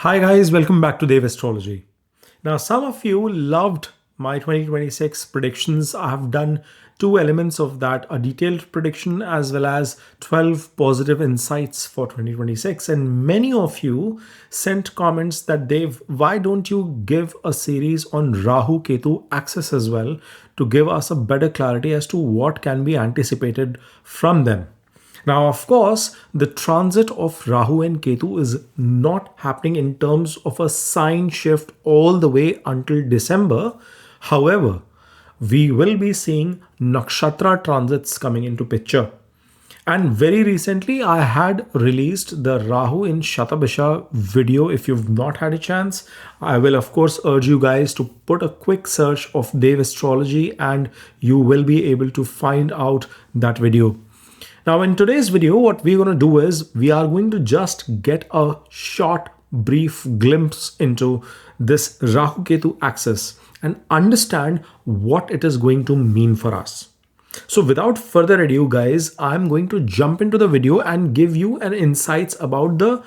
Hi guys, welcome back to Dev Astrology. Now, some of you loved my 2026 predictions. I have done two elements of that, a detailed prediction as well as 12 positive insights for 2026. And many of you sent comments that Dev, why don't you give a series on Rahu Ketu Axis as well to give us a better clarity as to what can be anticipated from them. Now, of course, the transit of Rahu and Ketu is not happening in terms of a sign shift all the way until December. However, we will be seeing Nakshatra transits coming into picture. And very recently, I had released the Rahu in Shatabisha video. If you've not had a chance, I will of course urge you guys to put a quick search of Dev Astrology and you will be able to find out that video. Now, in today's video, what we're going to do is we are going to just get a short, brief glimpse into this Rahu Ketu axis and understand what it is going to mean for us. So without further ado, guys, I'm going to jump into the video and give you an insights about the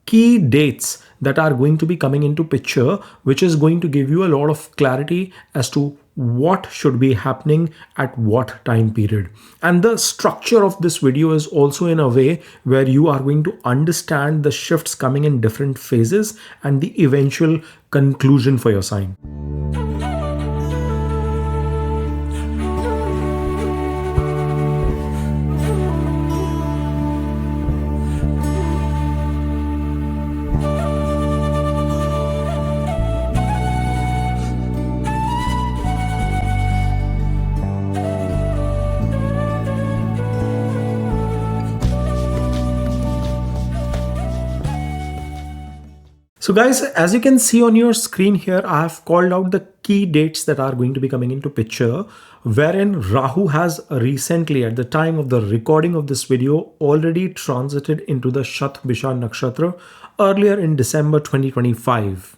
key dates that are going to be coming into picture, which is going to give you a lot of clarity as to what should be happening at what time period. And the structure of this video is also in a way where you are going to understand the shifts coming in different phases and the eventual conclusion for your sign. So guys, as you can see on your screen here, I have called out the key dates that are going to be coming into picture, wherein Rahu has recently, at the time of the recording of this video, already transited into the Shatabisha Nakshatra earlier in December 2025.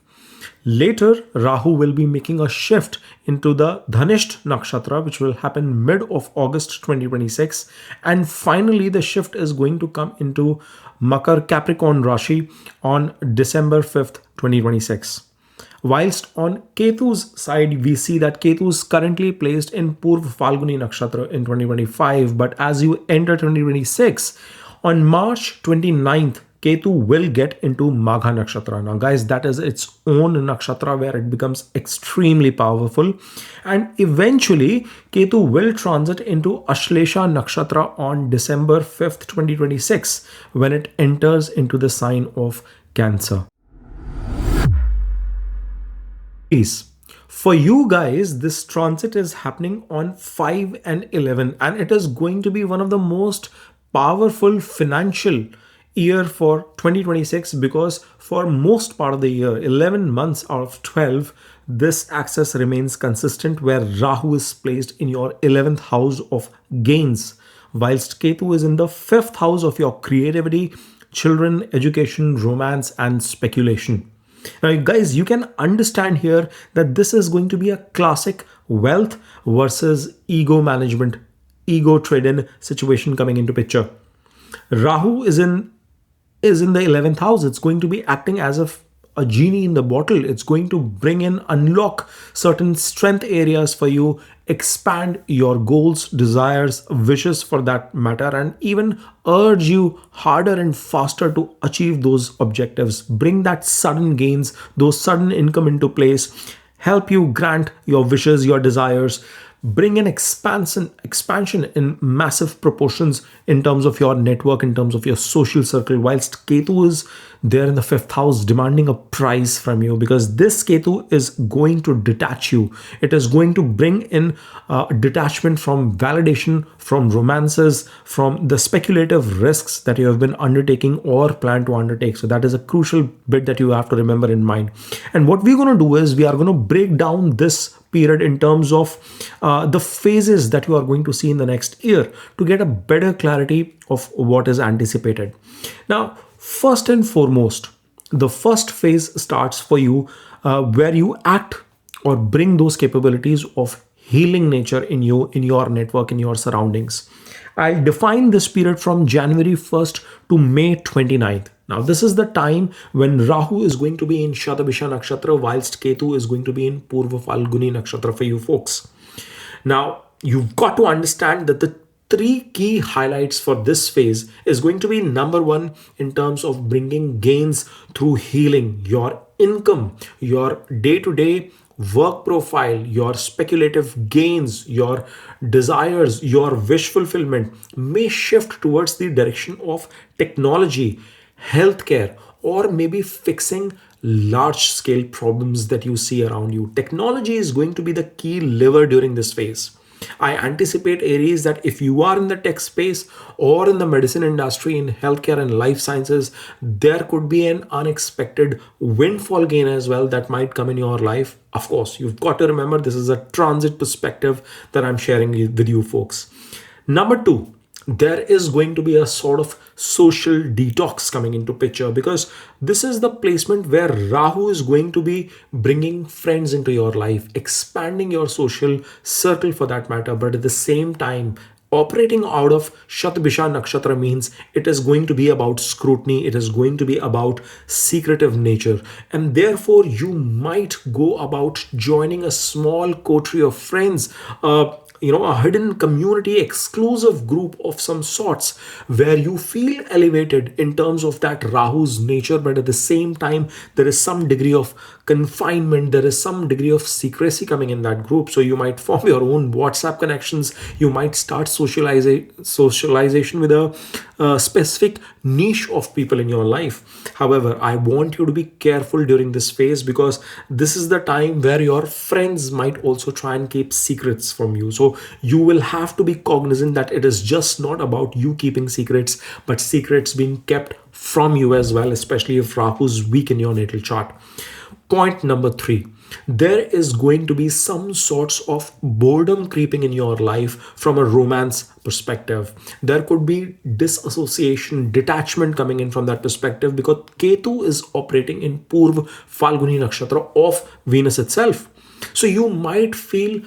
Later, Rahu will be making a shift into the Dhanisht Nakshatra, which will happen mid of August 2026. And finally, the shift is going to come into Makar Capricorn Rashi on December 5th, 2026. Whilst on Ketu's side, we see that Ketu is currently placed in Purv Falguni Nakshatra in 2025. But as you enter 2026, on March 29th, Ketu will get into Magha Nakshatra. Now guys, that is its own nakshatra where it becomes extremely powerful. And eventually, Ketu will transit into Ashlesha Nakshatra on December 5th, 2026, when it enters into the sign of Cancer. For you guys, this transit is happening on 5 and 11, and it is going to be one of the most powerful financial year for 2026, because for most part of the year, 11 months out of 12, this axis remains consistent where Rahu is placed in your 11th house of gains, whilst Ketu is in the 5th house of your creativity, children, education, romance, and speculation. Now, guys, you can understand here that this is going to be a classic wealth versus ego management, ego trade-in situation coming into picture. Rahu is in the 11th house. It's going to be acting as if a genie in the bottle. It's going to bring in, unlock certain strength areas for you, expand your goals, desires, wishes for that matter, and even urge you harder and faster to achieve those objectives. Bring that sudden gains, those sudden income into place, help you grant your wishes, your desires, bring an expansion in massive proportions in terms of your network, in terms of your social circle, whilst Ketu is there in the 5th house demanding a prize from you, because this Ketu is going to detach you. It is going to bring in detachment from validation, from romances, from the speculative risks that you have been undertaking or plan to undertake. So that is a crucial bit that you have to remember in mind. And what we're going to do is we are going to break down this period in terms of the phases that you are going to see in the next year to get a better clarity of what is anticipated. Now, first and foremost, the first phase starts for you where you act or bring those capabilities of healing nature in your network, in your surroundings. I'll define this period from January 1st to May 29th. Now, this is the time when Rahu is going to be in Shatabisha Nakshatra, whilst Ketu is going to be in Purva Falguni Nakshatra for you folks. Now, you've got to understand that the three key highlights for this phase is going to be number one, in terms of bringing gains through healing, your income, your day-to-day work profile, your speculative gains, your desires, your wish fulfillment may shift towards the direction of technology, healthcare, or maybe fixing large scale problems that you see around you. Technology is going to be the key lever during this phase. I anticipate, Aries, that if you are in the tech space or in the medicine industry, in healthcare and life sciences, there could be an unexpected windfall gain as well that might come in your life. Of course, you've got to remember this is a transit perspective that I'm sharing with you folks. Number two, there is going to be a sort of social detox coming into picture, because this is the placement where Rahu is going to be bringing friends into your life, expanding your social circle for that matter. But at the same time, operating out of Shatabisha Nakshatra means it is going to be about scrutiny, it is going to be about secretive nature, and therefore you might go about joining a small coterie of friends, a hidden community, exclusive group of some sorts, where you feel elevated in terms of that Rahu's nature, but at the same time there is some degree of confinement, there is some degree of secrecy coming in that group. So you might form your own WhatsApp connections, you might start socialization with a specific niche of people in your life. However, I want you to be careful during this phase, because this is the time where your friends might also try and keep secrets from you. So you will have to be cognizant that it is just not about you keeping secrets, but secrets being kept from you as well, especially if Rahu is weak in your natal chart. Point number three, there is going to be some sorts of boredom creeping in your life from a romance perspective. There could be disassociation, detachment coming in from that perspective, because Ketu is operating in Purva Falguni Nakshatra of Venus itself. So you might feel,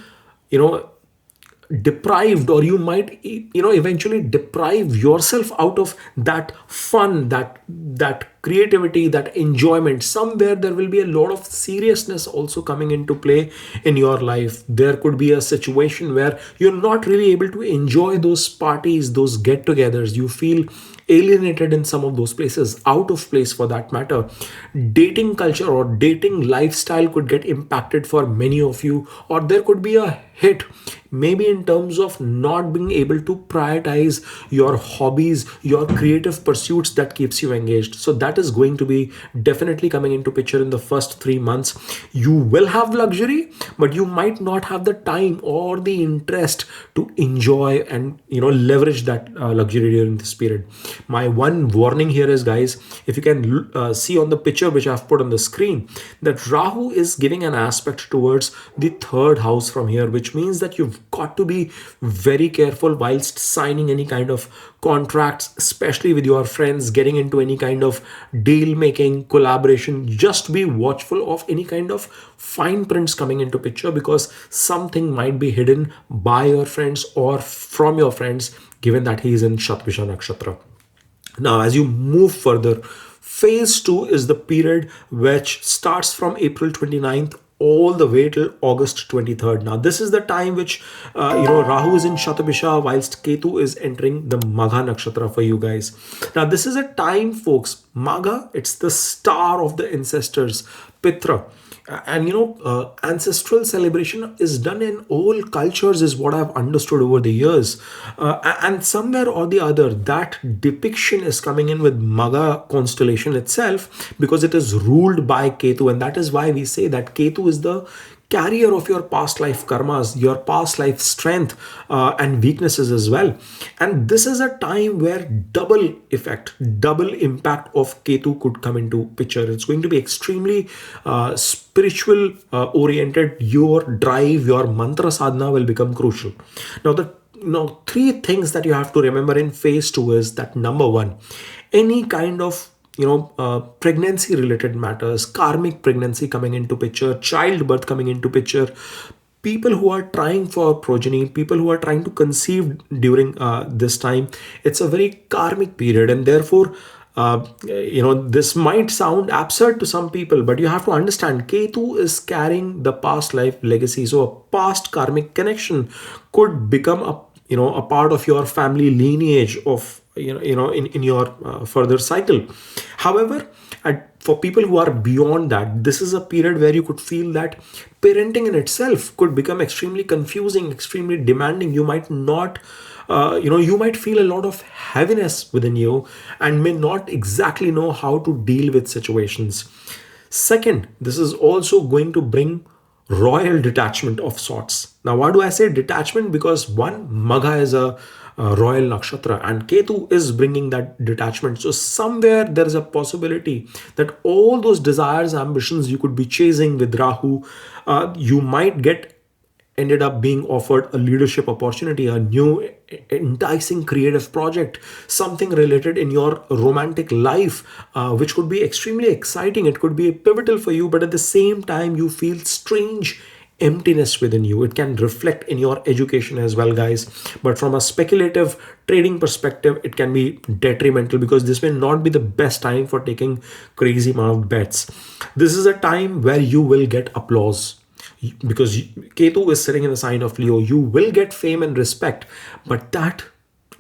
deprived, or you might eventually deprive yourself out of that fun, that creativity, that enjoyment. Somewhere there will be a lot of seriousness also coming into play in your life. There could be a situation where you're not really able to enjoy those parties, those get-togethers. You feel alienated in some of those places, out of place for that matter. Dating culture or dating lifestyle could get impacted for many of you, or there could be a hit maybe in terms of not being able to prioritize your hobbies, your creative pursuits that keeps you engaged. So that is going to be definitely coming into picture in the first 3 months. You will have luxury, but you might not have the time or the interest to enjoy and leverage that luxury during this period. My one warning here is, guys, if you can see on the picture which I've put on the screen, that Rahu is giving an aspect towards the third house from here, which means that you've got to be very careful whilst signing any kind of contracts, especially with your friends, getting into any kind of deal making, collaboration. Just be watchful of any kind of fine prints coming into picture, because something might be hidden by your friends or from your friends, given that he is in Shatabisha Nakshatra. Now, as you move further, phase 2 is the period which starts from April 29th all the way till August 23rd. Now, this is the time which, Rahu is in Shatabisha, whilst Ketu is entering the Magha Nakshatra for you guys. Now, this is a time, folks, Magha, it's the star of the ancestors, Pitra. And ancestral celebration is done in all cultures, is what I've understood over the years. And somewhere or the other, that depiction is coming in with Magha constellation itself, because it is ruled by Ketu. And that is why we say that Ketu is the carrier of your past life karmas, your past life strength and weaknesses as well. And this is a time where double effect, double impact of Ketu could come into picture. It's going to be extremely spiritual oriented. Your drive, your mantra sadhana will become crucial. Now, the three things that you have to remember in phase 2 is that, number one, any kind of pregnancy related matters, karmic pregnancy coming into picture, childbirth coming into picture, people who are trying for progeny, people who are trying to conceive during this time, it's a very karmic period, and therefore, this might sound absurd to some people, but you have to understand Ketu is carrying the past life legacy. So a past karmic connection could become a part of your family lineage of in your further cycle. However, for people who are beyond that, this is a period where you could feel that parenting in itself could become extremely confusing, extremely demanding. You might not you might feel a lot of heaviness within you and may not exactly know how to deal with situations. Second, this is also going to bring royal detachment of sorts. Now, why do I say detachment? Because one, Magha is a royal nakshatra, and Ketu is bringing that detachment. So somewhere there is a possibility that all those desires, ambitions you could be chasing with Rahu, you might get ended up being offered a leadership opportunity, a new enticing creative project, something related in your romantic life, which could be extremely exciting. It could be pivotal for you, but at the same time, you feel strange emptiness within you. It can reflect in your education as well, guys. But from a speculative trading perspective, it can be detrimental because this may not be the best time for taking crazy amount of bets. This is a time where you will get applause because Ketu is sitting in the sign of Leo. You will get fame and respect, but that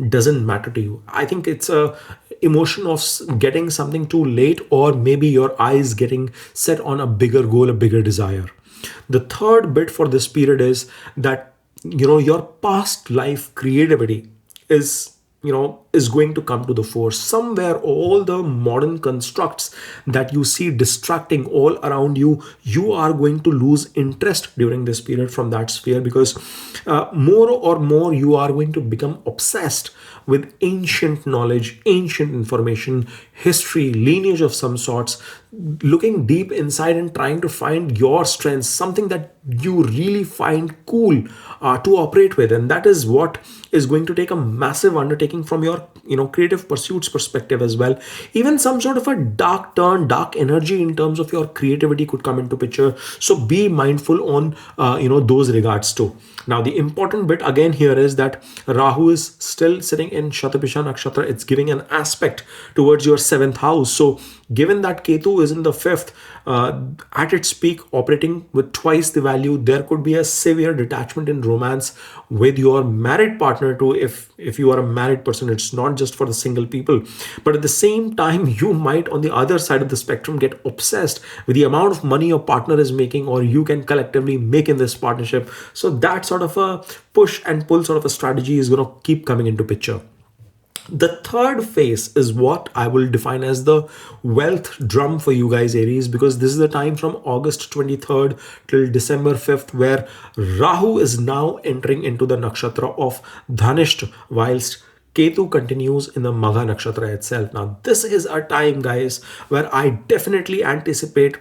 doesn't matter to you. I think it's a emotion of getting something too late, or maybe your eyes getting set on a bigger goal, a bigger desire. The third bit for this period is that your past life creativity is going to come to the fore. Somewhere all the modern constructs that you see distracting all around you, you are going to lose interest during this period from that sphere, because more or more you are going to become obsessed with ancient knowledge, ancient information, history, lineage of some sorts, looking deep inside and trying to find your strengths, something that you really find cool to operate with. And that is what is going to take a massive undertaking from your creative pursuits perspective as well. Even some sort of a dark turn, dark energy in terms of your creativity could come into picture. So be mindful on those regards too. Now, the important bit again here is that Rahu is still sitting in Shatabisha Nakshatra. It's giving an aspect towards your seventh house. So given that Ketu is in the fifth, at its peak, operating with twice the value, there could be a severe detachment in romance with your married partner too. If you are a married person, it's not just for the single people. But at the same time, you might on the other side of the spectrum get obsessed with the amount of money your partner is making, or you can collectively make in this partnership. So that sort of a push and pull sort of a strategy is going to keep coming into picture. The third phase is what I will define as the wealth drum for you guys, Aries, because this is the time from August 23rd till December 5th where Rahu is now entering into the nakshatra of Dhanishta, whilst Ketu continues in the Magha nakshatra itself. Now, this is a time, guys, where I definitely anticipate,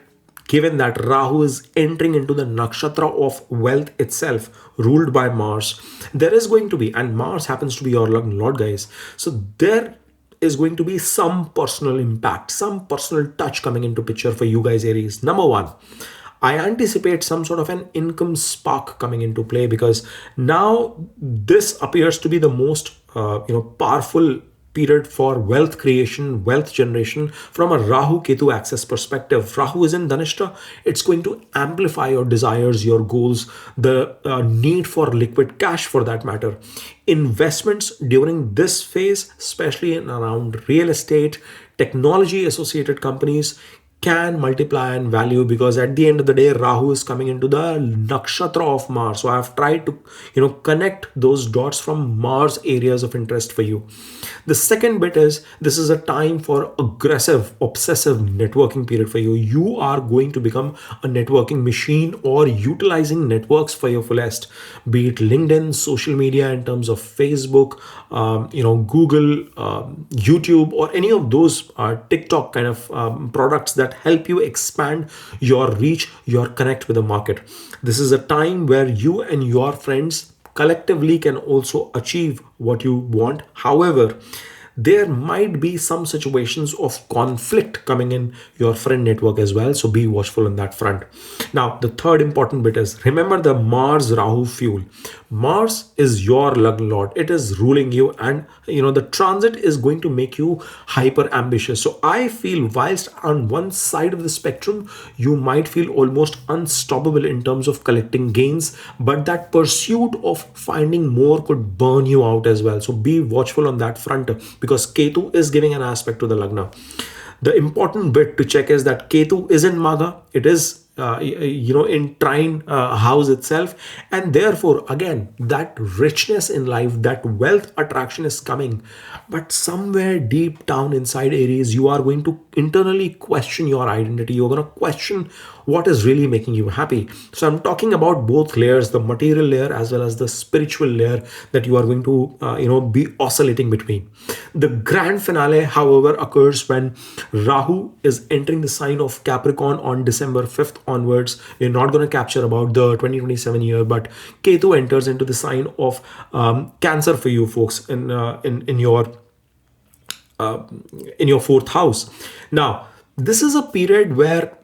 given that Rahu is entering into the nakshatra of wealth itself, ruled by Mars, there is going to be, and Mars happens to be your Lord, guys. So there is going to be some personal impact, some personal touch coming into picture for you guys, Aries. Number one, I anticipate some sort of an income spark coming into play, because now this appears to be the most powerful period for wealth creation, wealth generation from a Rahu Ketu Axis perspective. Rahu is in Dhanishta. It's going to amplify your desires, your goals, the need for liquid cash for that matter. Investments during this phase, especially in around real estate, technology associated companies, can multiply in value, because at the end of the day, Rahu is coming into the nakshatra of Mars. So I've tried to connect those dots from Mars areas of interest for you. The second bit is, this is a time for aggressive, obsessive networking period for you. You are going to become a networking machine, or utilizing networks for your fullest, be it LinkedIn, social media in terms of Facebook, Google, YouTube, or any of those TikTok kind of products that help you expand your reach, your connect with the market. This is a time where you and your friends collectively can also achieve what you want. However, there might be some situations of conflict coming in your friend network as well. So be watchful on that front. Now, the third important bit is, remember the Mars Rahu fuel. Mars is your lug lord. It is ruling you, and the transit is going to make you hyper ambitious. So I feel whilst on one side of the spectrum, you might feel almost unstoppable in terms of collecting gains, but that pursuit of finding more could burn you out as well. So be watchful on that front, because Ketu is giving an aspect to the Lagna. The important bit to check is that Ketu is in Magha. It is in trine house itself, and therefore again that richness in life, that wealth attraction is coming, but somewhere deep down inside Aries, you are going to internally question your identity. You're going to question what is really making you happy. So I'm talking about both layers, the material layer as well as the spiritual layer, that you are going to be oscillating between. The grand finale, however, occurs when Rahu is entering the sign of Capricorn on December 5th onwards. We're not going to capture about the 2027 year, but Ketu enters into the sign of Cancer for you folks in your fourth house. Now, this is a period where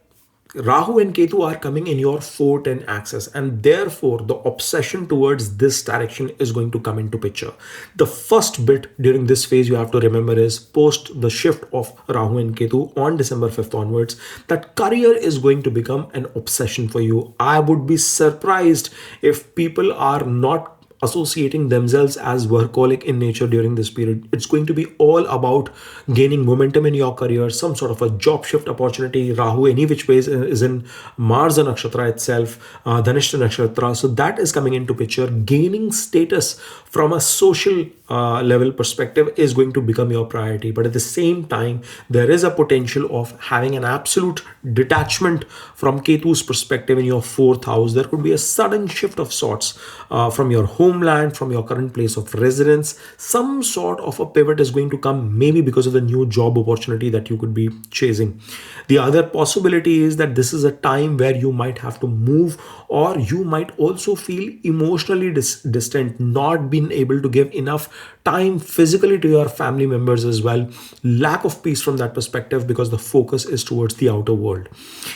Rahu and Ketu are coming in your 4-10 axis, and therefore the obsession towards this direction is going to come into picture. The first bit during this phase you have to remember is, post the shift of Rahu and Ketu on December 5th onwards, that career is going to become an obsession for you. I would be surprised if people are not associating themselves as workaholic in nature during this period. It's going to be all about gaining momentum in your career, some sort of a job shift opportunity. Rahu any which ways is in Mars Nakshatra itself, Dhanishta Nakshatra. So that is coming into picture. Gaining status from a social level perspective is going to become your priority. But at the same time, there is a potential of having an absolute detachment from Ketu's perspective in your fourth house. There could be a sudden shift of sorts from your homeland, from your current place of residence. Some sort of a pivot is going to come, maybe because of the new job opportunity that you could be chasing. The other possibility is that this is a time where you might have to move, or you might also feel emotionally distant, not being able to give enough time physically to your family members as well. Lack of peace from that perspective, because the focus is towards the outer world.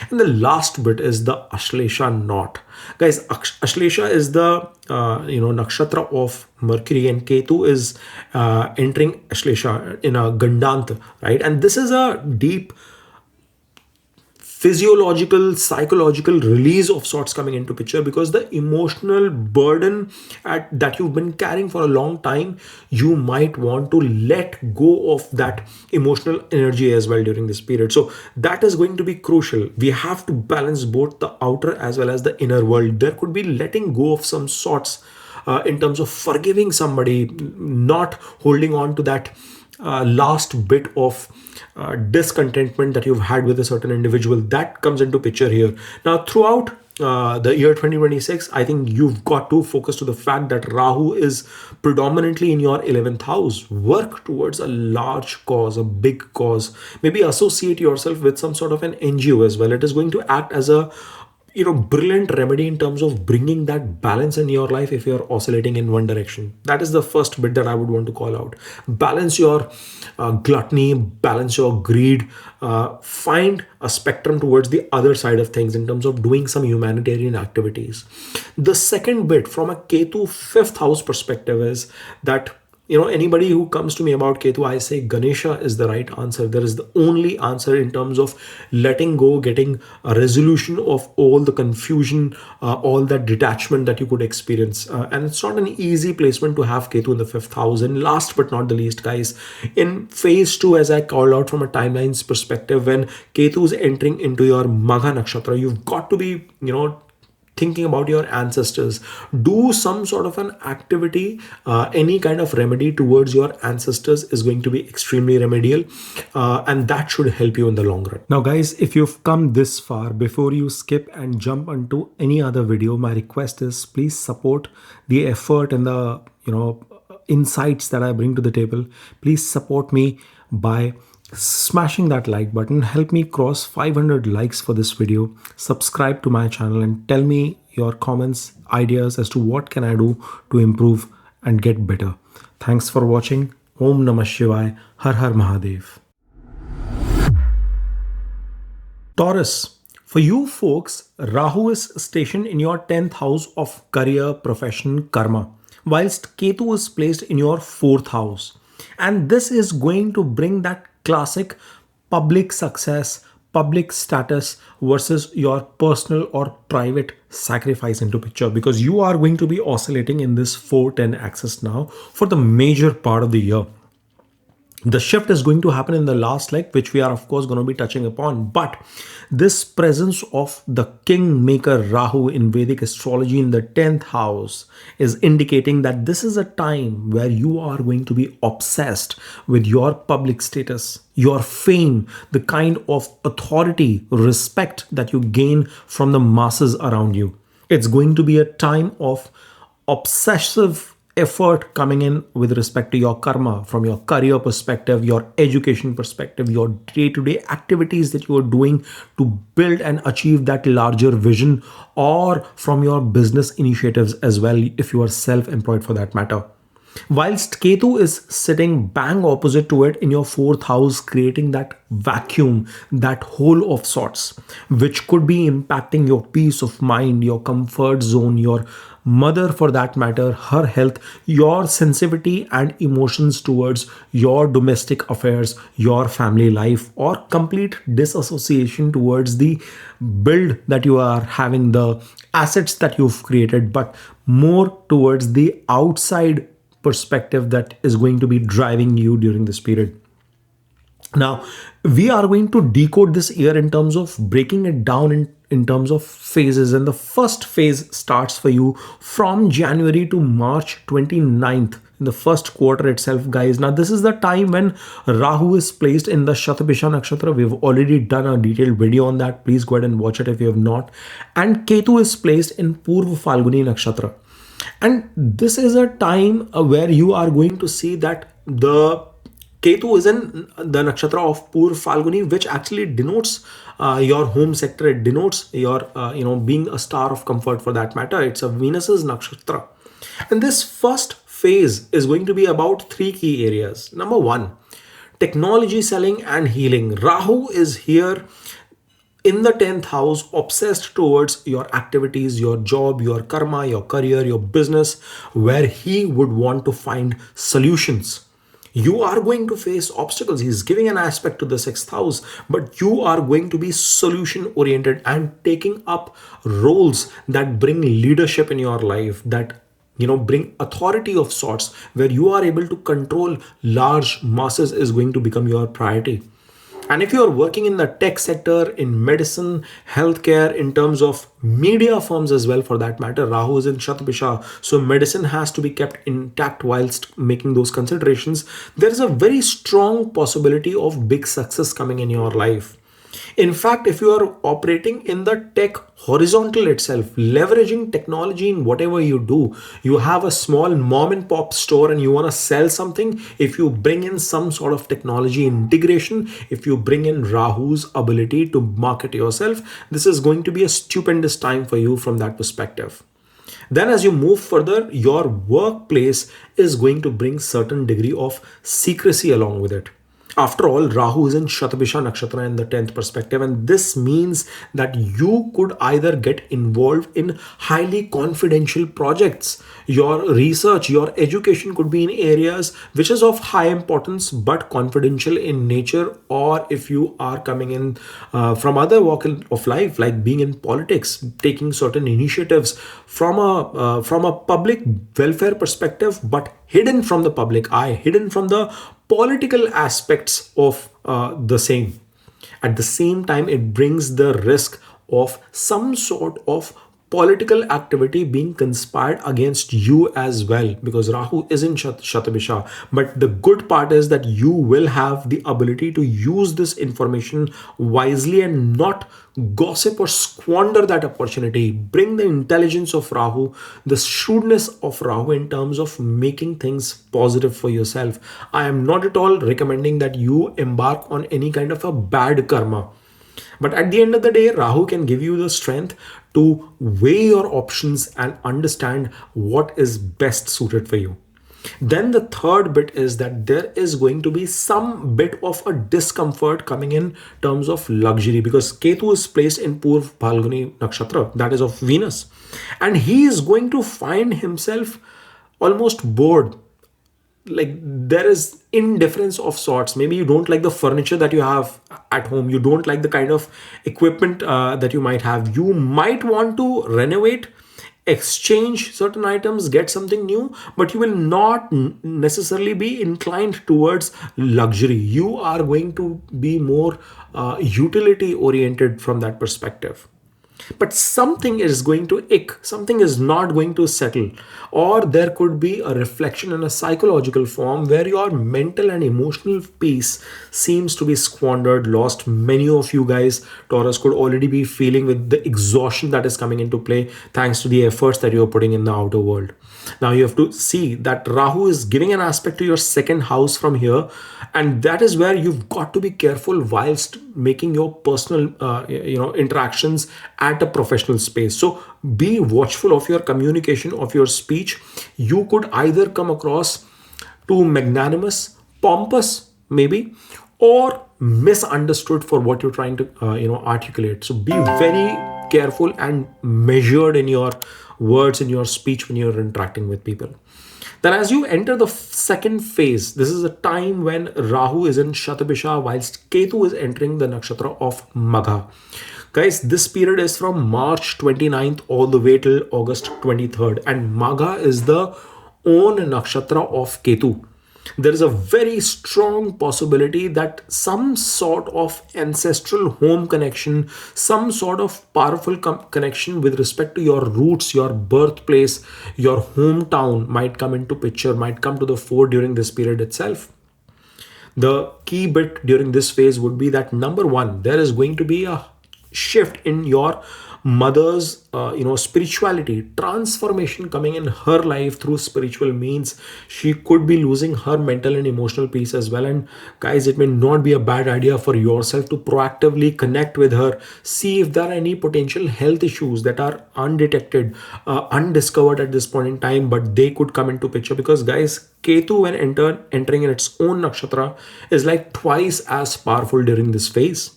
And the last bit is the Ashlesha knot. Guys, Ashlesha is the nakshatra of Mercury, and Ketu is entering Ashlesha in a Gandant, right? And this is a deep physiological, psychological release of sorts coming into picture, because the emotional burden that you've been carrying for a long time, you might want to let go of that emotional energy as well during this period. So that is going to be crucial. We have to balance both the outer as well as the inner world. There could be letting go of some sorts in terms of forgiving somebody, not holding on to that last bit of discontentment that you've had with a certain individual. That comes into picture here. Now, throughout the year 2026, I think you've got to focus to the fact that Rahu is predominantly in your 11th house. Work towards a large cause, a big cause. Maybe associate yourself with some sort of an NGO as well. It is going to act as a brilliant remedy in terms of bringing that balance in your life if you're oscillating in one direction. That is the first bit that I would want to call out. Balance your gluttony, balance your greed, find a spectrum towards the other side of things in terms of doing some humanitarian activities. The second bit from a Ketu 5th house perspective is that anybody who comes to me about Ketu, I say Ganesha is the right answer. There is the only answer in terms of letting go, getting a resolution of all the confusion, all that detachment that you could experience. And it's not an easy placement to have Ketu in the 5th house. And last but not the least, guys, in phase 2, as I called out from a timelines perspective, when Ketu is entering into your Magha Nakshatra, you've got to be, thinking about your ancestors. Do some sort of an activity, any kind of remedy towards your ancestors is going to be extremely remedial, and that should help you in the long run. Now guys, if you've come this far, before you skip and jump onto any other video, my request is please support the effort and the insights that I bring to the table. Please support me by smashing that like button. Help me cross 500 likes for this video. Subscribe to my channel and tell me your comments, ideas as to what can I do to improve and get better. Thanks for watching. Om Namah Shivaya. Har Har Mahadev. Taurus, for you folks, Rahu is stationed in your 10th house of career, profession, karma, whilst Ketu is placed in your 4th house. And this is going to bring that classic public success, public status versus your personal or private sacrifice into picture, because you are going to be oscillating in this 410 axis now for the major part of the year. The shift is going to happen in the last leg, which we are of course going to be touching upon. But this presence of the kingmaker Rahu in Vedic astrology in the 10th house is indicating that this is a time where you are going to be obsessed with your public status, your fame, the kind of authority, respect that you gain from the masses around you. It's going to be a time of obsessive effort coming in with respect to your karma, from your career perspective, your education perspective, your day-to-day activities that you are doing to build and achieve that larger vision, or from your business initiatives as well, if you are self-employed for that matter. Whilst Ketu is sitting bang opposite to it in your 4th house, creating that vacuum, that hole of sorts, which could be impacting your peace of mind, your comfort zone, your mother for that matter, her health, your sensitivity and emotions towards your domestic affairs, your family life, or complete disassociation towards the build that you are having, the assets that you've created, but more towards the outside perspective that is going to be driving you during this period. Now, we are going to decode this year in terms of breaking it down in terms of phases. And the first phase starts for you from January to March 29th, in the first quarter itself, guys. Now, this is the time when Rahu is placed in the Shatabisha Nakshatra. We've already done a detailed video on that. Please go ahead and watch it if you have not. And Ketu is placed in Purva Falguni Nakshatra. And this is a time where you are going to see that the Ketu is in the nakshatra of Purva Falguni, which actually denotes your home sector. It denotes your, being a star of comfort for that matter. It's a Venus's nakshatra. And this first phase is going to be about 3 key areas. Number 1, technology selling and healing. Rahu is here in the 10th house, obsessed towards your activities, your job, your karma, your career, your business, where he would want to find solutions. You are going to face obstacles. He's giving an aspect to the 6th house, but you are going to be solution oriented and taking up roles that bring leadership in your life, that bring authority of sorts, where you are able to control large masses is going to become your priority. And if you are working in the tech sector, in medicine, healthcare, in terms of media firms as well for that matter, Rahu is in Shatabisha, so medicine has to be kept intact whilst making those considerations. There is a very strong possibility of big success coming in your life. In fact, if you are operating in the tech horizontal itself, leveraging technology in whatever you do, you have a small mom and pop store and you want to sell something, if you bring in some sort of technology integration, if you bring in Rahu's ability to market yourself, this is going to be a stupendous time for you from that perspective. Then as you move further, your workplace is going to bring certain degree of secrecy along with it. After all, Rahu is in Shatabisha Nakshatra in the 10th perspective, and this means that you could either get involved in highly confidential projects. Your research, your education could be in areas which is of high importance but confidential in nature, or if you are coming in from other walk of life, like being in politics, taking certain initiatives from a public welfare perspective, but hidden from the public eye, hidden from the political aspects of the same. At the same time, it brings the risk of some sort of political activity being conspired against you as well, because Rahu is in Shatabisha. But the good part is that you will have the ability to use this information wisely and not gossip or squander that opportunity. Bring the intelligence of Rahu, the shrewdness of Rahu in terms of making things positive for yourself. I am not at all recommending that you embark on any kind of a bad karma. But at the end of the day, Rahu can give you the strength to weigh your options and understand what is best suited for you. Then the third bit is that there is going to be some bit of a discomfort coming in terms of luxury, because Ketu is placed in Purv Phalguni Nakshatra, that is of Venus. And he is going to find himself almost bored. Like there is indifference of sorts. Maybe you don't like the furniture that you have at home. You don't like the kind of equipment that you might have. You might want to renovate, exchange certain items, get something new, but you will not necessarily be inclined towards luxury. You are going to be more utility oriented from that perspective. But something is going to ick, something is not going to settle, or there could be a reflection in a psychological form where your mental and emotional peace seems to be squandered, lost. Many of you guys, Taurus, could already be feeling with the exhaustion that is coming into play thanks to the efforts that you're putting in the outer world. Now you have to see that Rahu is giving an aspect to your second house from here, and that is where you've got to be careful whilst making your personal interactions at a professional space. So be watchful of your communication, of your speech. You could either come across too magnanimous, pompous maybe, or misunderstood for what you're trying to articulate. So be very careful and measured in your words, in your speech when you're interacting with people. Then as you enter the second phase, this is a time when Rahu is in Shatabisha whilst Ketu is entering the nakshatra of Magha. Guys, this period is from March 29th all the way till August 23rd, and Magha is the own nakshatra of Ketu. There is a very strong possibility that some sort of ancestral home connection, some sort of powerful connection with respect to your roots, your birthplace, your hometown might come into picture, might come to the fore during this period itself. The key bit during this phase would be that number one, there is going to be a shift in your mother's spirituality, transformation coming in her life through spiritual means. She could be losing her mental and emotional peace as well. And guys, it may not be a bad idea for yourself to proactively connect with her, see if there are any potential health issues that are undetected, undiscovered at this point in time, but they could come into picture. Because guys, Ketu when entering in its own nakshatra is like twice as powerful during this phase.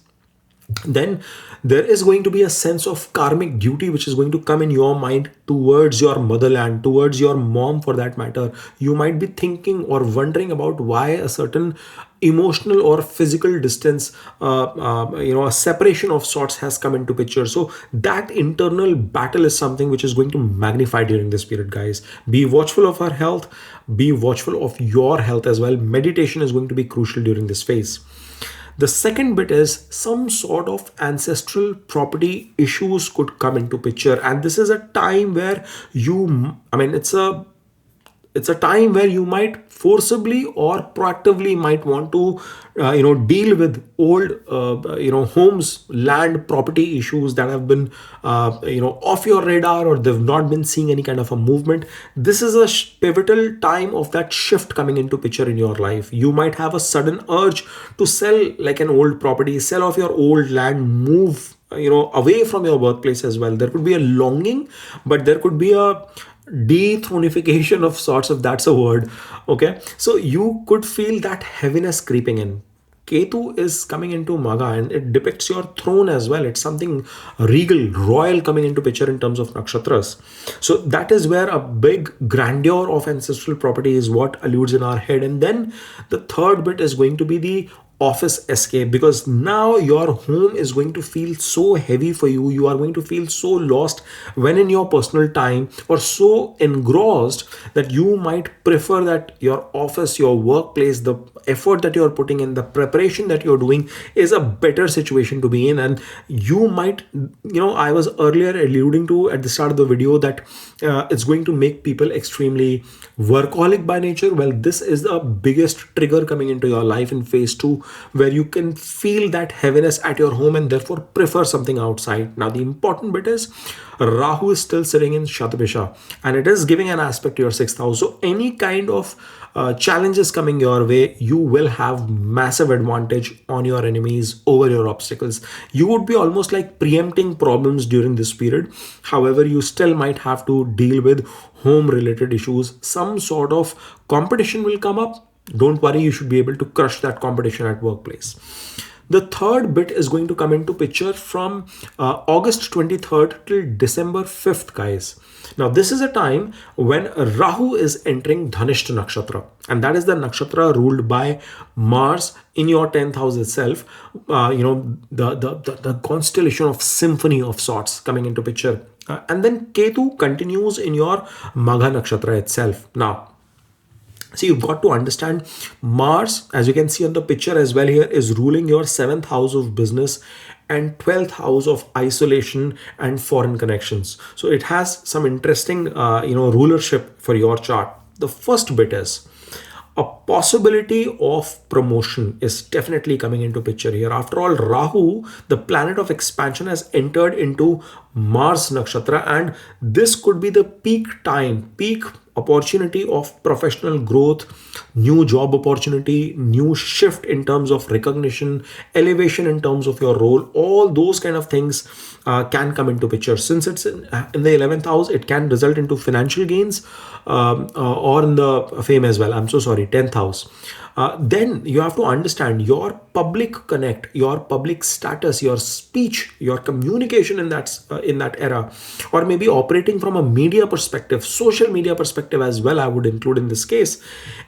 Then there is going to be a sense of karmic duty which is going to come in your mind towards your motherland, towards your mom for that matter. You might be thinking or wondering about why a certain emotional or physical distance, a separation of sorts has come into picture. So that internal battle is something which is going to magnify during this period, guys. Be watchful of her health, be watchful of your health as well. Meditation is going to be crucial during this phase. The second bit is some sort of ancestral property issues could come into picture, and this is a time where it's a time where you might forcibly or proactively might want to deal with old homes, land, property issues that have been off your radar, or they've not been seeing any kind of a movement. This is a pivotal time of that shift coming into picture in your life. You might have a sudden urge to sell like an old property, sell off your old land, move away from your workplace as well. There could be a longing, but there could be a dethronification of sorts, if that's a word. Okay, so you could feel that heaviness creeping in. Ketu is coming into Magha and it depicts your throne as well. It's something regal, royal coming into picture in terms of nakshatras. So that is where a big grandeur of ancestral property is what alludes in our head. And then the third bit is going to be the office escape, because now your home is going to feel so heavy for you. You are going to feel so lost when in your personal time, or so engrossed that you might prefer that your office, your workplace, the effort that you're putting in, the preparation that you're doing is a better situation to be in. And you might, I was earlier alluding to at the start of the video that it's going to make people extremely workaholic by nature. Well, this is the biggest trigger coming into your life in phase 2 where you can feel that heaviness at your home and therefore prefer something outside. Now, the important bit is Rahu is still sitting in Shatabisha, and it is giving an aspect to your sixth house. So any kind of challenges coming your way, you will have massive advantage on your enemies over your obstacles. You would be almost like preempting problems during this period. However, you still might have to deal with home related issues. Some sort of competition will come up. Don't worry, you should be able to crush that competition at workplace. The third bit is going to come into picture from August 23rd till December 5th, guys. Now, this is a time when Rahu is entering Dhanishta Nakshatra, and that is the Nakshatra ruled by Mars in your 10th house itself. The constellation of symphony of sorts coming into picture. And then Ketu continues in your Magha Nakshatra itself. Now, so you've got to understand Mars, as you can see on the picture as well here, is ruling your 7th house of business and 12th house of isolation and foreign connections. So it has some interesting, rulership for your chart. The first bit is a possibility of promotion is definitely coming into picture here. After all, Rahu, the planet of expansion, has entered into Mars Nakshatra, and this could be the peak opportunity of professional growth, new job opportunity, new shift in terms of recognition, elevation in terms of your role. All those kind of things can come into picture. Since it's in the 11th house, it can result into financial gains or in the fame as well. I'm so sorry, 10th house. Then you have to understand your public connect, your public status, your speech, your communication in that era, or maybe operating from a media perspective, social media perspective as well, I would include in this case,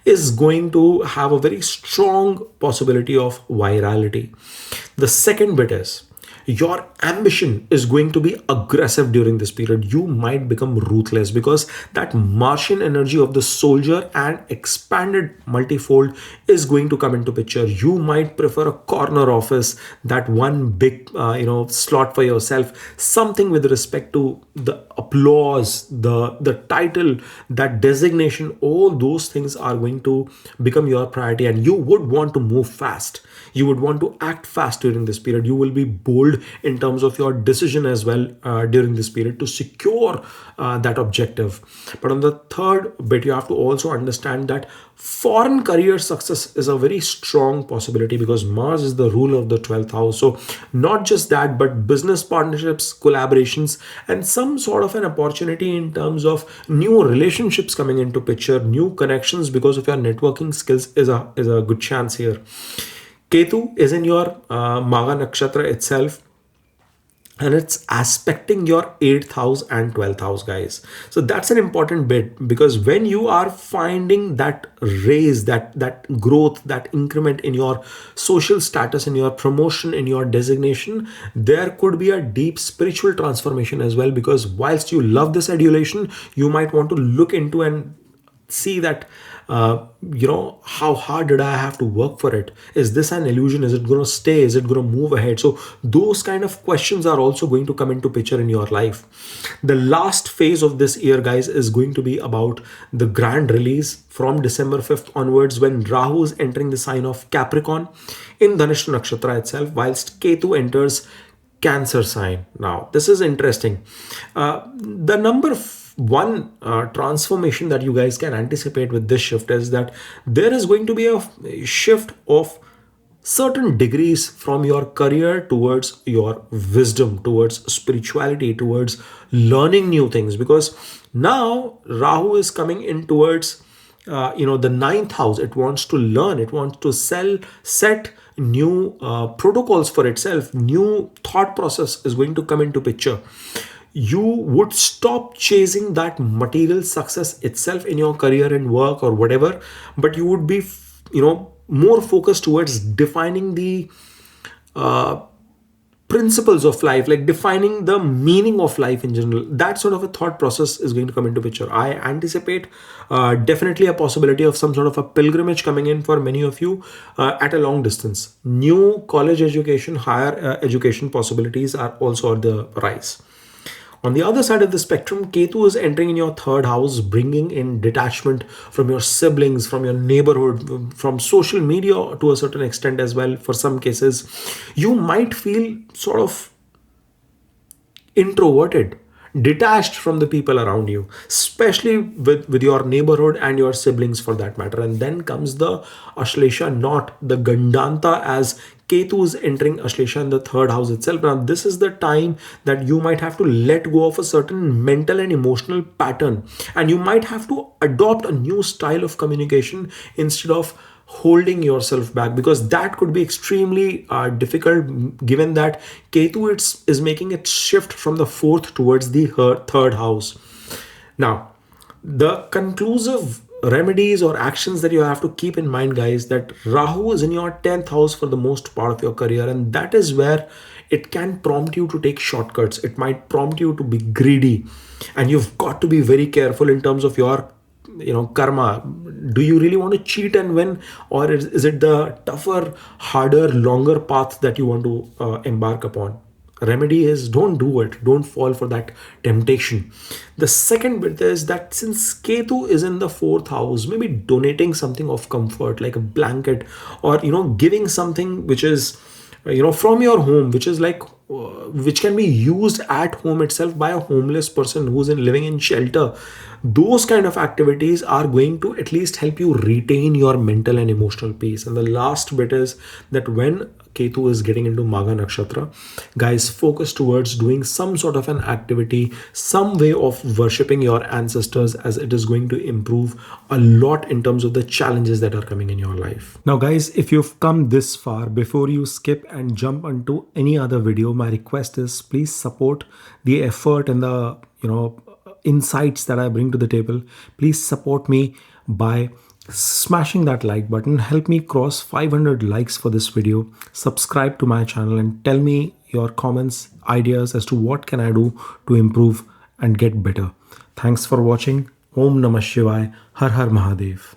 is going to have a very strong possibility of virality. The second bit is your ambition is going to be aggressive during this period. You might become ruthless because that Martian energy of the soldier and expanded multifold is going to come into picture. You might prefer a corner office, that one big slot for yourself, something with respect to the applause, the title, that designation. All those things are going to become your priority, and you would want to move fast. You would want to act fast during this period. You will be bold in terms of your decision as well during this period to secure that objective. But on the third bit, you have to also understand that foreign career success is a very strong possibility because Mars is the ruler of the 12th house. So not just that, but business partnerships, collaborations, and some sort of an opportunity in terms of new relationships coming into picture, new connections because of your networking skills is a good chance here. Ketu is in your Magha Nakshatra itself, and it's aspecting your 8th house and 12th house, guys. So that's an important bit, because when you are finding that raise, that growth, that increment in your social status, in your promotion, in your designation, there could be a deep spiritual transformation as well, because whilst you love this adulation, you might want to look into and see that how hard did I have to work for it? Is this an illusion? Is it going to stay? Is it going to move ahead? So those kind of questions are also going to come into picture in your life. The last phase of this year, guys, is going to be about the grand release from December 5th onwards, when Rahu is entering the sign of Capricorn in Dhanishta Nakshatra itself, whilst Ketu enters Cancer sign. Now, this is interesting. The number one transformation that you guys can anticipate with this shift is that there is going to be a shift of certain degrees from your career towards your wisdom, towards spirituality, towards learning new things, because now Rahu is coming in towards the 9th house. It wants to learn, it wants to set new protocols for itself. New thought process is going to come into picture. You would stop chasing that material success itself in your career and work or whatever, but you would be more focused towards defining the principles of life, like defining the meaning of life in general. That sort of a thought process is going to come into picture. I anticipate definitely a possibility of some sort of a pilgrimage coming in for many of you at a long distance. New college education, higher education possibilities are also on the rise. On the other side of the spectrum, Ketu is entering in your third house, bringing in detachment from your siblings, from your neighborhood, from social media to a certain extent as well. For some cases, you might feel sort of introverted, detached from the people around you, especially with your neighborhood and your siblings for that matter. And then comes the Ashlesha knot, the Gandanta, as Ketu is entering Ashlesha in the third house itself. Now, this is the time that you might have to let go of a certain mental and emotional pattern, and you might have to adopt a new style of communication instead of holding yourself back, because that could be extremely difficult given that Ketu is making it shift from the fourth towards the third house. Now, the conclusive remedies or actions that you have to keep in mind, guys, that Rahu is in your 10th house for the most part of your career, and that is where it can prompt you to take shortcuts. It might prompt you to be greedy, and you've got to be very careful in terms of your karma. Do you really want to cheat and win, or is it the tougher, harder, longer path that you want to embark upon? Remedy is, don't do it, don't fall for that temptation. The second bit is that since Ketu is in the fourth house, maybe donating something of comfort like a blanket, or giving something which is from your home, which is like which can be used at home itself by a homeless person who's living in shelter. Those kind of activities are going to at least help you retain your mental and emotional peace. And the last bit is that when Ketu is getting into Magha Nakshatra, guys, focus towards doing some sort of an activity, some way of worshipping your ancestors, as it is going to improve a lot in terms of the challenges that are coming in your life. Now, guys, if you've come this far, before you skip and jump onto any other video, my request is please support the effort and the insights that I bring to the table. Please support me by smashing that like button. Help me cross 500 likes for this video. Subscribe to my channel and tell me your comments, ideas as to what can I do to improve and get better. Thanks for watching. Om Namah Shivaya. Har Har Mahadev.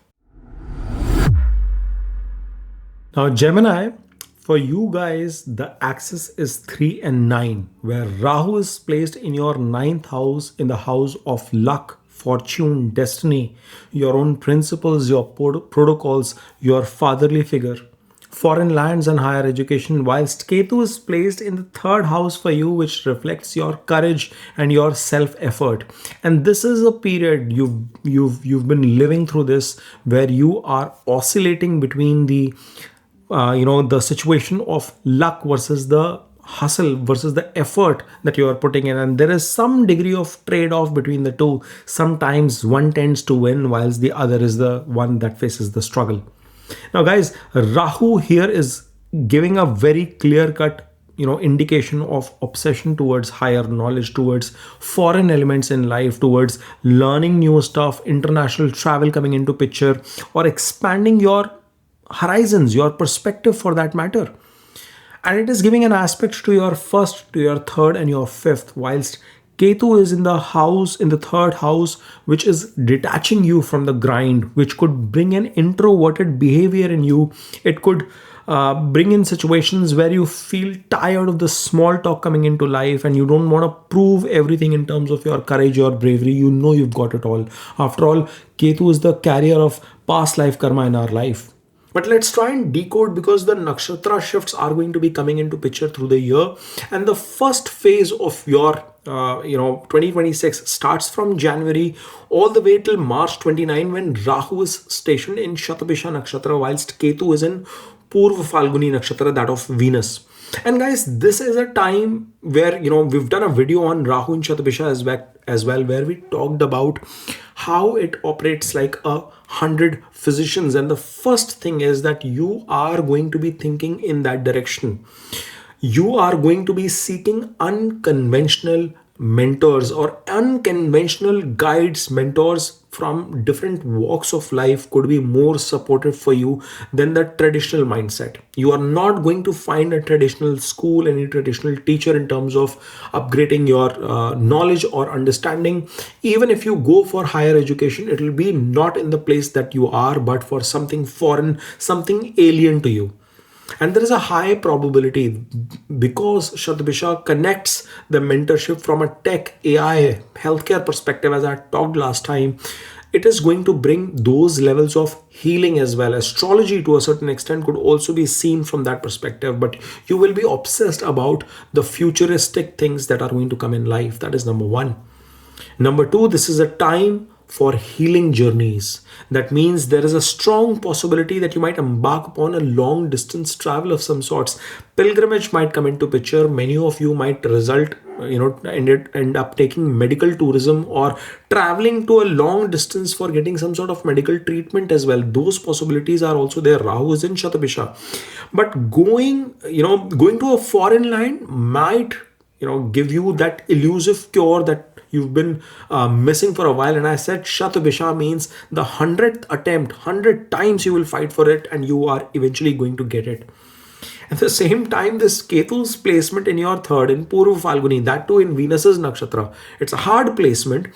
Now, Gemini, for you guys, the axis is 3 and 9, where Rahu is placed in your 9th house, in the house of luck, fortune, destiny, your own principles, your protocols, your fatherly figure, foreign lands and higher education, whilst Ketu is placed in the 3rd house for you, which reflects your courage and your self-effort. And this is a period you've been living through this, where you are oscillating between the the situation of luck versus the hustle versus the effort that you are putting in, and there is some degree of trade-off between the two. Sometimes one tends to win whilst the other is the one that faces the struggle. Now, guys, Rahu here is giving a very clear-cut indication of obsession towards higher knowledge, towards foreign elements in life, towards learning new stuff, international travel coming into picture, or expanding your horizons, your perspective for that matter. And it is giving an aspect to your 1st, to your 3rd and your 5th, whilst Ketu is in the house, in the 3rd house, which is detaching you from the grind, which could bring an introverted behavior in you. It could bring in situations where you feel tired of the small talk coming into life, and you don't want to prove everything in terms of your courage or bravery. You know you've got it all. After all, Ketu is the carrier of past life karma in our life. But let's try and decode, because the nakshatra shifts are going to be coming into picture through the year. And the first phase of your 2026 starts from January all the way till March 29, when Rahu is stationed in Shatabisha Nakshatra, whilst Ketu is in Purva Falguni Nakshatra, that of Venus. And guys, this is a time where, we've done a video on Rahu in Shatabisha as well, where we talked about how it operates like 100 physicians. And the first thing is that you are going to be thinking in that direction. You are going to be seeking unconventional mentors or unconventional guides. Mentors from different walks of life could be more supportive for you than the traditional mindset. You are not going to find a traditional school, any traditional teacher in terms of upgrading your knowledge or understanding. Even if you go for higher education, it will be not in the place that you are, but for something foreign, something alien to you. And there is a high probability, because Shatabisha connects the mentorship from a tech, AI, healthcare perspective, as I talked last time. It is going to bring those levels of healing as well. Astrology, to a certain extent, could also be seen from that perspective, but you will be obsessed about the futuristic things that are going to come in life. That is number one. Number two, this is a time for healing journeys. That means there is a strong possibility that you might embark upon a long distance travel of some sorts. Pilgrimage might come into picture. Many of you might end up taking medical tourism or traveling to a long distance for getting some sort of medical treatment as well. Those possibilities are also there. Rahu is in Shatabisha. But going to a foreign land might give you that elusive cure that you've been missing for a while. And I said Shatabisha means the 100th attempt, 100 times you will fight for it, and you are eventually going to get it. At the same time, this Ketu's placement in your third, in Purva Falguni, that too in Venus's Nakshatra, it's a hard placement.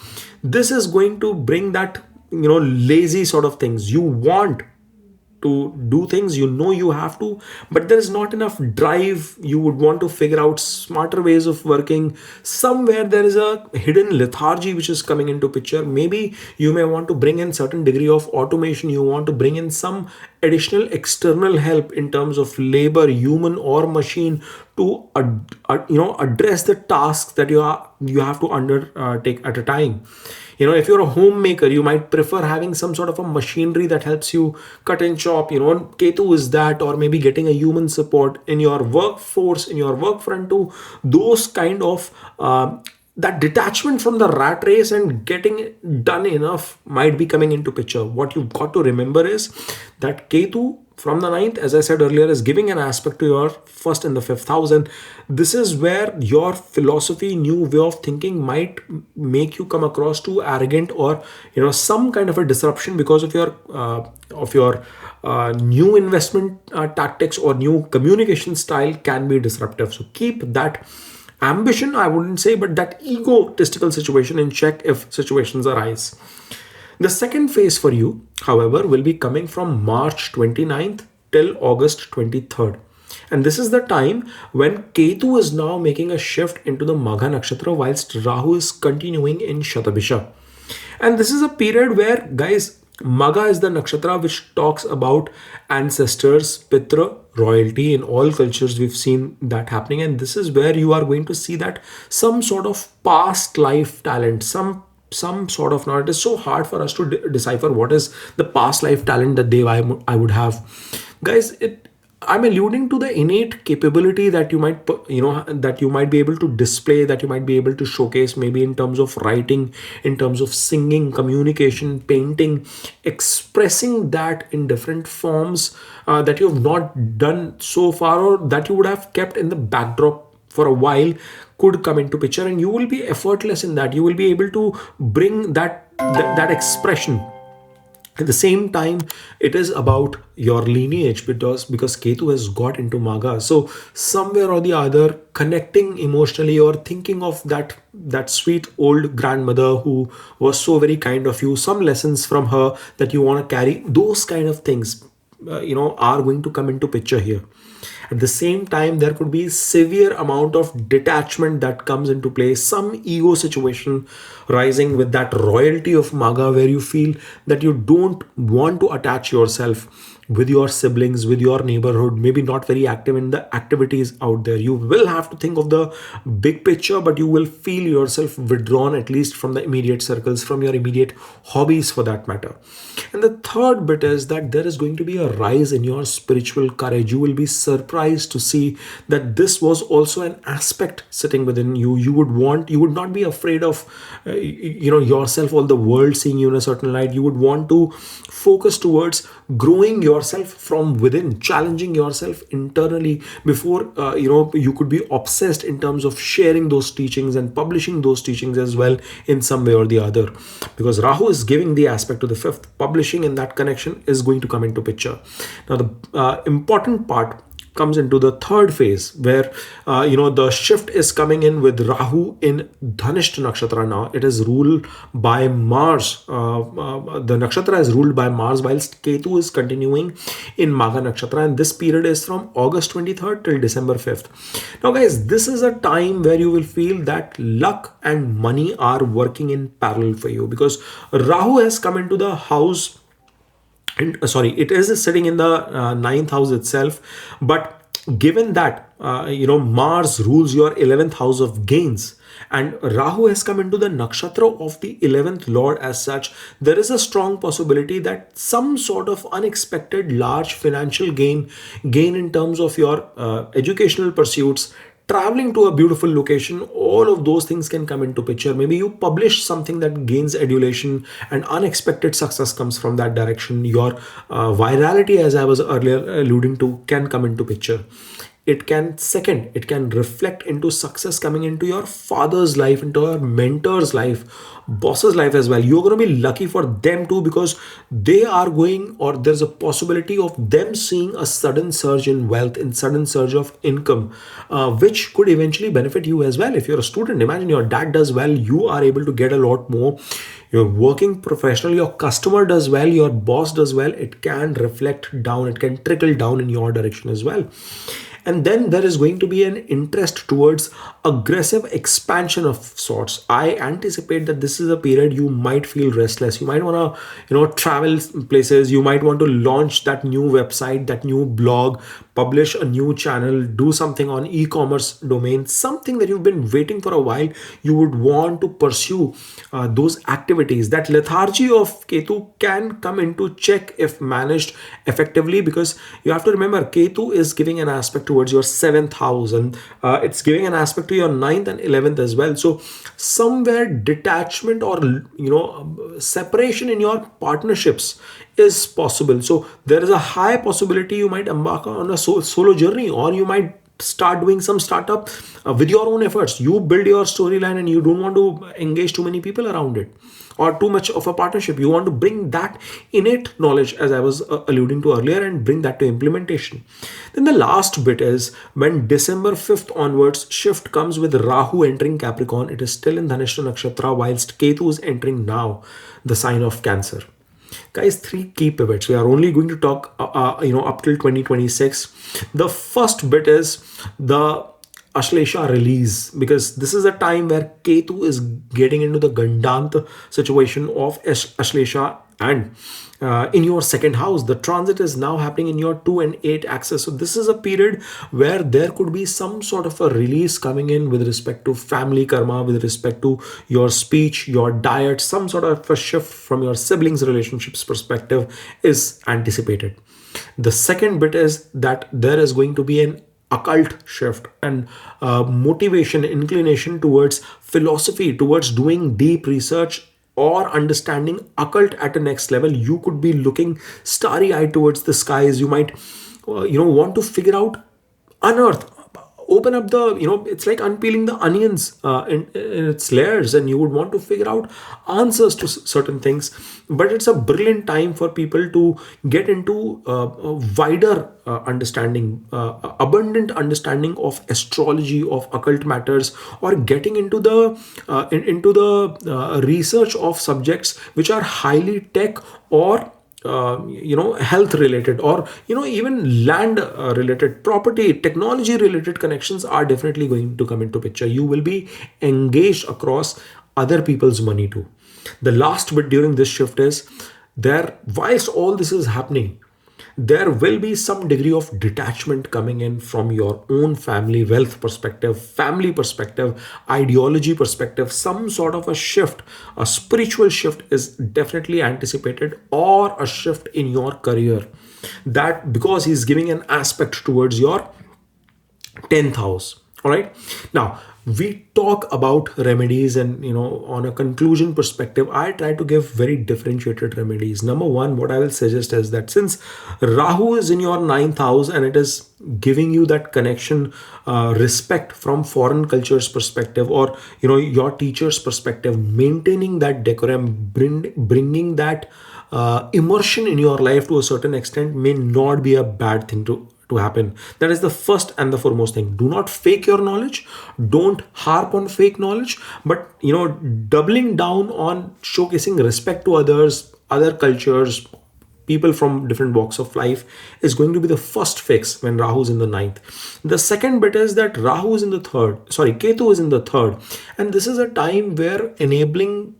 This is going to bring that lazy sort of things. You want to do things, you have to, but there is not enough drive. You would want to figure out smarter ways of working. Somewhere there is a hidden lethargy which is coming into picture. Maybe you may want to bring in certain degree of automation. You want to bring in some additional external help in terms of labor, human or machine, to address the tasks that you have to undertake at a time. If you're a homemaker, you might prefer having some sort of a machinery that helps you cut and chop. Ketu is that, or maybe getting a human support in your workforce, in your work front too. Those kind of that detachment from the rat race and getting it done enough might be coming into picture. What you've got to remember is that Ketu from the ninth, as I said earlier, is giving an aspect to your first and the fifth house. And this is where your philosophy, new way of thinking might make you come across too arrogant, or some kind of a disruption because of your new investment tactics or new communication style can be disruptive. So keep that ambition, I wouldn't say, but that egotistical situation in check if situations arise. The second phase for you, however, will be coming from March 29th till August 23rd. And this is the time when Ketu is now making a shift into the Magha Nakshatra, whilst Rahu is continuing in Shatabisha. And this is a period where, guys, Magha is the nakshatra which talks about ancestors, Pitra, royalty. In all cultures, we've seen that happening. And this is where you are going to see that some sort of past life talent, some sort of, now it is so hard for us to decipher what is the past life talent that I would have. Guys, I'm alluding to the innate capability that you might that you might be able to display, that you might be able to showcase, maybe in terms of writing, in terms of singing, communication, painting, expressing that in different forms that you have not done so far, or that you would have kept in the backdrop for a while, could come into picture, and you will be effortless in that. You will be able to bring that expression. At the same time, it is about your lineage, because Ketu has got into Magha. So somewhere or the other, connecting emotionally or thinking of that sweet old grandmother who was so very kind of you, some lessons from her that you want to carry, those kind of things are going to come into picture here. At the same time, there could be severe amount of detachment that comes into play, some ego situation rising with that royalty of Magha, where you feel that you don't want to attach yourself with your siblings, with your neighborhood, maybe not very active in the activities out there. You will have to think of the big picture, but you will feel yourself withdrawn, at least from the immediate circles, from your immediate hobbies for that matter. And the third bit is that there is going to be a rise in your spiritual courage. You will be surprised to see that this was also an aspect sitting within you. You would not be afraid of yourself, all the world seeing you in a certain light. You would want to focus towards growing yourself from within, challenging yourself internally before you could be obsessed in terms of sharing those teachings and publishing those teachings as well in some way or the other. Because Rahu is giving the aspect to the fifth, publishing, and that connection is going to come into picture. Now the important part comes into the third phase where the shift is coming in with Rahu in Dhanishta Nakshatra. Now it is ruled by Mars. The nakshatra is ruled by Mars, whilst Ketu is continuing in Magha Nakshatra, and this period is from August 23rd till December 5th. Now guys, this is a time where you will feel that luck and money are working in parallel for you, because Rahu has come into the house, and it is sitting in the ninth house itself. But given that Mars rules your 11th house of gains, and Rahu has come into the nakshatra of the 11th lord, as such, there is a strong possibility that some sort of unexpected large financial gain in terms of your educational pursuits, traveling to a beautiful location, all of those things can come into picture. Maybe you publish something that gains adulation and unexpected success comes from that direction. Your virality, as I was earlier alluding to, can come into picture. It can reflect into success coming into your father's life, into your mentor's life, boss's life as well. You're going to be lucky for them too, because they are going, or there's a possibility of them seeing a sudden surge in wealth, in sudden surge of income, which could eventually benefit you as well. If you're a student, imagine your dad does well, you are able to get a lot more. You're working professionally, your customer does well, your boss does well, it can reflect down, it can trickle down in your direction as well. And then there is going to be an interest towards aggressive expansion of sorts. I anticipate that this is a period you might feel restless. You might want to, travel places. You might want to launch that new website, that new blog, publish a new channel, do something on e-commerce domain, something that you've been waiting for a while. You would want to pursue those activities. That lethargy of Ketu can come into check if managed effectively, because you have to remember Ketu is giving an aspect towards your 7th house, and it's giving an aspect to your 9th and 11th as well. So somewhere detachment or separation in your partnerships is possible. So there is a high possibility you might embark on a solo journey, or you might start doing some startup with your own efforts. You build your storyline and you don't want to engage too many people around it, or too much of a partnership. You want to bring that innate knowledge, as I was alluding to earlier, and bring that to implementation. Then the last bit is when December 5th onwards, shift comes with Rahu entering Capricorn. It is still in Dhanishta Nakshatra, whilst Ketu is entering now the sign of Cancer. Guys, 3 key pivots. We are only going to talk, up till 2026. The first bit is the Ashlesha release, because this is a time where Ketu is getting into the Gandant situation of Ashlesha, and in your 2nd house, the transit is now happening in your 2 and 8 axis. So this is a period where there could be some sort of a release coming in with respect to family karma, with respect to your speech, your diet. Some sort of a shift from your siblings relationships perspective is anticipated. The second bit is that there is going to be an occult shift and motivation, inclination towards philosophy, towards doing deep research or understanding occult at a next level. You could be looking starry-eyed towards the skies. You might want to figure out, unearth, open up the, it's like unpeeling the onions in its layers, and you would want to figure out answers to certain things. But it's a brilliant time for people to get into a wider understanding, abundant understanding of astrology, of occult matters, or getting into the research of subjects which are highly tech or health related, or even land related, property, technology related connections are definitely going to come into picture. You will be engaged across other people's money too. The last bit during this shift is there, whilst all this is happening, there will be some degree of detachment coming in from your own family wealth perspective, family perspective, ideology perspective. Some sort of a shift, a spiritual shift is definitely anticipated, or a shift in your career, that because he's giving an aspect towards your 10th house. All right. Now, we talk about remedies, and on a conclusion perspective, I try to give very differentiated remedies. Number one, what I will suggest is that since Rahu is in your 9th house and it is giving you that connection, respect from foreign cultures perspective, or your teacher's perspective, maintaining that decorum, bringing that immersion in your life to a certain extent may not be a bad thing to to happen. That is the first and the foremost thing. Do not fake your knowledge. Don't harp on fake knowledge, but doubling down on showcasing respect to others, other cultures, people from different walks of life is going to be the first fix when Rahu is in the ninth. The second bit is that Ketu is in the third. And this is a time where enabling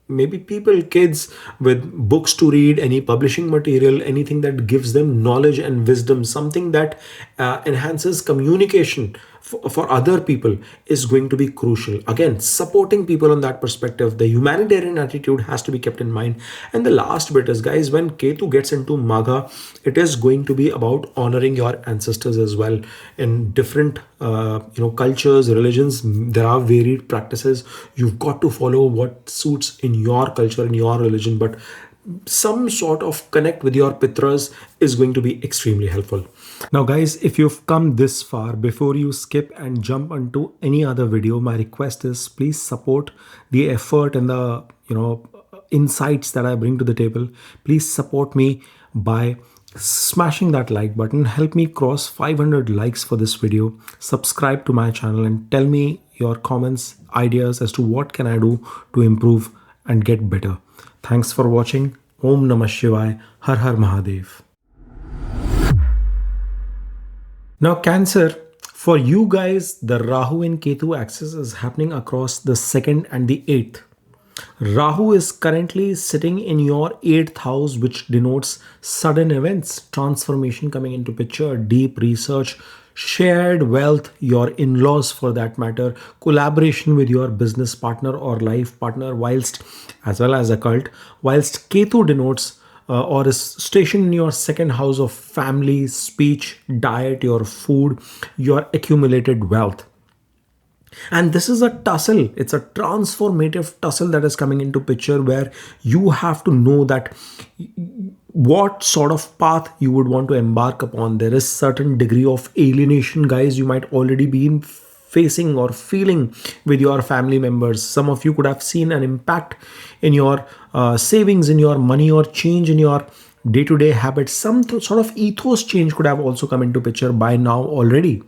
maybe people, kids with books to read, any publishing material, anything that gives them knowledge and wisdom, something that enhances communication for other people is going to be crucial. Again, supporting people on that perspective, the humanitarian attitude has to be kept in mind. And the last bit is, guys, when Ketu gets into Magha, it is going to be about honoring your ancestors as well. In different cultures, religions, there are varied practices. You've got to follow what suits in your culture, in your religion, but some sort of connect with your pitras is going to be extremely helpful. Now guys, if you've come this far, before you skip and jump onto any other video, my request is please support the effort and the insights that I bring to the table. Please support me by smashing that like button. Help me cross 500 likes for this video. Subscribe to my channel and tell me your comments, ideas as to what can I do to improve and get better. Thanks for watching. Om Namah Shivaya. Har Har Mahadev. Now Cancer, for you guys, the Rahu and Ketu axis is happening across the 2nd and the 8th. Rahu is currently sitting in your 8th house, which denotes sudden events, transformation coming into picture, deep research, shared wealth, your in-laws for that matter, collaboration with your business partner or life partner, as well as occult, whilst Ketu denotes or is stationed in your 2nd house of family, speech, diet, your food, your accumulated wealth. And this is a tussle. It's a transformative tussle that is coming into picture, where you have to know that what sort of path you would want to embark upon. There is certain degree of alienation, guys, you might already be facing or feeling with your family members. Some of you could have seen an impact in your savings, in your money, or change in your day-to-day habits. Some sort of ethos change could have also come into picture by now already.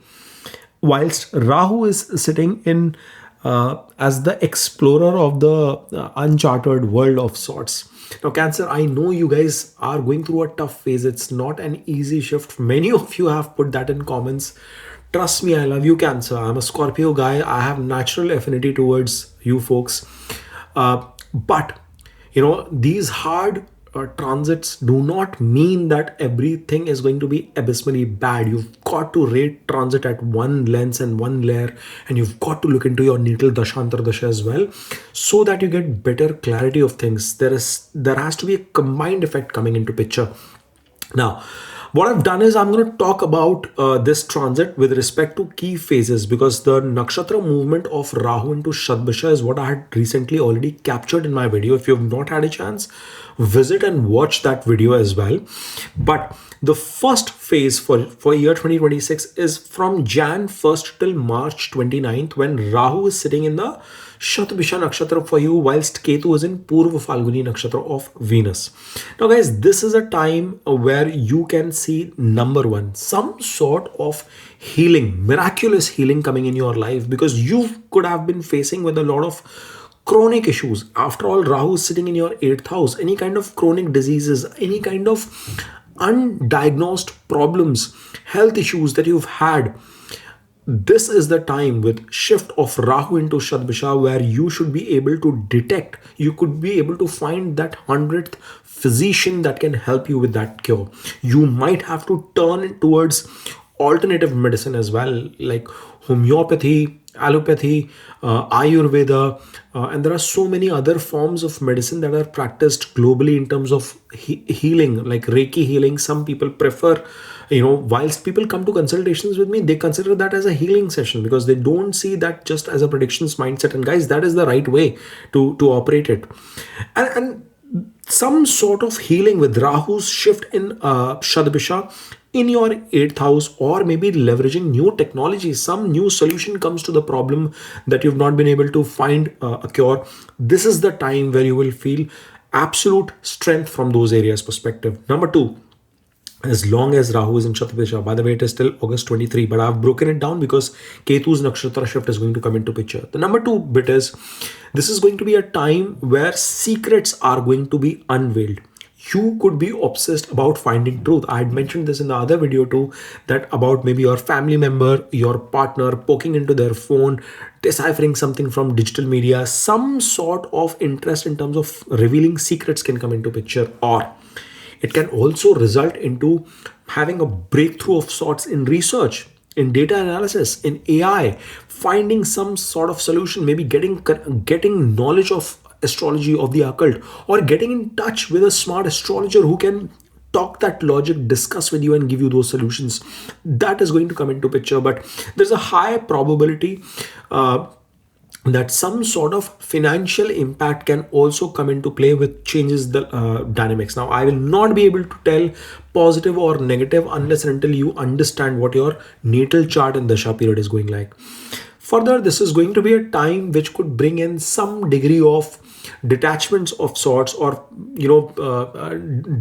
Whilst Rahu is sitting in as the explorer of the uncharted world of sorts. Now Cancer, I know you guys are going through a tough phase. It's not an easy shift. Many of you have put that in comments. Trust me, I love you, Cancer. I'm a Scorpio guy. I have natural affinity towards you folks. But these hard transits do not mean that everything is going to be abysmally bad. You've got to rate transit at one lens and one layer, and you've got to look into your natal dashantar dasha as well, so that you get better clarity of things. There has to be a combined effect coming into picture. Now, what I've done is I'm going to talk about this transit with respect to key phases, because the Nakshatra movement of Rahu into Shadbisha is what I had recently already captured in my video. If you have not had a chance, visit and watch that video as well. But the first phase for year 2026 is from Jan 1st till March 29th, when Rahu is sitting in the Shatbisha Nakshatra for you, whilst Ketu is in Purva Falguni Nakshatra of Venus. Now guys, this is a time where you can see, number one, some sort of healing, miraculous healing coming in your life, because you could have been facing with a lot of chronic issues. After all, Rahu is sitting in your 8th house. Any kind of chronic diseases, any kind of undiagnosed problems, health issues that you've had. This is the time with shift of Rahu into Shadbisha where you should be able to detect, you could be able to find that 100th physician that can help you with that cure. You might have to turn towards alternative medicine as well, like homeopathy, allopathy, Ayurveda, and there are so many other forms of medicine that are practiced globally in terms of healing, like Reiki healing. Some people prefer, whilst people come to consultations with me, they consider that as a healing session because they don't see that just as a predictions mindset. And guys, that is the right way to operate it. And some sort of healing with Rahu's shift in Shadbisha in your 8th house, or maybe leveraging new technology, some new solution comes to the problem that you've not been able to find a cure. This is the time where you will feel absolute strength from those areas perspective. Number two, as long as Rahu is in Shatabisha. By the way, it is still August 23, but I've broken it down because Ketu's Nakshatra shift is going to come into picture. The number two bit is this is going to be a time where secrets are going to be unveiled. You could be obsessed about finding truth. I had mentioned this in the other video too, that about maybe your family member, your partner poking into their phone, deciphering something from digital media, some sort of interest in terms of revealing secrets can come into picture, or it can also result into having a breakthrough of sorts in research, in data analysis, in AI, finding some sort of solution, maybe getting knowledge of astrology, of the occult, or getting in touch with a smart astrologer who can talk that logic, discuss with you and give you those solutions. That is going to come into picture, but there's a high probability that some sort of financial impact can also come into play, with changes the dynamics. Now, I will not be able to tell positive or negative unless and until you understand what your natal chart and dasha period is going like. Further, this is going to be a time which could bring in some degree of detachments of sorts, or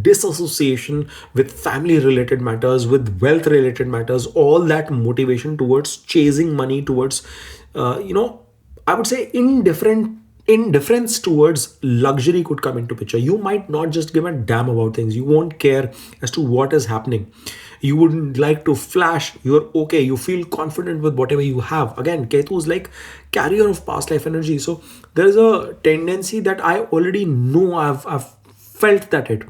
disassociation with family related matters, with wealth related matters, all that motivation towards chasing money, towards I would say indifference towards luxury could come into picture. You might not just give a damn about things. You won't care as to what is happening. You wouldn't like to flash. You're okay. You feel confident with whatever you have. Again, Ketu is like carrier of past life energy. So there is a tendency that I already know. I've felt that it.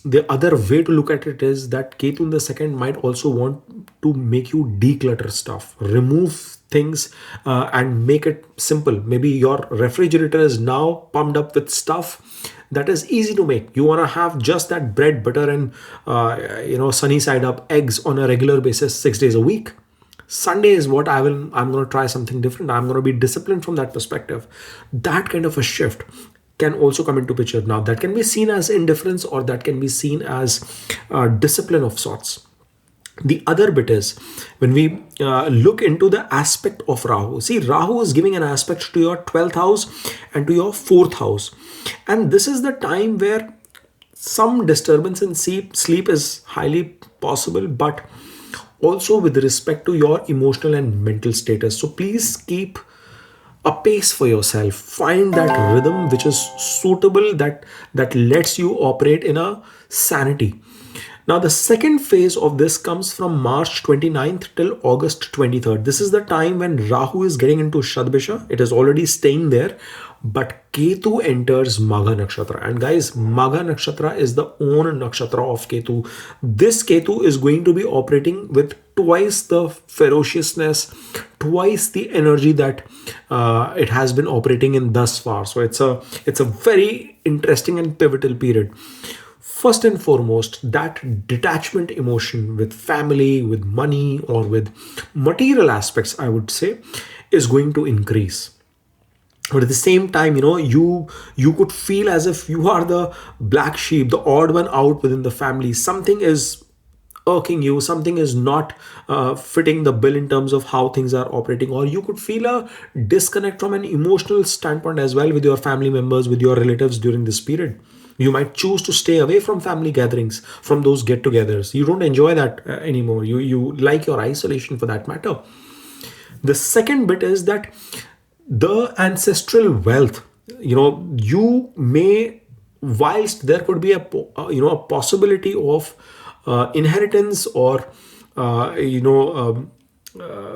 The other way to look at it is that Ketu in the second might also want to make you declutter stuff, remove things, and make it simple. Maybe your refrigerator is now pumped up with stuff that is easy to make. You want to have just that bread, butter, and sunny side up eggs on a regular basis 6 days a week. Sunday is what I'm going to try something different. I'm going to be disciplined from that perspective. That kind of a shift can also come into picture. Now, that can be seen as indifference, or that can be seen as discipline of sorts. The other bit is when we look into the aspect of Rahu. See, Rahu is giving an aspect to your 12th house and to your 4th house. And this is the time where some disturbance in sleep is highly possible, but also with respect to your emotional and mental status. So please keep a pace for yourself. Find that rhythm which is suitable, that lets you operate in a sanity. Now, the second phase of this comes from March 29th till August 23rd. This is the time when Rahu is getting into Shadbisha. It is already staying there, but Ketu enters Magha Nakshatra. And guys, Magha Nakshatra is the own Nakshatra of Ketu. This Ketu is going to be operating with twice the ferociousness, twice the energy that it has been operating in thus far. So it's a very interesting and pivotal period. First and foremost, that detachment emotion with family, with money, or with material aspects, I would say, is going to increase. But at the same time, you could feel as if you are the black sheep, the odd one out within the family. Something is irking you, something is not fitting the bill in terms of how things are operating, or you could feel a disconnect from an emotional standpoint as well with your family members, with your relatives during this period. You might choose to stay away from family gatherings, from those get-togethers. You don't enjoy that anymore. You like your isolation for that matter. The second bit is that the ancestral wealth, you may, whilst there could be a possibility of inheritance, or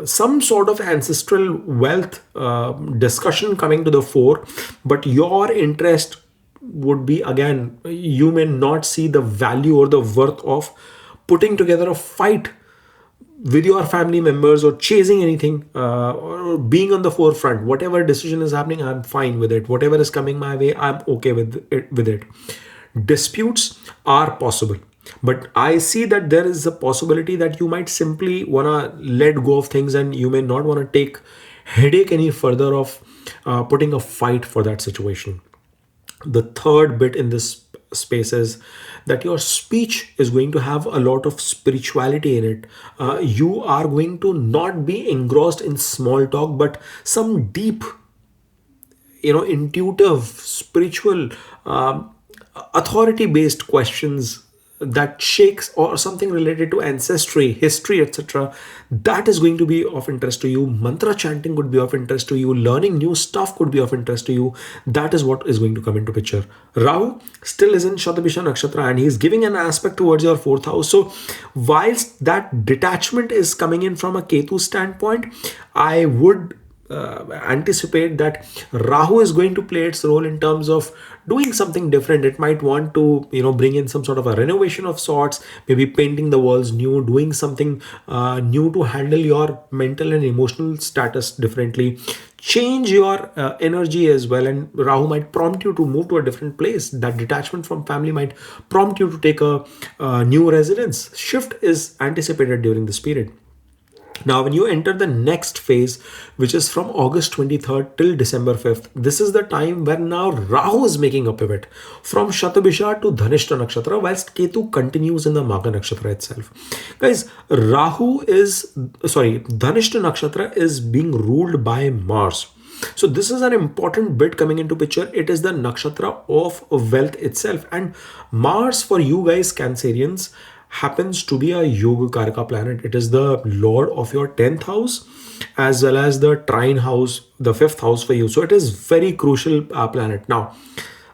some sort of ancestral wealth discussion coming to the fore, but your interest would be, again, you may not see the value or the worth of putting together a fight with your family members, or chasing anything, or being on the forefront. Whatever decision is happening, I'm fine with it. Whatever is coming my way, I'm okay with it. Disputes are possible, but I see that there is a possibility that you might simply want to let go of things, and you may not want to take headache any further of putting a fight for that situation. The third bit in this space is that your speech is going to have a lot of spirituality in it. You are going to not be engrossed in small talk, but some deep, intuitive, spiritual, authority based questions that shakes, or something related to ancestry, history, etc., that is going to be of interest to you. Mantra chanting could be of interest to you. Learning new stuff could be of interest to you. That is what is going to come into picture. Rahu still is in Shatabisha Nakshatra, and he is giving an aspect towards your fourth house. So whilst that detachment is coming in from a Ketu standpoint, I would anticipate that Rahu is going to play its role in terms of doing something different. It might want to, bring in some sort of a renovation of sorts, maybe painting the walls new, doing something new to handle your mental and emotional status differently, change your energy as well. And Rahu might prompt you to move to a different place. That detachment from family might prompt you to take a new residence. Shift is anticipated during this period. Now, when you enter the next phase, which is from August 23rd till December 5th, this is the time where now Rahu is making a pivot from Shatabisha to Dhanishta Nakshatra, whilst Ketu continues in the Magha Nakshatra itself. Guys, Dhanishta Nakshatra is being ruled by Mars. So this is an important bit coming into picture. It is the nakshatra of wealth itself. And Mars, for you guys, Cancerians, happens to be a Yoga Karaka planet. It is the lord of your 10th house as well as the trine house, the 5th house for you. So it is very crucial planet. Now,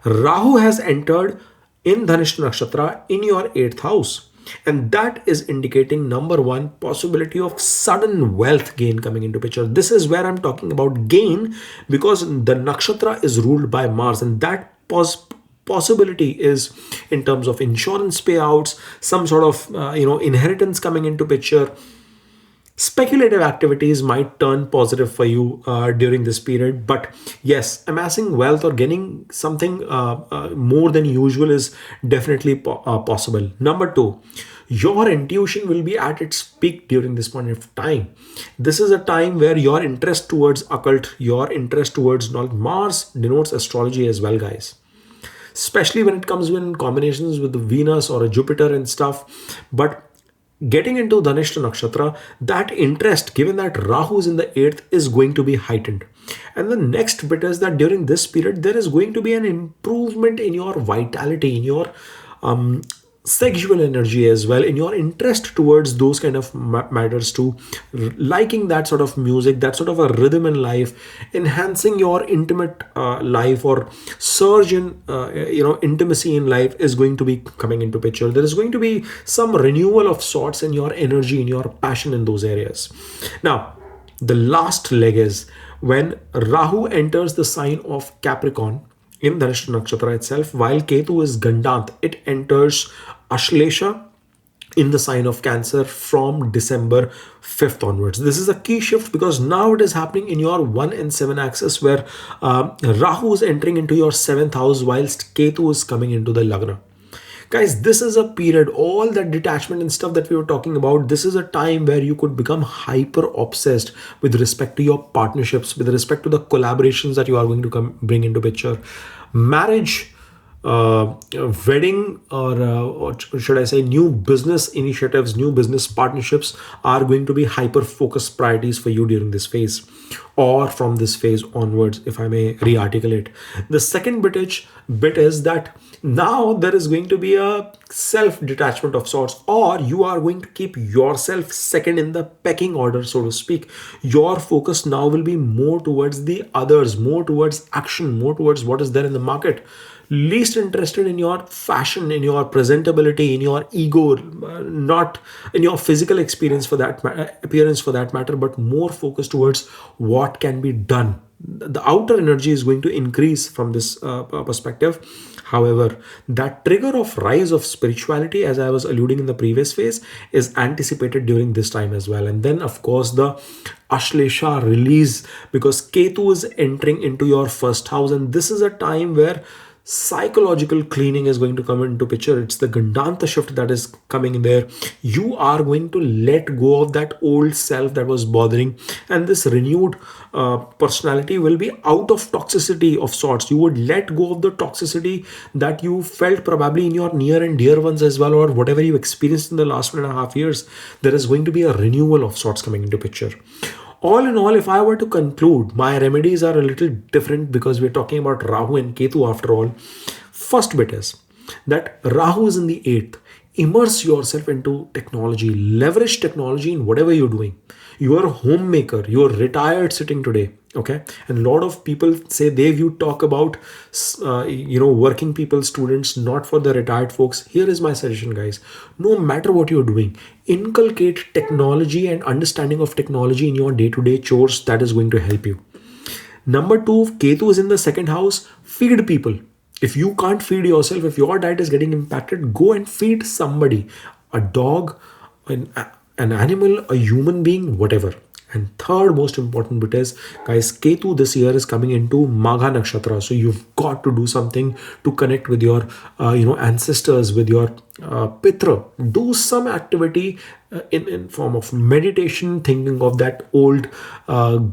Rahu has entered in Dhanishta Nakshatra in your 8th house. And that is indicating, number one, possibility of sudden wealth gain coming into picture. This is where I'm talking about gain, because the nakshatra is ruled by Mars, and that possibility is in terms of insurance payouts, some sort of inheritance coming into picture. Speculative activities might turn positive for you during this period. But yes, amassing wealth or getting something more than usual is definitely possible. Number two, your intuition will be at its peak during this point of time. This is a time where your interest towards occult, your interest towards knowledge, Mars denotes astrology as well, guys. Especially when it comes in combinations with the Venus or a Jupiter and stuff. But getting into Dhanishta Nakshatra, that interest, given that Rahu is in the 8th, is going to be heightened. And the next bit is that during this period, there is going to be an improvement in your vitality, in your sexual energy as well, in your interest towards those kind of matters too, liking that sort of music, that sort of a rhythm in life, enhancing your intimate life, or surge in intimacy in life is going to be coming into picture. There is going to be some renewal of sorts in your energy, in your passion in those areas. Now, the last leg is when Rahu enters the sign of Capricorn in Dhanishta Nakshatra itself, while Ketu is Gandant, it enters Ashlesha in the sign of Cancer from December 5th onwards. This is a key shift because now it is happening in your 1 and 7 axis, where Rahu is entering into your 7th house whilst Ketu is coming into the Lagna. Guys, this is a period, all that detachment and stuff that we were talking about, this is a time where you could become hyper obsessed with respect to your partnerships, with respect to the collaborations that you are going to bring into picture. Marriage, wedding, or should I say new business initiatives, new business partnerships are going to be hyper focused priorities for you during this phase, or from this phase onwards, if I may re-articulate. The second bit is that now there is going to be a self-detachment of sorts, or you are going to keep yourself second in the pecking order, so to speak. Your focus now will be more towards the others, more towards action, more towards what is there in the market. Least interested in your fashion, in your presentability, in your ego, not in your physical appearance for that matter, but more focused towards what can be done. The outer energy is going to increase from this perspective. However, that trigger of rise of spirituality, as I was alluding in the previous phase, is anticipated during this time as well. And then, of course, the Ashlesha release, because Ketu is entering into your first house, and this is a time where psychological cleaning is going to come into picture. It's the Gandanta shift that is coming in there. You are going to let go of that old self that was bothering, and this renewed personality will be out of toxicity of sorts. You would let go of the toxicity that you felt probably in your near and dear ones as well, or whatever you experienced in the last 1.5 years. There is going to be a renewal of sorts coming into picture. All in all, if I were to conclude, my remedies are a little different because we're talking about Rahu and Ketu after all. First bit is that Rahu is in the 8th. immerse yourself into technology, leverage technology in whatever you're doing. You are a homemaker, you're retired sitting today, okay? And a lot of people say they you talk about working people, students, not for the retired folks. Here is my suggestion, guys. No matter what you're doing, inculcate technology and understanding of technology in your day-to-day chores. That is going to help you. Number two, Ketu is in the second house. Feed people. If you can't feed yourself, if your diet is getting impacted, go and feed somebody. A dog, an animal, a human being, whatever. And third most important bit is, guys, Ketu this year is coming into Magha Nakshatra. So you've got to do something to connect with your, ancestors, with your Pitra. Do some activity in form of meditation, thinking of that old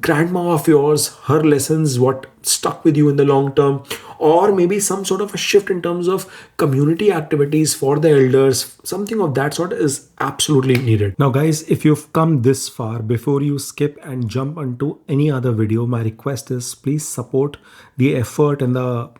grandma of yours, her lessons, what stuck with you in the long term, or maybe some sort of a shift in terms of community activities for the elders. Something of that sort is absolutely needed. Now, guys, if you've come this far, before you skip and jump onto any other video, my request is please support the effort and the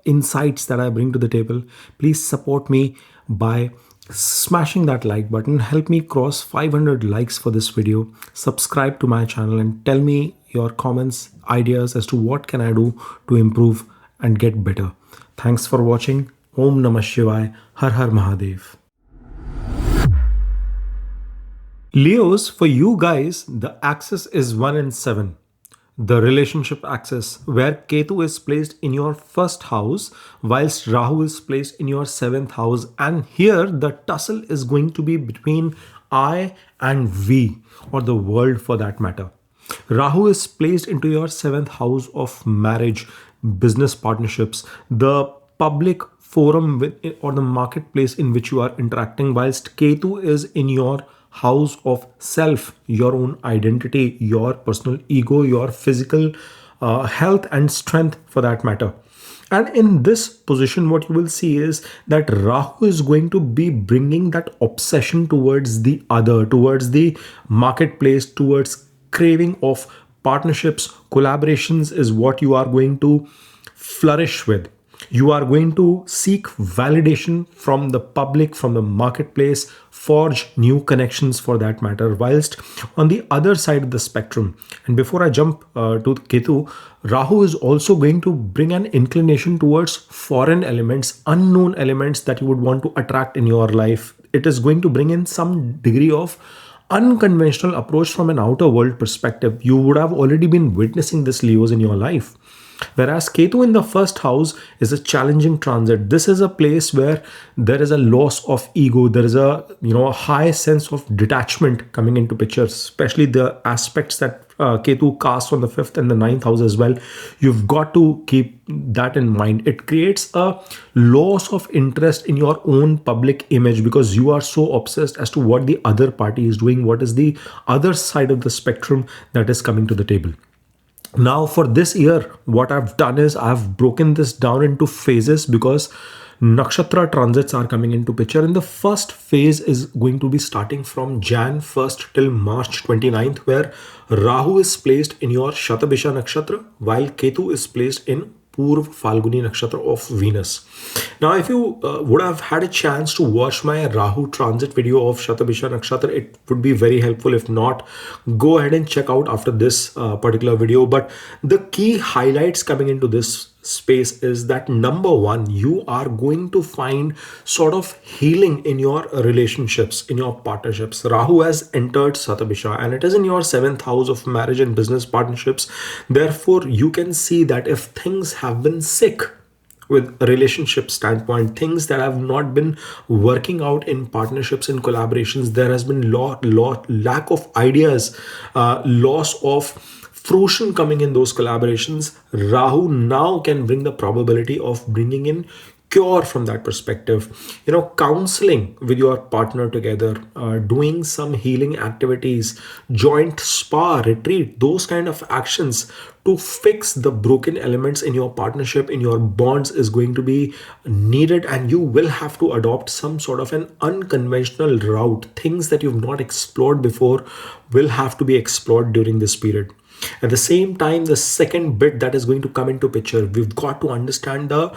insights that I bring to the table. Please support me by smashing that like button. Help me cross 500 likes for this video. Subscribe to my channel and tell me your comments, ideas as to what can I do to improve and get better. Thanks for watching. Om Namah Shivaya. Har Har Mahadev. Leos, for you guys, the axis is 1 and 7. The relationship axis, where Ketu is placed in your first house, whilst Rahu is placed in your 7th house. And here the tussle is going to be between I and we, or the world for that matter. Rahu is placed into your 7th house of marriage, business partnerships, the public forum or the marketplace in which you are interacting, whilst Ketu is in your house of self, your own identity, your personal ego, your physical health and strength for that matter. And in this position, what you will see is that Rahu is going to be bringing that obsession towards the other, towards the marketplace, towards craving of partnerships, collaborations is what you are going to flourish with. You are going to seek validation from the public, from the marketplace, forge new connections for that matter. Whilst on the other side of the spectrum, and before I jump to Ketu, Rahu is also going to bring an inclination towards foreign elements, unknown elements that you would want to attract in your life. It is going to bring in some degree of unconventional approach from an outer world perspective. You would have already been witnessing this, Leos, in your life. Whereas Ketu in the first house is a challenging transit. This is a place where there is a loss of ego. There is a high sense of detachment coming into picture, especially the aspects that Ketu casts on the 5th and the 9th house as well. You've got to keep that in mind. It creates a loss of interest in your own public image because you are so obsessed as to what the other party is doing, what is the other side of the spectrum that is coming to the table. Now for this year, what I've done is I've broken this down into phases because Nakshatra transits are coming into picture. And the first phase is going to be starting from Jan 1st till March 29th, where Rahu is placed in your Shatabisha Nakshatra, while Ketu is placed in Purv Falguni Nakshatra of Venus. Now, if you would have had a chance to watch my Rahu transit video of Shatabisha Nakshatra, it would be very helpful. If not, go ahead and check out after this particular video. But the key highlights coming into this space is that number one, you are going to find sort of healing in your relationships, in your partnerships. Rahu has entered Satabisha and it is in your 7th house of marriage and business partnerships. Therefore, you can see that if things have been sick with a relationship standpoint, things that have not been working out in partnerships and collaborations, there has been lack of ideas, loss of fruition coming in those collaborations. Rahu now can bring the probability of bringing in cure from that perspective. Counseling with your partner together, doing some healing activities, joint spa, retreat, those kind of actions to fix the broken elements in your partnership, in your bonds is going to be needed, and you will have to adopt some sort of an unconventional route. Things that you've not explored before will have to be explored during this period. At the same time, the second bit that is going to come into picture, we've got to understand the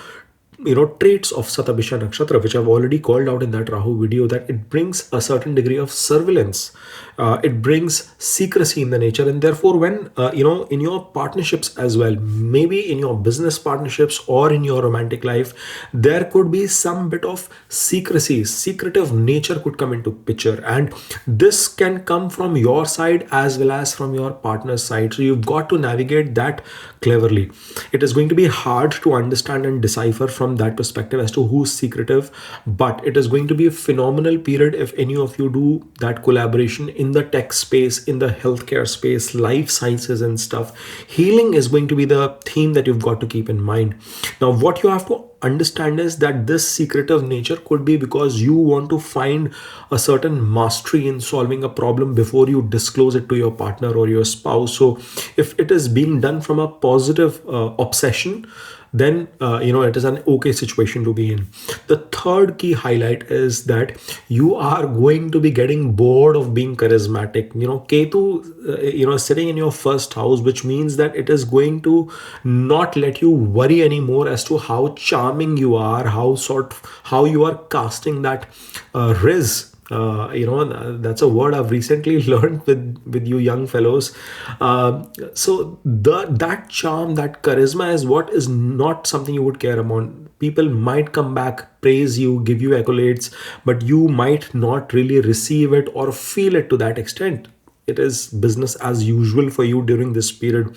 traits of Satabhisha Nakshatra, which I've already called out in that Rahu video, that it brings a certain degree of surveillance. It brings secrecy in the nature, and therefore, when in your partnerships as well, maybe in your business partnerships or in your romantic life, there could be some bit of secrecy, secretive nature could come into picture, and this can come from your side as well as from your partner's side. So you've got to navigate that cleverly. It is going to be hard to understand and decipher from that perspective as to who's secretive, but it is going to be a phenomenal period if any of you do that collaboration in the tech space, in the healthcare space, life sciences and stuff. Healing is going to be the theme that you've got to keep in mind. Now, what you have to understand is that this secretive nature could be because you want to find a certain mastery in solving a problem before you disclose it to your partner or your spouse. So if it is being done from a positive obsession, then it is an okay situation to be in. The third key highlight is that you are going to be getting bored of being charismatic. Ketu sitting in your first house, which means that it is going to not let you worry anymore as to how charming you are, how you are casting that riz. That's a word I've recently learned with you young fellows. So that charm, that charisma is what is not something you would care about. People might come back, praise you, give you accolades, but you might not really receive it or feel it to that extent. It is business as usual for you during this period.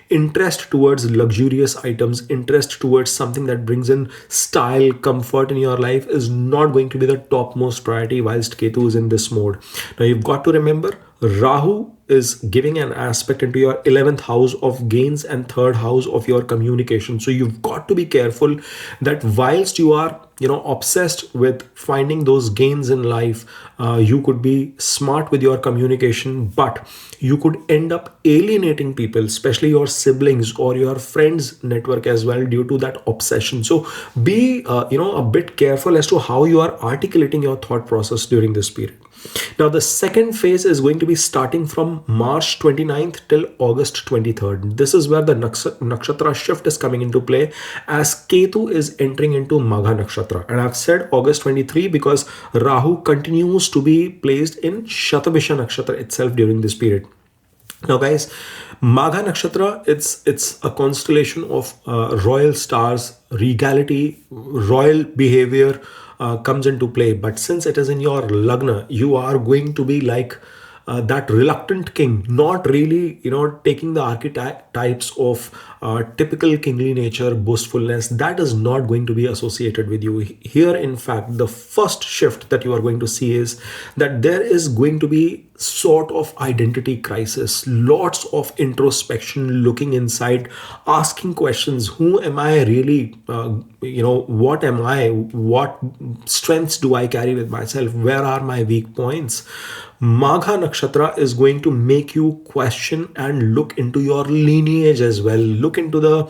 Interest towards luxurious items, interest towards something that brings in style, comfort in your life is not going to be the topmost priority whilst Ketu is in this mode. Now, you've got to remember, Rahu is giving an aspect into your 11th house of gains and 3rd house of your communication. So you've got to be careful that whilst you are obsessed with finding those gains in life, you could be smart with your communication, but you could end up alienating people, especially your siblings or your friends network as well, due to that obsession. So be a bit careful as to how you are articulating your thought process during this period. Now, the second phase is going to be starting from March 29th till August 23rd. This is where the Nakshatra shift is coming into play as Ketu is entering into Magha Nakshatra. And I've said August 23 because Rahu continues to be placed in Shatabhisha Nakshatra itself during this period. Now, guys, Magha Nakshatra, it's a constellation of royal stars, regality, royal behavior comes into play. But since it is in your Lagna, you are going to be like that reluctant king, not really, taking the archetypes of typical kingly nature, boastfulness. That is not going to be associated with you. Here, in fact, the first shift that you are going to see is that there is going to be sort of identity crisis, lots of introspection, looking inside, asking questions. Who am I really? What am I? What strengths do I carry with myself? Where are my weak points? Magha Nakshatra is going to make you question and look into your lineage as well. Look into the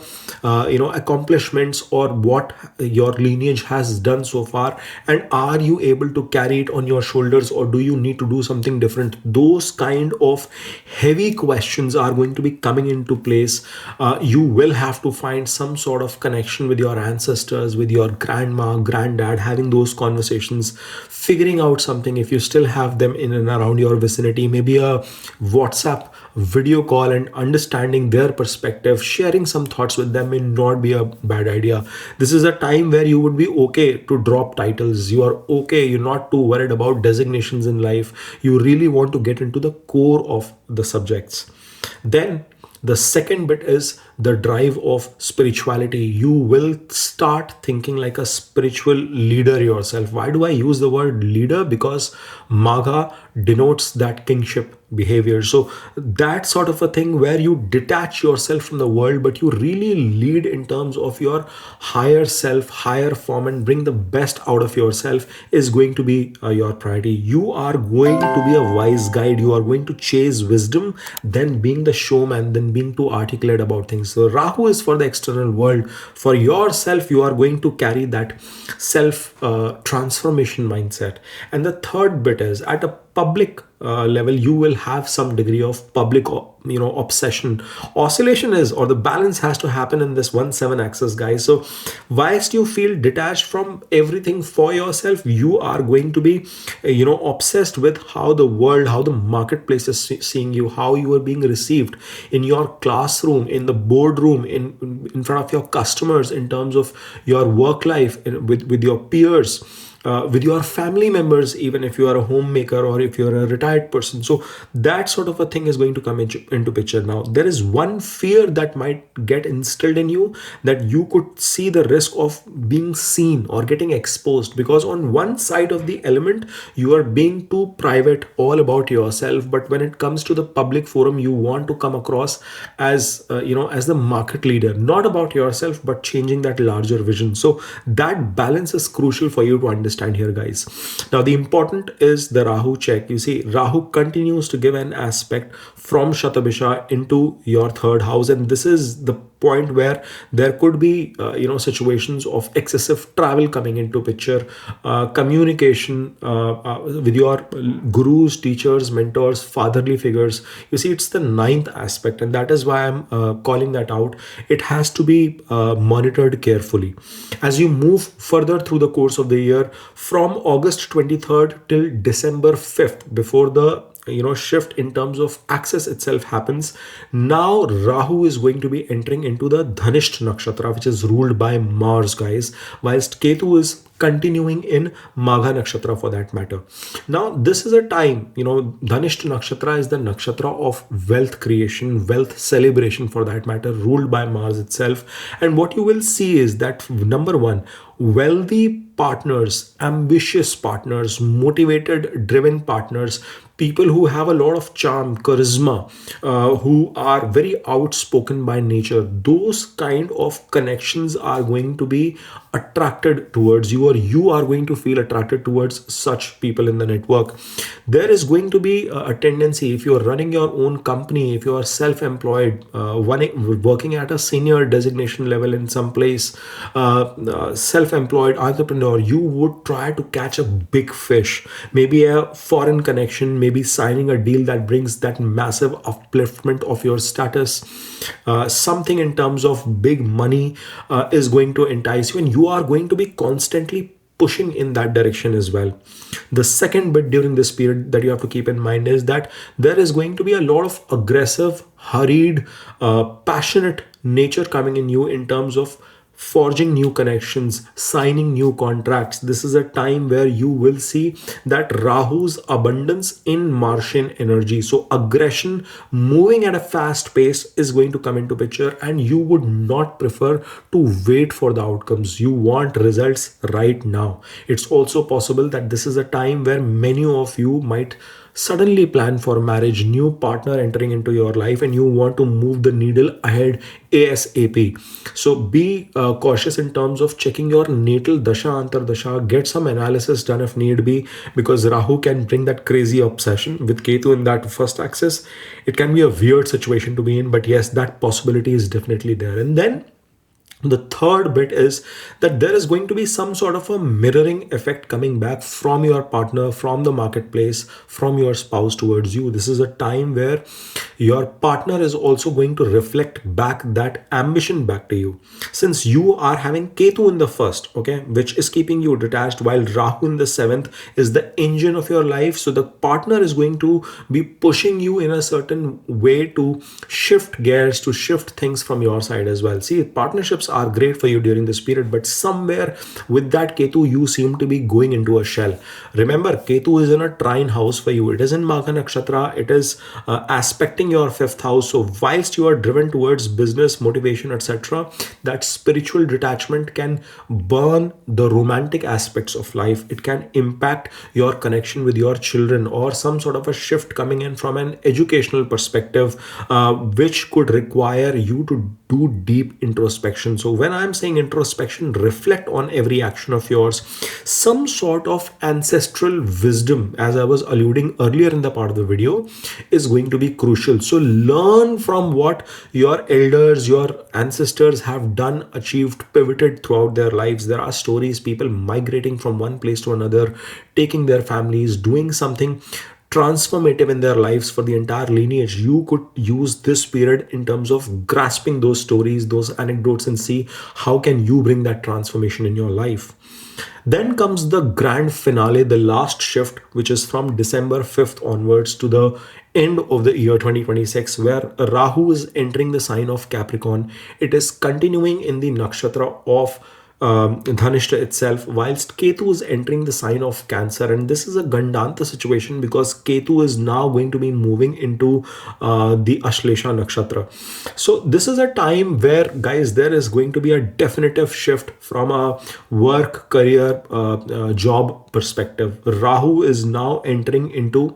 accomplishments or what your lineage has done so far, and are you able to carry it on your shoulders, or do you need to do something different? Those kind of heavy questions are going to be coming into place. You will have to find some sort of connection with your ancestors, with your grandma, granddad, having those conversations, figuring out something if you still have them in and around your vicinity, maybe a WhatsApp video call, and understanding their perspective, sharing some thoughts with them may not be a bad idea. This is a time where you would be okay to drop titles. You are okay, you're not too worried about designations in life. You really want to get into the core of the subjects. Then the second bit is the drive of spirituality. You will start thinking like a spiritual leader yourself. Why do I use the word leader? Because Magha denotes that kingship behavior. So that sort of a thing where you detach yourself from the world, but you really lead in terms of your higher self, higher form, and bring the best out of yourself is going to be your priority. You are going to be a wise guide. You are going to chase wisdom, then being the showman, then being too articulate about things. So Rahu is for the external world. For yourself, you are going to carry that self transformation mindset. And the third bit is at a public level, you will have some degree of public obsession. Oscillation is, or the balance has to happen in this 1-7 axis, guys. So whilst you feel detached from everything for yourself, you are going to be obsessed with how the world, how the marketplace is seeing you, how you are being received in your classroom, in the boardroom, in front of your customers, in terms of your work life, with your peers, with your family members, even if you are a homemaker or if you're a retired person. So that sort of a thing is going to come into picture. Now, there is one fear that might get instilled in you, that you could see the risk of being seen or getting exposed, because on one side of the element, you are being too private, all about yourself, but when it comes to the public forum, you want to come across as as the market leader, not about yourself, but changing that larger vision. So that balance is crucial for you to understand here, guys. Now, the important is the Rahu check. You see, Rahu continues to give an aspect from Shatabisha into your third house, and this is the point where there could be situations of excessive travel coming into picture, communication with your gurus, teachers, mentors, fatherly figures. You see, it's the ninth aspect, and that is why I'm calling that out. It has to be monitored carefully as you move further through the course of the year, from August 23rd till December 5th, before the shift in terms of axis itself happens. Now Rahu is going to be entering into the Dhanishta Nakshatra, which is ruled by Mars, guys, whilst Ketu is continuing in Magha Nakshatra, for that matter. Now, this is a time, Dhanishta Nakshatra is the Nakshatra of wealth creation, wealth celebration, for that matter, ruled by Mars itself. And what you will see is that, number one, wealthy partners, ambitious partners, motivated, driven partners, people who have a lot of charm, charisma, who are very outspoken by nature, those kind of connections are going to be attracted towards you, or you are going to feel attracted towards such people in the network. There is going to be a tendency, if you're running your own company, if you are self-employed, working at a senior designation level in some place, self-employed entrepreneur, you would try to catch a big fish, maybe a foreign connection, maybe signing a deal that brings that massive upliftment of your status. Something in terms of big money is going to entice you, and you are going to be constantly pushing in that direction as well. The second bit during this period that you have to keep in mind is that there is going to be a lot of aggressive, hurried, passionate nature coming in you, in terms of forging new connections, signing new contracts. This is a time where you will see that Rahu's abundance in Martian energy. So aggression, moving at a fast pace, is going to come into picture, and you would not prefer to wait for the outcomes. You want results right now. It's also possible that this is a time where many of you might suddenly plan for marriage, new partner entering into your life, and you want to move the needle ahead ASAP. So be cautious in terms of checking your natal dasha, antardasha, get some analysis done if need be, because Rahu can bring that crazy obsession with Ketu in that first axis. It can be a weird situation to be in, but yes, that possibility is definitely there. And then the third bit is that there is going to be some sort of a mirroring effect coming back from your partner, from the marketplace, from your spouse towards you. This is a time where your partner is also going to reflect back that ambition back to you. Since you are having Ketu in the first, okay, which is keeping you detached, while Rahu in the seventh is the engine of your life. So the partner is going to be pushing you in a certain way to shift gears, to shift things from your side as well. See, partnerships are great for you during this period, but somewhere with that Ketu, you seem to be going into a shell. Remember, Ketu is in a trine house for you. It is in Magha Nakshatra. It is aspecting your fifth house. So whilst you are driven towards business, motivation, etc., that spiritual detachment can burn the romantic aspects of life. It can impact your connection with your children, or some sort of a shift coming in from an educational perspective, which could require you to do deep introspection. So when I'm saying introspection, reflect on every action of yours. Some sort of ancestral wisdom, as I was alluding earlier in the part of the video, is going to be crucial. So learn from what your elders, your ancestors have done, achieved, pivoted throughout their lives. There are stories, people migrating from one place to another, taking their families, doing something transformative in their lives for the entire lineage. You could use this period in terms of grasping those stories, those anecdotes, and see how can you bring that transformation in your life. Then comes the grand finale, the last shift, which is from December 5th onwards to the end of the year 2026, where Rahu is entering the sign of Capricorn. It is continuing in the nakshatra of Dhanishta itself, whilst Ketu is entering the sign of Cancer. And this is a Gandanta situation because Ketu is now going to be moving into the Ashlesha Nakshatra. So this is a time where, guys, there is going to be a definitive shift from a work, career, job perspective. Rahu is now entering into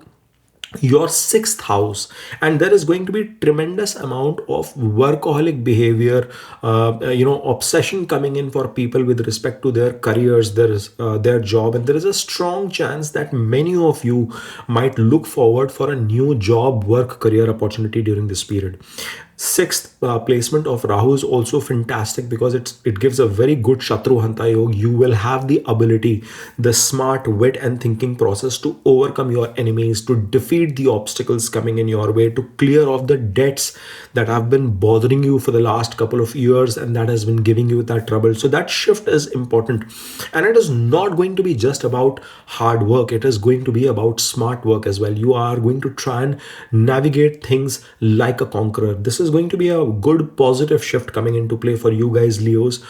your sixth house, and there is going to be tremendous amount of workaholic behavior, obsession coming in for people with respect to their careers, their job, and there is a strong chance that many of you might look forward for a new job, work, career opportunity during this period. Sixth placement of Rahu is also fantastic because it gives a very good Shatru Hanta Yoga. You will have the ability, the smart wit and thinking process to overcome your enemies, to defeat the obstacles coming in your way, to clear off the debts that have been bothering you for the last couple of years and that has been giving you that trouble. So that shift is important, and it is not going to be just about hard work. It is going to be about smart work as well. You are going to try and navigate things like a conqueror. This is going to be a good positive shift coming into play for you guys, Leos.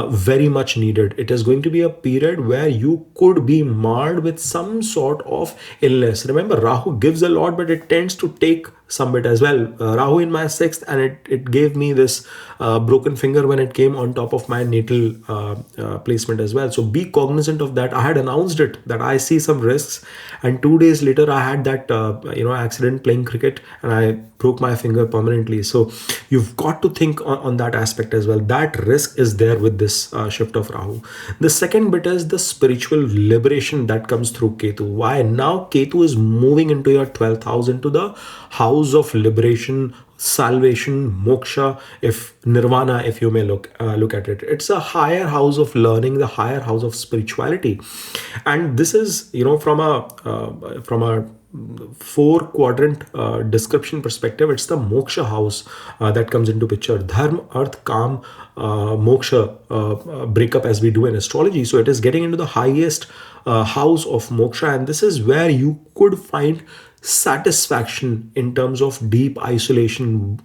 Very much needed. It is going to be a period where you could be marred with some sort of illness. Remember, Rahu gives a lot, but it tends to take some bit as well. Rahu in my sixth, and it gave me this broken finger when it came on top of my natal placement as well. So be cognizant of that. I had announced it that I see some risks, and 2 days later I had that accident playing cricket, and I broke my finger permanently. So you've got to think on that aspect as well. That risk is there with this shift of Rahu. The second bit is the spiritual liberation that comes through Ketu. Why? Now Ketu is moving into your 12th house, into the house of liberation, salvation, moksha, if nirvana, if you may look at it. It's a higher house of learning, the higher house of spirituality, and this is from a four quadrant description perspective. It's the moksha house that comes into picture. Dharma, Arth, Kam, moksha breakup as we do in astrology. So it is getting into the highest house of moksha, and this is where you could find satisfaction in terms of deep isolation.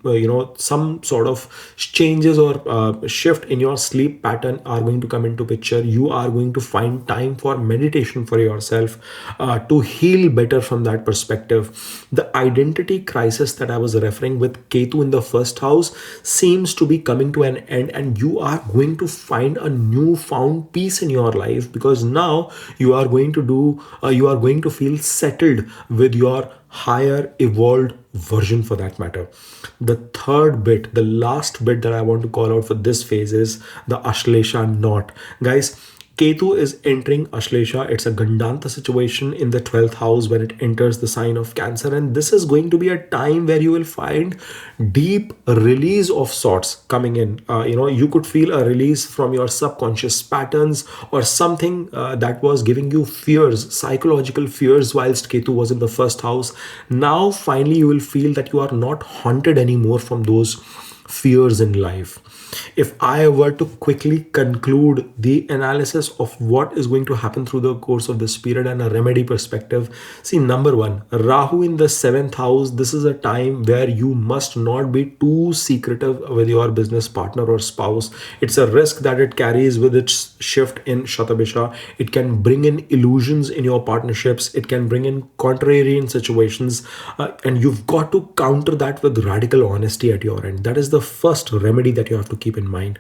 Some sort of changes or shift in your sleep pattern are going to come into picture. You are going to find time for meditation for yourself, to heal better from that perspective. The identity crisis that I was referring with Ketu in the first house seems to be coming to an end, and you are going to find a newfound peace in your life, because now you are going to feel settled with your higher evolved version, for that matter. The third bit, the last bit that I want to call out for this phase is the Ashlesha knot. Guys, Ketu is entering Ashlesha. It's a Gandanta situation in the 12th house when it enters the sign of Cancer. And this is going to be a time where you will find deep release of sorts coming in. You could feel a release from your subconscious patterns or something that was giving you fears, psychological fears, whilst Ketu was in the first house. Now, finally, you will feel that you are not haunted anymore from those fears in life. If I were to quickly conclude the analysis of what is going to happen through the course of this period and a remedy perspective, see, number one, Rahu in the 7th house. This is a time where you must not be too secretive with your business partner or spouse. It's a risk that it carries with its shift in Shatabisha. It can bring in illusions in your partnerships. It can bring in contrarian situations, and you've got to counter that with radical honesty at your end. That is the first remedy that you have to keep in mind.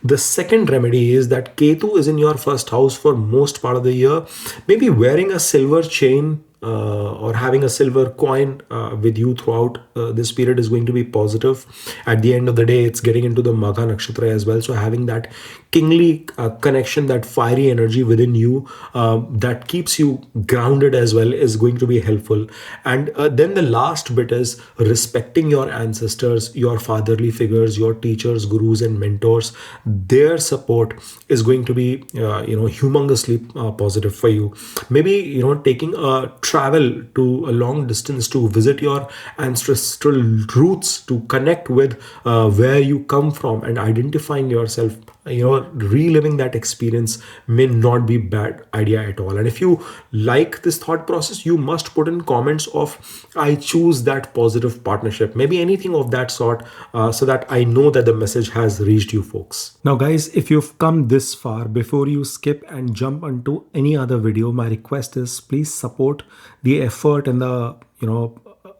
The second remedy is that Ketu is in your first house for most part of the year. Maybe wearing a silver chain or having a silver coin with you throughout this period is going to be positive. At the end of the day, it's getting into the Magha Nakshatra as well. So having that kingly connection, that fiery energy within you that keeps you grounded as well is going to be helpful. And then the last bit is respecting your ancestors, your fatherly figures, your teachers, gurus and mentors. Their support is going to be humongously positive for you. Maybe taking a travel to a long distance to visit your ancestral roots, to connect with where you come from and identifying yourself, reliving that experience may not be bad idea at all. And if you like this thought process, you must put in comments of I choose that positive partnership, maybe anything of that sort, so that I know that the message has reached you folks. Now guys, if you've come this far, before you skip and jump onto any other video, my request is please support the effort and the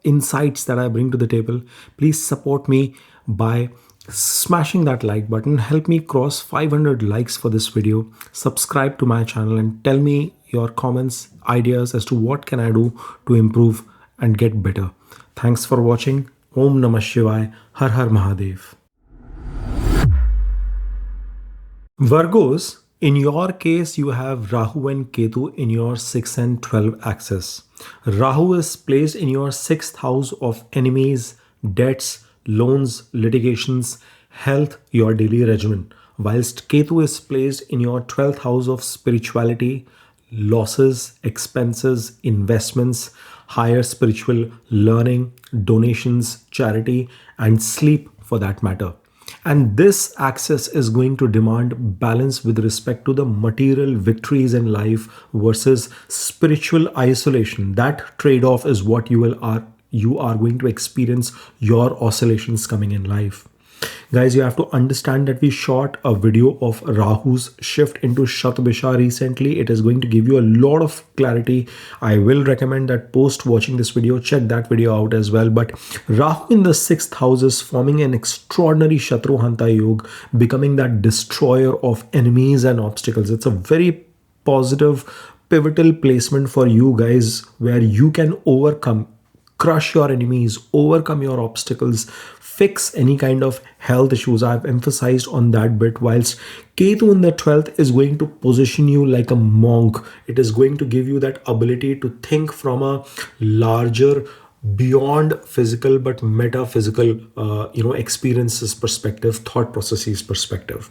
insights that I bring to the table. Please support me by smashing that like button. Help me cross 500 likes for this video. Subscribe to my channel and tell me your comments, ideas as to what can I do to improve and get better. Thanks for watching. Om Namah Shivaya. Har Har Mahadev. Virgos, in your case, you have Rahu and Ketu in your 6 and 12 axis. Rahu is placed in your 6th house of enemies, debts, loans, litigations, health, your daily regimen, whilst Ketu is placed in your 12th house of spirituality, losses, expenses, investments, higher spiritual learning, donations, charity, and sleep for that matter. And this axis is going to demand balance with respect to the material victories in life versus spiritual isolation. That trade-off is what you are going to experience your oscillations coming in life. Guys, you have to understand that we shot a video of Rahu's shift into Shatabisha recently. It is going to give you a lot of clarity. I will recommend that post watching this video, check that video out as well. But Rahu in the 6th house is forming an extraordinary Shatru Hanta Yoga, becoming that destroyer of enemies and obstacles. It's a very positive, pivotal placement for you guys where you can crush your enemies, overcome your obstacles, fix any kind of health issues. I've emphasized on that bit. Whilst Ketu in the 12th is going to position you like a monk. It is going to give you that ability to think from a larger, beyond physical but metaphysical experiences perspective, thought processes perspective.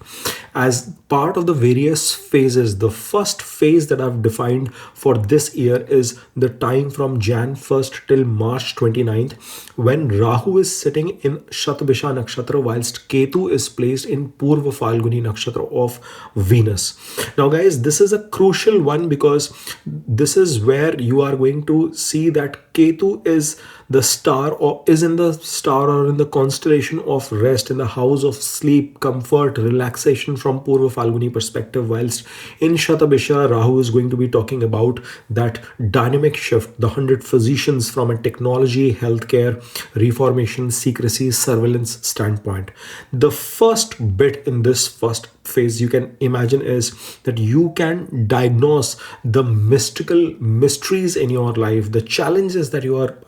As part of the various phases, the first phase that I've defined for this year is the time from Jan 1st till March 29th, when Rahu is sitting in Shatabisha Nakshatra whilst Ketu is placed in Purva Falguni Nakshatra of Venus. Now guys, this is a crucial one because this is where you are going to see that Ketu is the star or is in the star or in the constellation of rest, in the house of sleep, comfort, relaxation from Purva Falguni perspective, whilst in Shatabisha, Rahu is going to be talking about that dynamic shift, the 100 physicians from a technology, healthcare, reformation, secrecy, surveillance standpoint. The first bit in this first phase you can imagine is that you can diagnose the mystical mysteries in your life, the challenges that you are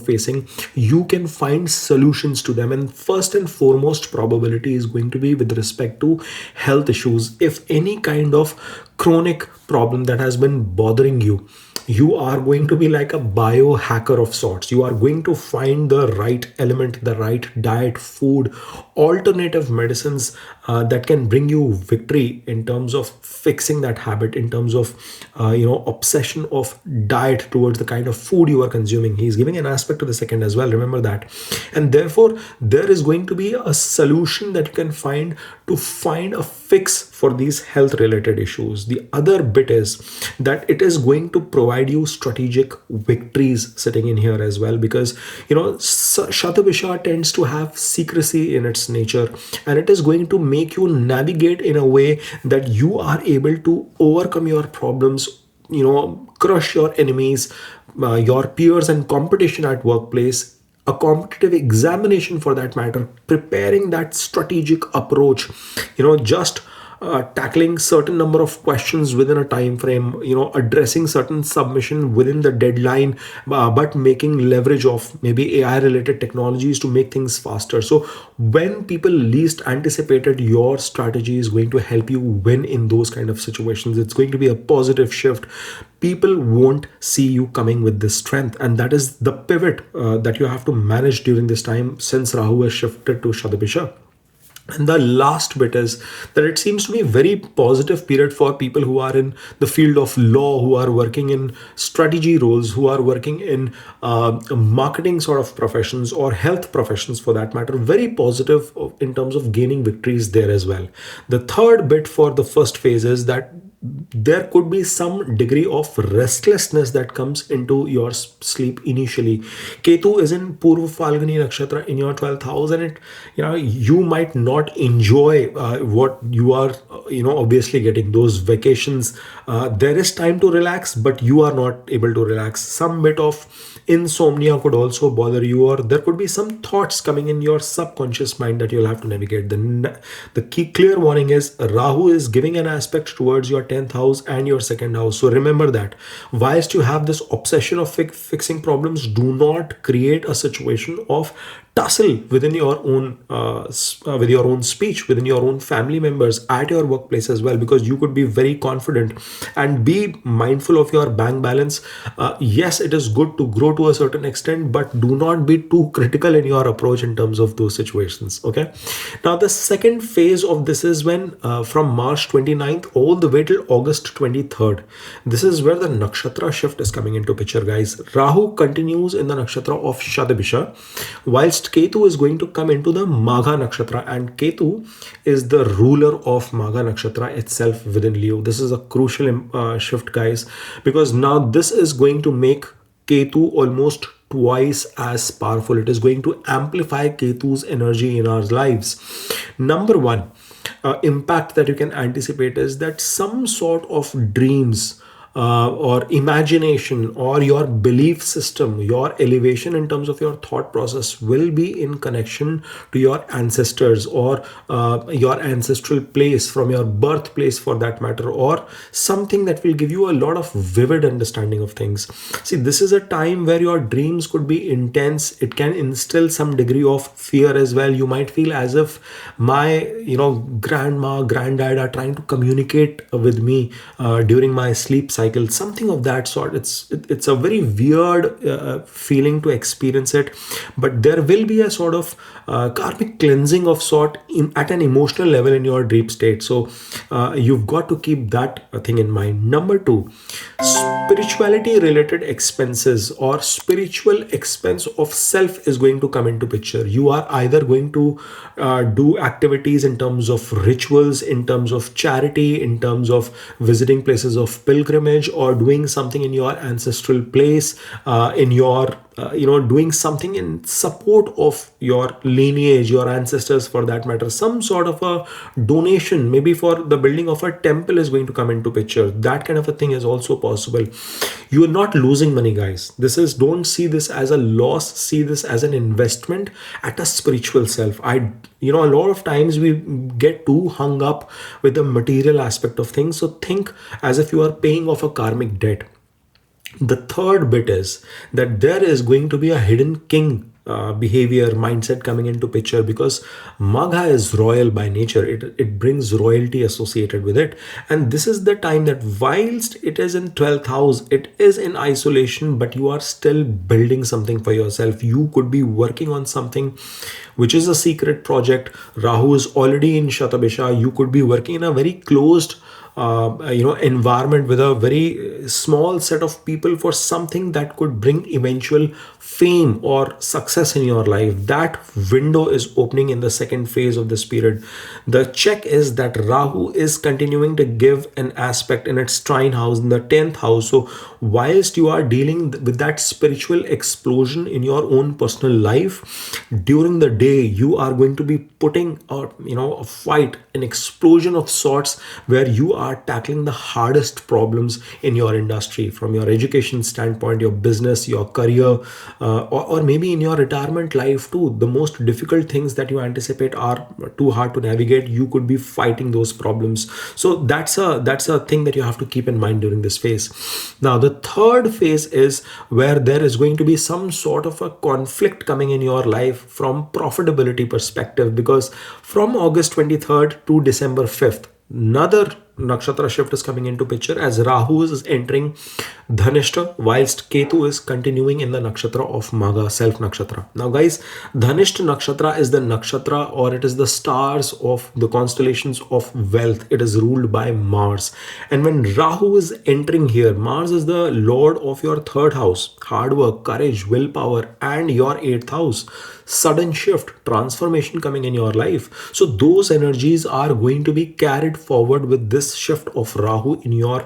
facing. You can find solutions to them, and first and foremost probability is going to be with respect to health issues. If any kind of chronic problem that has been bothering you, you are going to be like a biohacker of sorts. You are going to find the right element, the right diet, food, alternative medicines that can bring you victory in terms of fixing that habit, in terms of obsession of diet towards the kind of food you are consuming. He's giving an aspect to the second as well, remember that. And therefore there is going to be a solution that you can find to find a fix for these health related issues. The other bit is that it is going to provide you strategic victories sitting in here as well, because Shatabisha tends to have secrecy in its nature, and it is going to make you navigate in a way that you are able to overcome your problems, crush your enemies, your peers and competition at workplace, a competitive examination for that matter, preparing that strategic approach, just tackling certain number of questions within a time frame, addressing certain submission within the deadline, but making leverage of maybe AI related technologies to make things faster. So when people least anticipated, your strategy is going to help you win in those kind of situations. It's going to be a positive shift. People won't see you coming with this strength, and that is the pivot that you have to manage during this time since Rahu has shifted to Shatabisha. And the last bit is that it seems to be a very positive period for people who are in the field of law, who are working in strategy roles, who are working in marketing sort of professions or health professions for that matter. Very positive in terms of gaining victories there as well. The third bit for the first phase is that there could be some degree of restlessness that comes into your sleep initially. Ketu is in Purva Falguni Nakshatra in your 12th house, and you might not enjoy what you are, obviously getting those vacations. There is time to relax, but you are not able to relax. Some bit of insomnia could also bother you, or there could be some thoughts coming in your subconscious mind that you'll have to navigate. The key clear warning is Rahu is giving an aspect towards your 10th house and your second house. So remember that whilst you have this obsession of fixing problems, do not create a situation of tussle within your own with your own speech, within your own family members, at your workplace as well, because you could be very confident. And be mindful of your bank balance. Yes, it is good to grow to a certain extent, but do not be too critical in your approach in terms of those situations. Okay, now the second phase of this is when from March 29th all the way till August 23rd, this is where the nakshatra shift is coming into picture, guys. Rahu continues in the nakshatra of Shadabisha, whilst Ketu is going to come into the Magha Nakshatra, and Ketu is the ruler of Magha Nakshatra itself within Leo. This is a crucial shift, guys, because now this is going to make Ketu almost twice as powerful. It is going to amplify Ketu's energy in our lives. Number one, impact that you can anticipate is that some sort of dreams or imagination or your belief system, your elevation in terms of your thought process will be in connection to your ancestors, or your ancestral place, from your birthplace for that matter, or something that will give you a lot of vivid understanding of things. See, this is a time where your dreams could be intense. It can instill some degree of fear as well. You might feel as if my grandma, granddad are trying to communicate with me during my sleep cycle, something of that sort. It's a very weird feeling to experience it, but there will be a sort of karmic cleansing of sort at an emotional level in your dream state. So you've got to keep that thing in mind. Number two, spirituality related expenses or spiritual expense of self is going to come into picture. You are either going to do activities in terms of rituals, in terms of charity, in terms of visiting places of pilgrimage, or doing something in your ancestral place, in your doing something in support of your lineage, your ancestors for that matter. Some sort of a donation, maybe for the building of a temple, is going to come into picture. That kind of a thing is also possible. You are not losing money, guys. Don't see this as a loss, see this as an investment at a spiritual self. A lot of times we get too hung up with the material aspect of things. So think as if you are paying off a karmic debt. The third bit is that there is going to be a hidden king behavior mindset coming into picture, because Magha is royal by nature. It brings royalty associated with it, and this is the time that whilst it is in 12th house, it is in isolation, but you are still building something for yourself. You could be working on something which is a secret project. Rahu is already in Shatabisha. You could be working in a very closed environment with a very small set of people for something that could bring eventual fame or success in your life. That window is opening in the second phase of this period. The check is that Rahu is continuing to give an aspect in its trine house, in the 10th house. So whilst you are dealing with that spiritual explosion in your own personal life, during the day you are going to be putting a fight, an explosion of sorts, where you are tackling the hardest problems in your industry, from your education standpoint, your business, your career, or maybe in your retirement life too. The most difficult things that you anticipate are too hard to navigate. You could be fighting those problems. So that's a thing that you have to keep in mind during this phase. Now the third phase is where there is going to be some sort of a conflict coming in your life from profitability perspective, because from August 23rd to December 5th, another nakshatra shift is coming into picture as Rahu is entering Dhanishta whilst Ketu is continuing in the nakshatra of Maga, self nakshatra. Now guys, Dhanishta nakshatra is the nakshatra, or it is the stars of the constellations of wealth. It is ruled by Mars. And when Rahu is entering here, Mars is the lord of your third house, hard work, courage, willpower, and your eighth house. Sudden shift, transformation coming in your life. So those energies are going to be carried forward with this shift of Rahu in your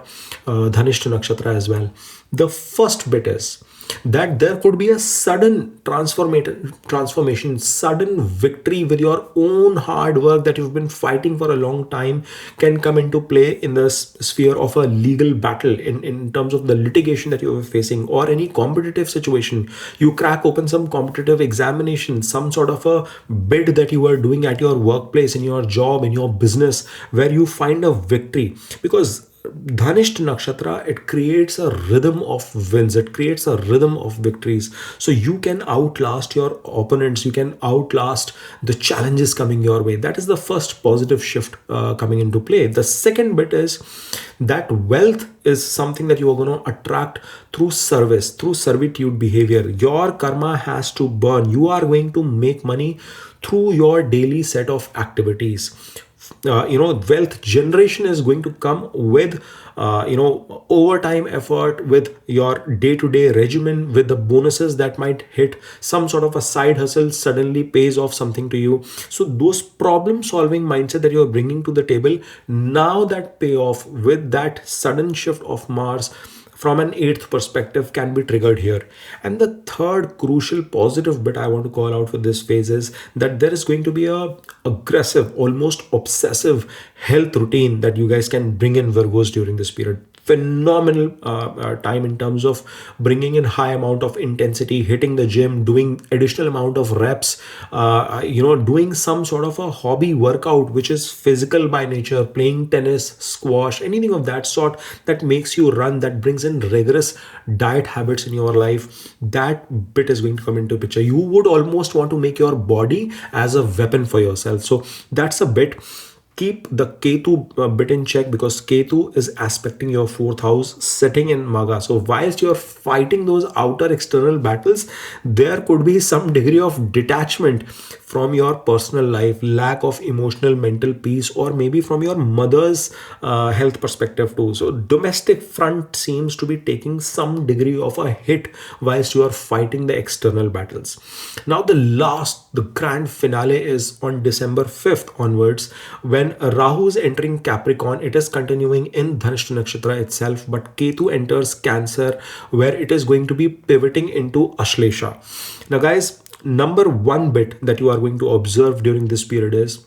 Dhanishta nakshatra as well. The first bit is that there could be a sudden transformation, sudden victory with your own hard work that you've been fighting for a long time can come into play in the sphere of a legal battle, in terms of the litigation that you're facing, or any competitive situation. You crack open some competitive examination, some sort of a bid that you are doing at your workplace, in your job, in your business, where you find a victory. Because Dhanishta Nakshatra, it creates a rhythm of wins, it creates a rhythm of victories. So you can outlast your opponents, you can outlast the challenges coming your way. That is the first positive shift coming into play. The second bit is that wealth is something that you are going to attract through service, through servitude behavior. Your karma has to burn. You are going to make money through your daily set of activities. Wealth generation is going to come with overtime effort, with your day-to-day regimen, with the bonuses that might hit. Some sort of a side hustle suddenly pays off something to you. So those problem solving mindset that you're bringing to the table, now that payoff with that sudden shift of Mars from an eighth perspective can be triggered here. And the third crucial positive bit I want to call out for this phase is that there is going to be a aggressive, almost obsessive health routine that you guys can bring in, Virgos, during this period. Phenomenal time in terms of bringing in high amount of intensity, hitting the gym, doing additional amount of reps, doing some sort of a hobby workout which is physical by nature, playing tennis, squash, anything of that sort that makes you run, that brings in rigorous diet habits in your life. That bit is going to come into picture. You would almost want to make your body as a weapon for yourself. So that's a bit. Keep the Ketu bit in check, because Ketu is aspecting your fourth house, sitting in Maga. So whilst you're fighting those outer external battles, there could be some degree of detachment from your personal life, lack of emotional mental peace, or maybe from your mother's health perspective too. So domestic front seems to be taking some degree of a hit whilst you are fighting the external battles. Now the grand finale is on December 5th onwards, when Rahu is entering Capricorn. It is continuing in Dhanishta Nakshatra itself, but Ketu enters Cancer, where it is going to be pivoting into Ashlesha. Now guys, number one bit that you are going to observe during this period is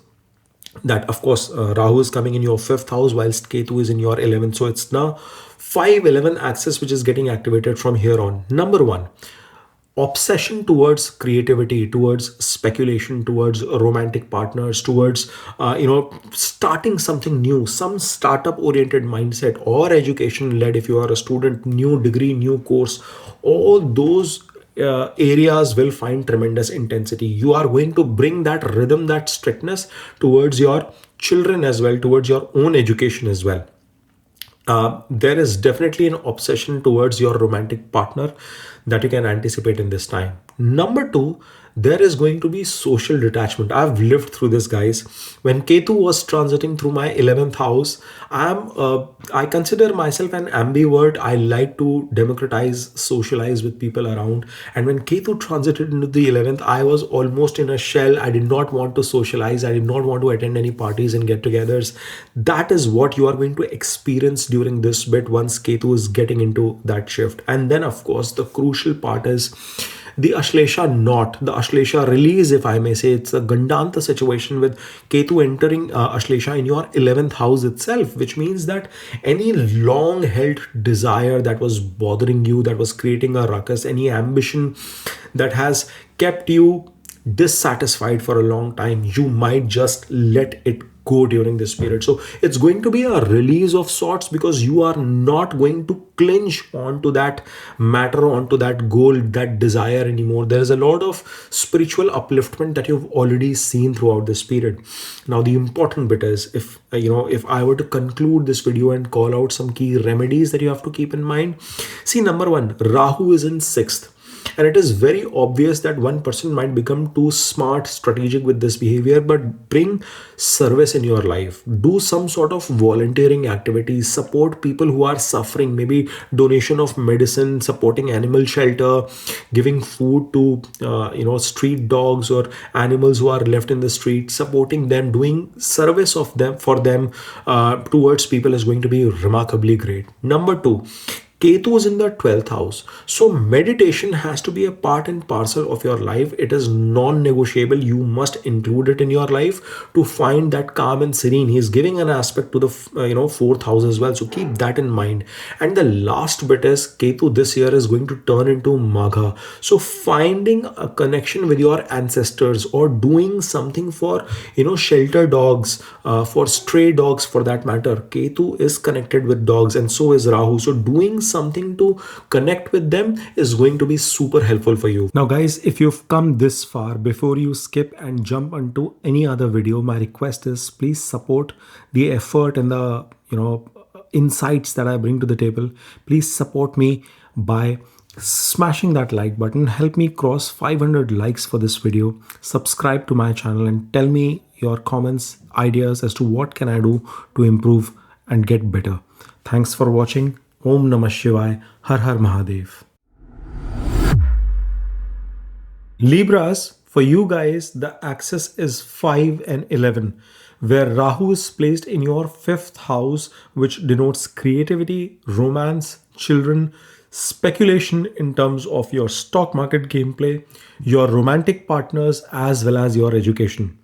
that, of course, Rahu is coming in your fifth house whilst Ketu is in your 11th. So it's now 5-11 axis which is getting activated from here on. Number one, obsession towards creativity, towards speculation, towards romantic partners, towards starting something new, some startup oriented mindset, or education led. If you are a student, new degree, new course, all those areas will find tremendous intensity. You are going to bring that rhythm, that strictness towards your children as well, towards your own education as well. There is definitely an obsession towards your romantic partner that you can anticipate in this time. Number two, there is going to be social detachment. I've lived through this, guys. When Ketu was transiting through my 11th house, I consider myself an ambivert. I like to democratize, socialize with people around. And when Ketu transited into the 11th, I was almost in a shell. I did not want to socialize. I did not want to attend any parties and get-togethers. That is what you are going to experience during this bit once Ketu is getting into that shift. And then, of course, the crucial part is the Ashlesha knot, the Ashlesha release, if I may say. It's a Gandanta situation with Ketu entering Ashlesha in your 11th house itself, which means that any long held desire that was bothering you, that was creating a ruckus, any ambition that has kept you dissatisfied for a long time, you might just let it go during this period. So it's going to be a release of sorts, because you are not going to clinch onto that matter, onto that goal, that desire anymore. There is a lot of spiritual upliftment that you've already seen throughout this period. Now the important bit is, if I were to conclude this video and call out some key remedies that you have to keep in mind. See, number one, Rahu is in 6th. And it is very obvious that one person might become too smart, strategic with this behavior, but bring service in your life. Do some sort of volunteering activities, support people who are suffering, maybe donation of medicine, supporting animal shelter, giving food to, street dogs or animals who are left in the street, supporting them, doing service of them for them towards people is going to be remarkably great. Number two, Ketu is in the 12th house. So meditation has to be a part and parcel of your life. It is non-negotiable. You must include it in your life to find that calm and serene. He is giving an aspect to the 4th house as well. So keep that in mind. And the last bit is Ketu this year is going to turn into Magha. So finding a connection with your ancestors, or doing something for shelter dogs, for stray dogs for that matter. Ketu is connected with dogs, and so is Rahu. So doing something to connect with them is going to be super helpful for you. Now guys, if you've come this far, before you skip and jump onto any other video, my request is please support the effort and the insights that I bring to the table. Please support me by smashing that like button. Help me cross 500 likes for this video. Subscribe to my channel and tell me your comments, ideas as to what can I do to improve and get better. Thanks for watching. Om Namah Shivaya. Har Har Mahadev. Libras, for you guys, the axis is 5 and 11, where Rahu is placed in your 5th house, which denotes creativity, romance, children, speculation in terms of your stock market gameplay, your romantic partners, as well as your education.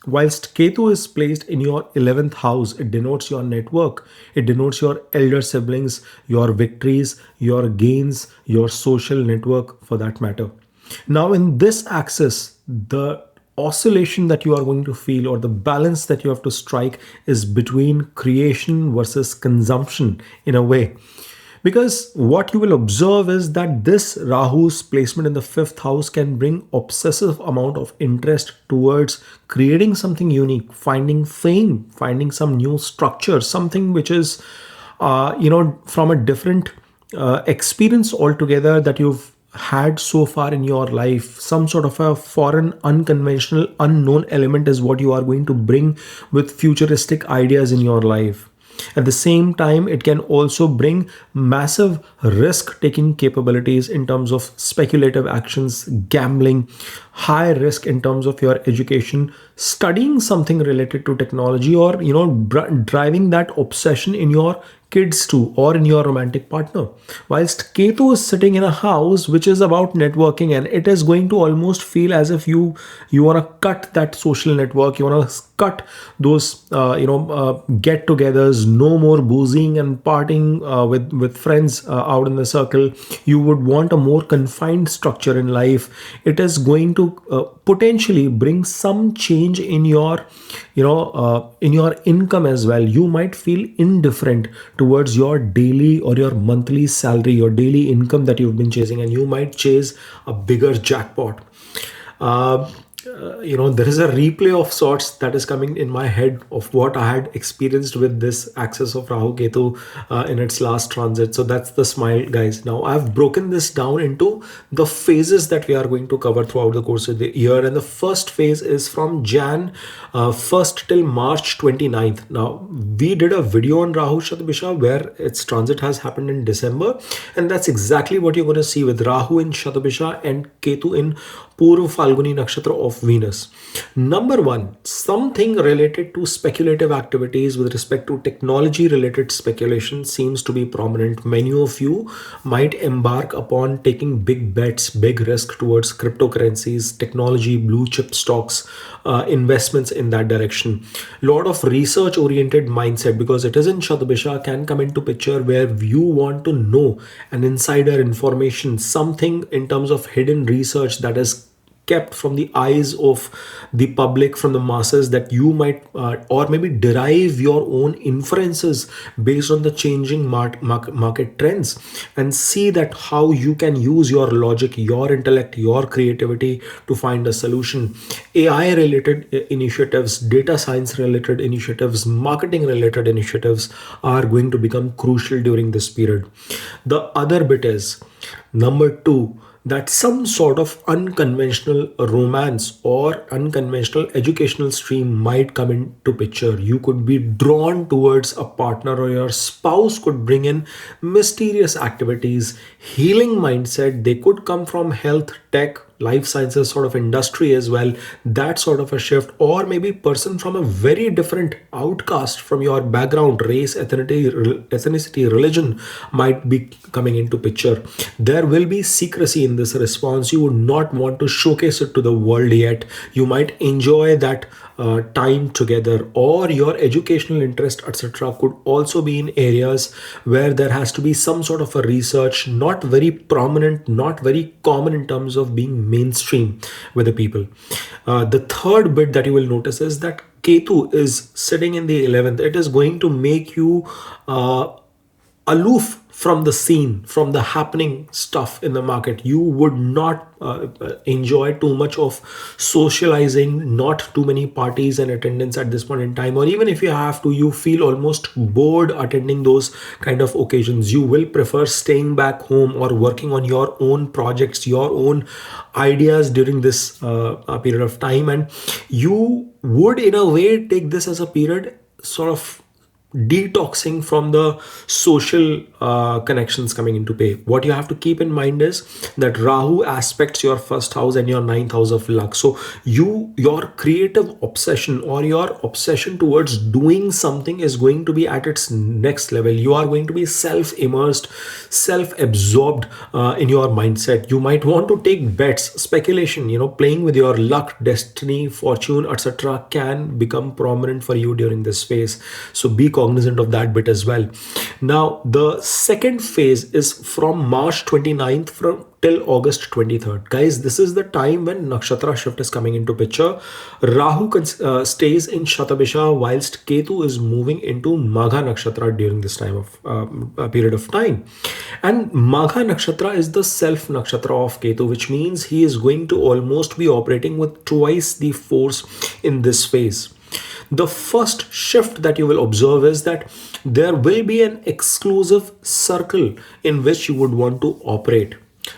Whilst Ketu is placed in your 11th house, it denotes your network, it denotes your elder siblings, your victories, your gains, your social network for that matter. Now in this axis, the oscillation that you are going to feel, or the balance that you have to strike, is between creation versus consumption in a way. Because what you will observe is that this Rahu's placement in the 5th house can bring obsessive amount of interest towards creating something unique, finding fame, finding some new structure, something which is, from a different experience altogether that you've had so far in your life. Some sort of a foreign, unconventional, unknown element is what you are going to bring with futuristic ideas in your life. At the same time, it can also bring massive risk-taking capabilities in terms of speculative actions, gambling, high risk in terms of your education, studying something related to technology, or driving that obsession in your kids too, or in your romantic partner. Whilst Ketu is sitting in a house which is about networking, and it is going to almost feel as if you want to cut that social network, you want to cut those get-togethers, no more boozing and partying with friends out in the circle. You would want a more confined structure in life. It is going to potentially bring some change in your income as well. You might feel indifferent towards your daily or your monthly salary, your daily income that you've been chasing, and you might chase a bigger jackpot. There is a replay of sorts that is coming in my head of what I had experienced with this axis of Rahu Ketu in its last transit. So that's the smile, guys. Now I've broken this down into the phases that we are going to cover throughout the course of the year. And the first phase is from Jan 1st till March 29th. Now we did a video on Rahu Shatabisha where its transit has happened in December. And that's exactly what you're going to see with Rahu in Shatabisha and Ketu in Purva Falguni Nakshatra of Venus. Number one, something related to speculative activities with respect to technology related speculation seems to be prominent. Many of you might embark upon taking big bets, big risk towards cryptocurrencies, technology, blue chip stocks, investments in that direction. Lot of research oriented mindset, because it is in Shatabisha, can come into picture where you want to know an insider information, something in terms of hidden research that is kept from the eyes of the public, from the masses, that you might or maybe derive your own inferences based on the changing market trends, and see that how you can use your logic, your intellect, your creativity to find a solution. AI related initiatives, data science related initiatives, marketing related initiatives are going to become crucial during this period. The other bit is number two, that some sort of unconventional romance or unconventional educational stream might come into picture. You could be drawn towards a partner, or your spouse could bring in mysterious activities, healing mindset. They could come from health, tech, life sciences sort of industry as well, that sort of a shift. Or maybe person from a very different outcast from your background, race, ethnicity, religion might be coming into picture. There will be secrecy in this response. You would not want to showcase it to the world yet. You might enjoy that time together, or your educational interest, etc., could also be in areas where there has to be some sort of a research, not very prominent, not very common in terms of being mainstream with the people. The third bit that you will notice is that Ketu is sitting in the 11th. It is going to make you aloof from the scene, from the happening stuff in the market. You would not enjoy too much of socializing, not too many parties and attendance at this point in time, or even if you have to, you feel almost bored attending those kind of occasions. You will prefer staying back home or working on your own projects, your own ideas during this period of time, and you would in a way take this as a period sort of detoxing from the social connections coming into play. What you have to keep in mind is that Rahu aspects your first house and your ninth house of luck. So your creative obsession, or your obsession towards doing something, is going to be at its next level. You are going to be self-immersed, self-absorbed in your mindset. You might want to take bets, speculation, playing with your luck, destiny, fortune, etc., can become prominent for you during this phase. So be cognizant of that bit as well. Now, the second phase is from March 29th till August 23rd. Guys, this is the time when Nakshatra shift is coming into picture. Rahu stays in Shatabisha whilst Ketu is moving into Magha Nakshatra during this time of period of time. And Magha Nakshatra is the self Nakshatra of Ketu, which means he is going to almost be operating with twice the force in this phase. The first shift that you will observe is that there will be an exclusive circle in which you would want to operate.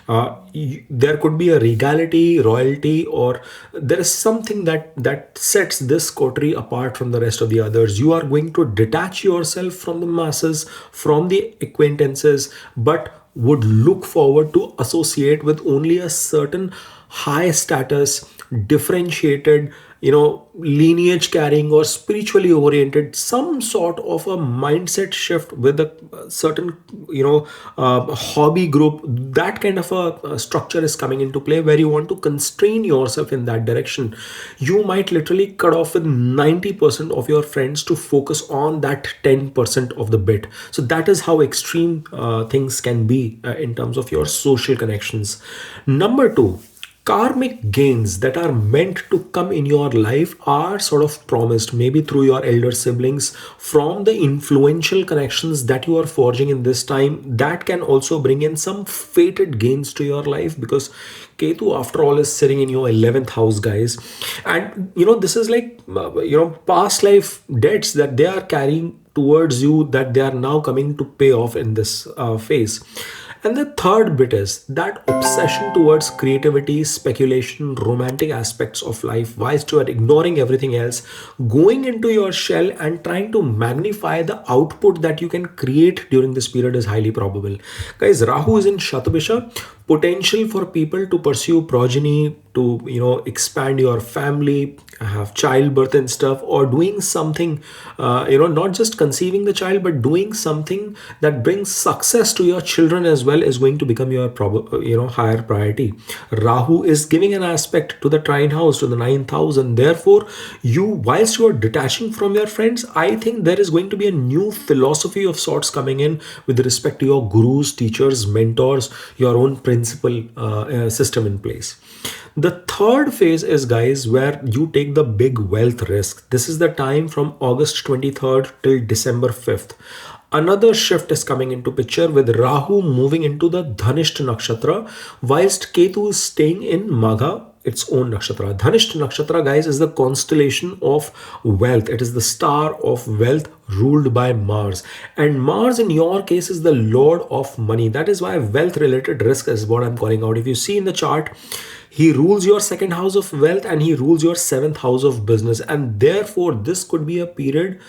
There could be a regality, royalty, or there is something that sets this coterie apart from the rest of the others. You are going to detach yourself from the masses, from the acquaintances, but would look forward to associate with only a certain high status, differentiated, lineage carrying or spiritually oriented, some sort of a mindset shift with a certain, hobby group. That kind of a structure is coming into play where you want to constrain yourself in that direction. You might literally cut off with 90% of your friends to focus on that 10% of the bit. So that is how extreme things can be in terms of your social connections. Number two, karmic gains that are meant to come in your life are sort of promised, maybe through your elder siblings, from the influential connections that you are forging in this time. That can also bring in some fated gains to your life, because Ketu, after all, is sitting in your 11th house, guys. And, this is like, past life debts that they are carrying towards you, that they are now coming to pay off in this phase. And the third bit is that obsession towards creativity, speculation, romantic aspects of life, whilst you are ignoring everything else, going into your shell and trying to magnify the output that you can create during this period is highly probable. Guys, Rahu is in Shatabisha, potential for people to pursue progeny, to expand your family, have childbirth and stuff, or doing something, not just conceiving the child, but doing something that brings success to your children as well is going to become your higher priority. Rahu is giving an aspect to the trine house, to the 9th house, and therefore whilst you are detaching from your friends, I think there is going to be a new philosophy of sorts coming in with respect to your gurus, teachers, mentors, your own principal system in place. The third phase is, guys, where you take the big wealth risk. This is the time from August 23rd till December 5th. Another shift is coming into picture with Rahu moving into the Dhanishta Nakshatra, whilst Ketu is staying in Magha, its own nakshatra. Dhanishta Nakshatra, guys, is the constellation of wealth. It is the star of wealth ruled by Mars. And Mars, in your case, is the lord of money. That is why wealth related risk is what I'm calling out. If you see in the chart, he rules your second house of wealth and he rules your seventh house of business. And therefore, this could be a period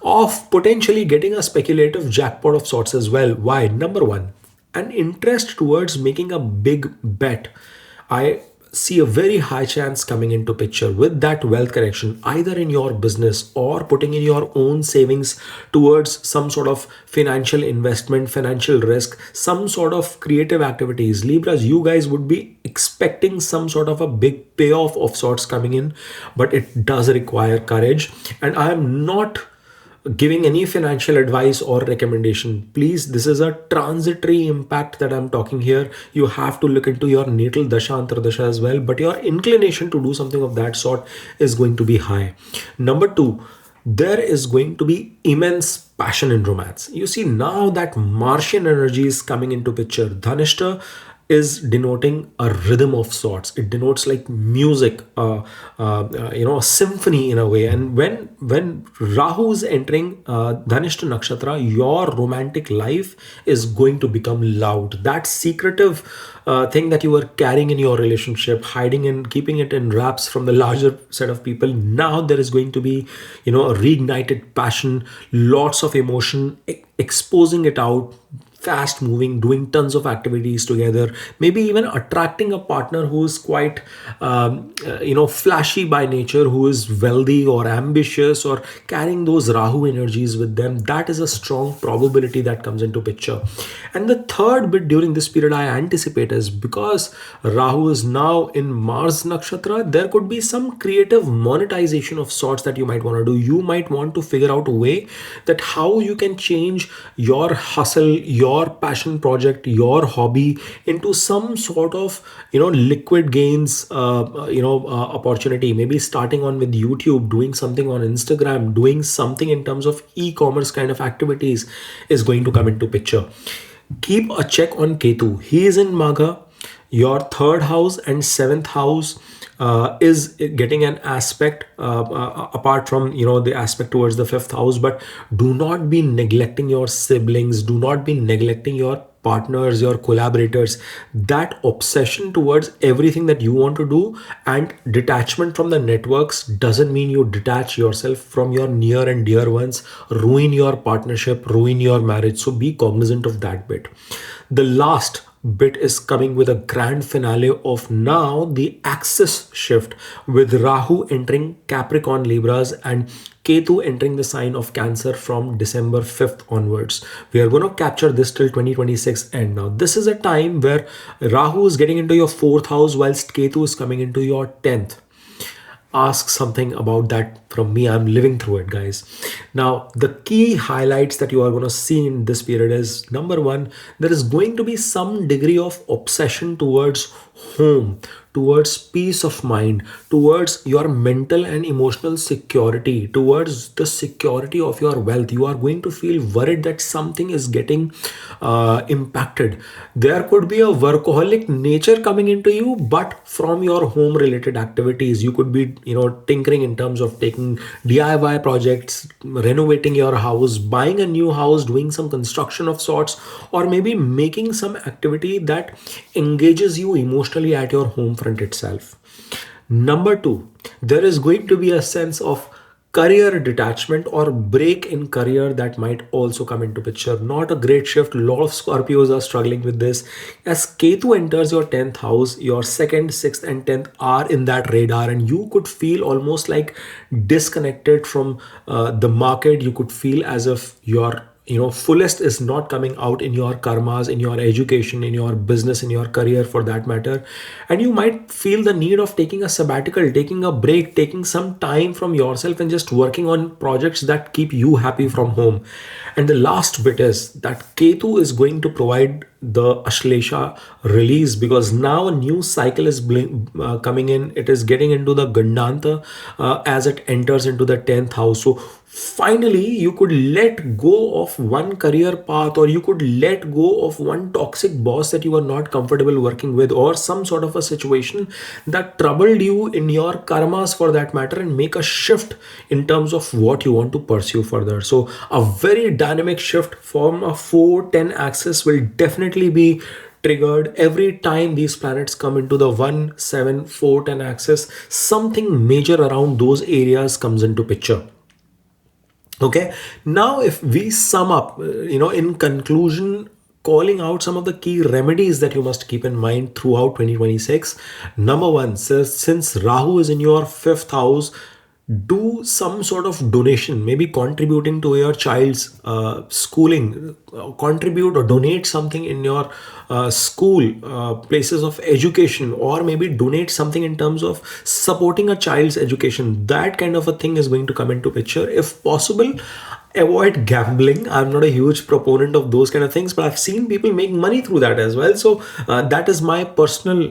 of potentially getting a speculative jackpot of sorts as well. Why? Number one, an interest towards making a big bet. I see a very high chance coming into picture with that wealth connection, either in your business or putting in your own savings towards some sort of financial investment, financial risk, some sort of creative activities. Libras, you guys would be expecting some sort of a big payoff of sorts coming in, but it does require courage. And I am not giving any financial advice or recommendation. Please, this is a transitory impact that I'm talking here. You have to look into your natal dasha, antardasha as well, but your inclination to do something of that sort is going to be high. Number two, there is going to be immense passion in romance. You see, now that Martian energy is coming into picture. Dhanishta is denoting a rhythm of sorts. It denotes like music, a symphony in a way. And when Rahu is entering Dhanishta Nakshatra, your romantic life is going to become loud. That secretive thing that you were carrying in your relationship, hiding and keeping it in wraps from the larger set of people, now there is going to be, a reignited passion, lots of emotion, exposing it out, fast moving, doing tons of activities together, maybe even attracting a partner who is quite flashy by nature, who is wealthy or ambitious or carrying those Rahu energies with them. That is a strong probability that comes into picture. And the third bit during this period I anticipate is, because Rahu is now in Mars Nakshatra, there could be some creative monetization of sorts that you might want to do. You might want to figure out a way that how you can change your hustle, your passion project, your hobby into some sort of liquid gains opportunity. Maybe starting on with YouTube, doing something on Instagram, doing something in terms of e-commerce kind of activities is going to come into picture. Keep a check on Ketu. He is in Magha. Your third house and seventh house is getting an aspect apart from the aspect towards the fifth house. But do not be neglecting your siblings, do not be neglecting your partners, your collaborators. That obsession towards everything that you want to do and detachment from the networks doesn't mean you detach yourself from your near and dear ones, ruin your partnership, ruin your marriage. So be cognizant of that bit. The last bit is coming with a grand finale of now the axis shift, with Rahu entering Capricorn Libras and Ketu entering the sign of Cancer from December 5th onwards. We are going to capture this till 2026 end. Now this is a time where Rahu is getting into your fourth house whilst Ketu is coming into your 10th. Ask something about that from me. I'm living through it, guys. Now, the key highlights that you are going to see in this period is, number one, there is going to be some degree of obsession towards home, towards peace of mind, towards your mental and emotional security, towards the security of your wealth. You are going to feel worried that something is getting impacted. There could be a workaholic nature coming into you, but from your home related activities. You could be tinkering in terms of taking DIY projects, renovating your house, buying a new house, doing some construction of sorts, or maybe making some activity that engages you emotionally at your home front itself. Number two, there is going to be a sense of career detachment or break in career that might also come into picture. Not a great shift. A lot of Scorpios are struggling with this. As Ketu enters your 10th house, your 2nd, 6th and 10th are in that radar, and you could feel almost like disconnected from the market. You could feel as if your fullest is not coming out in your karmas, in your education, in your business, in your career for that matter. And you might feel the need of taking a sabbatical, taking a break, taking some time from yourself and just working on projects that keep you happy from home. And the last bit is that Ketu is going to provide the Ashlesha release, because now a new cycle is coming in. It is getting into the Gandanta as it enters into the 10th house. So finally you could let go of one career path, or you could let go of one toxic boss that you are not comfortable working with, or some sort of a situation that troubled you in your karmas for that matter, and make a shift in terms of what you want to pursue further. So a very dynamic shift from a 4-10 axis will definitely be triggered every time these planets come into the 1-7-4-10 axis. Something major around those areas comes into picture. Okay, now if we sum up, in conclusion, calling out some of the key remedies that you must keep in mind throughout 2026. Number one, since Rahu is in your fifth house, do some sort of donation, maybe contributing to your child's schooling, contribute or donate something in your school, places of education, or maybe donate something in terms of supporting a child's education. That kind of a thing is going to come into picture. If possible, avoid gambling. I'm not a huge proponent of those kind of things, but I've seen people make money through that as well. So that is my personal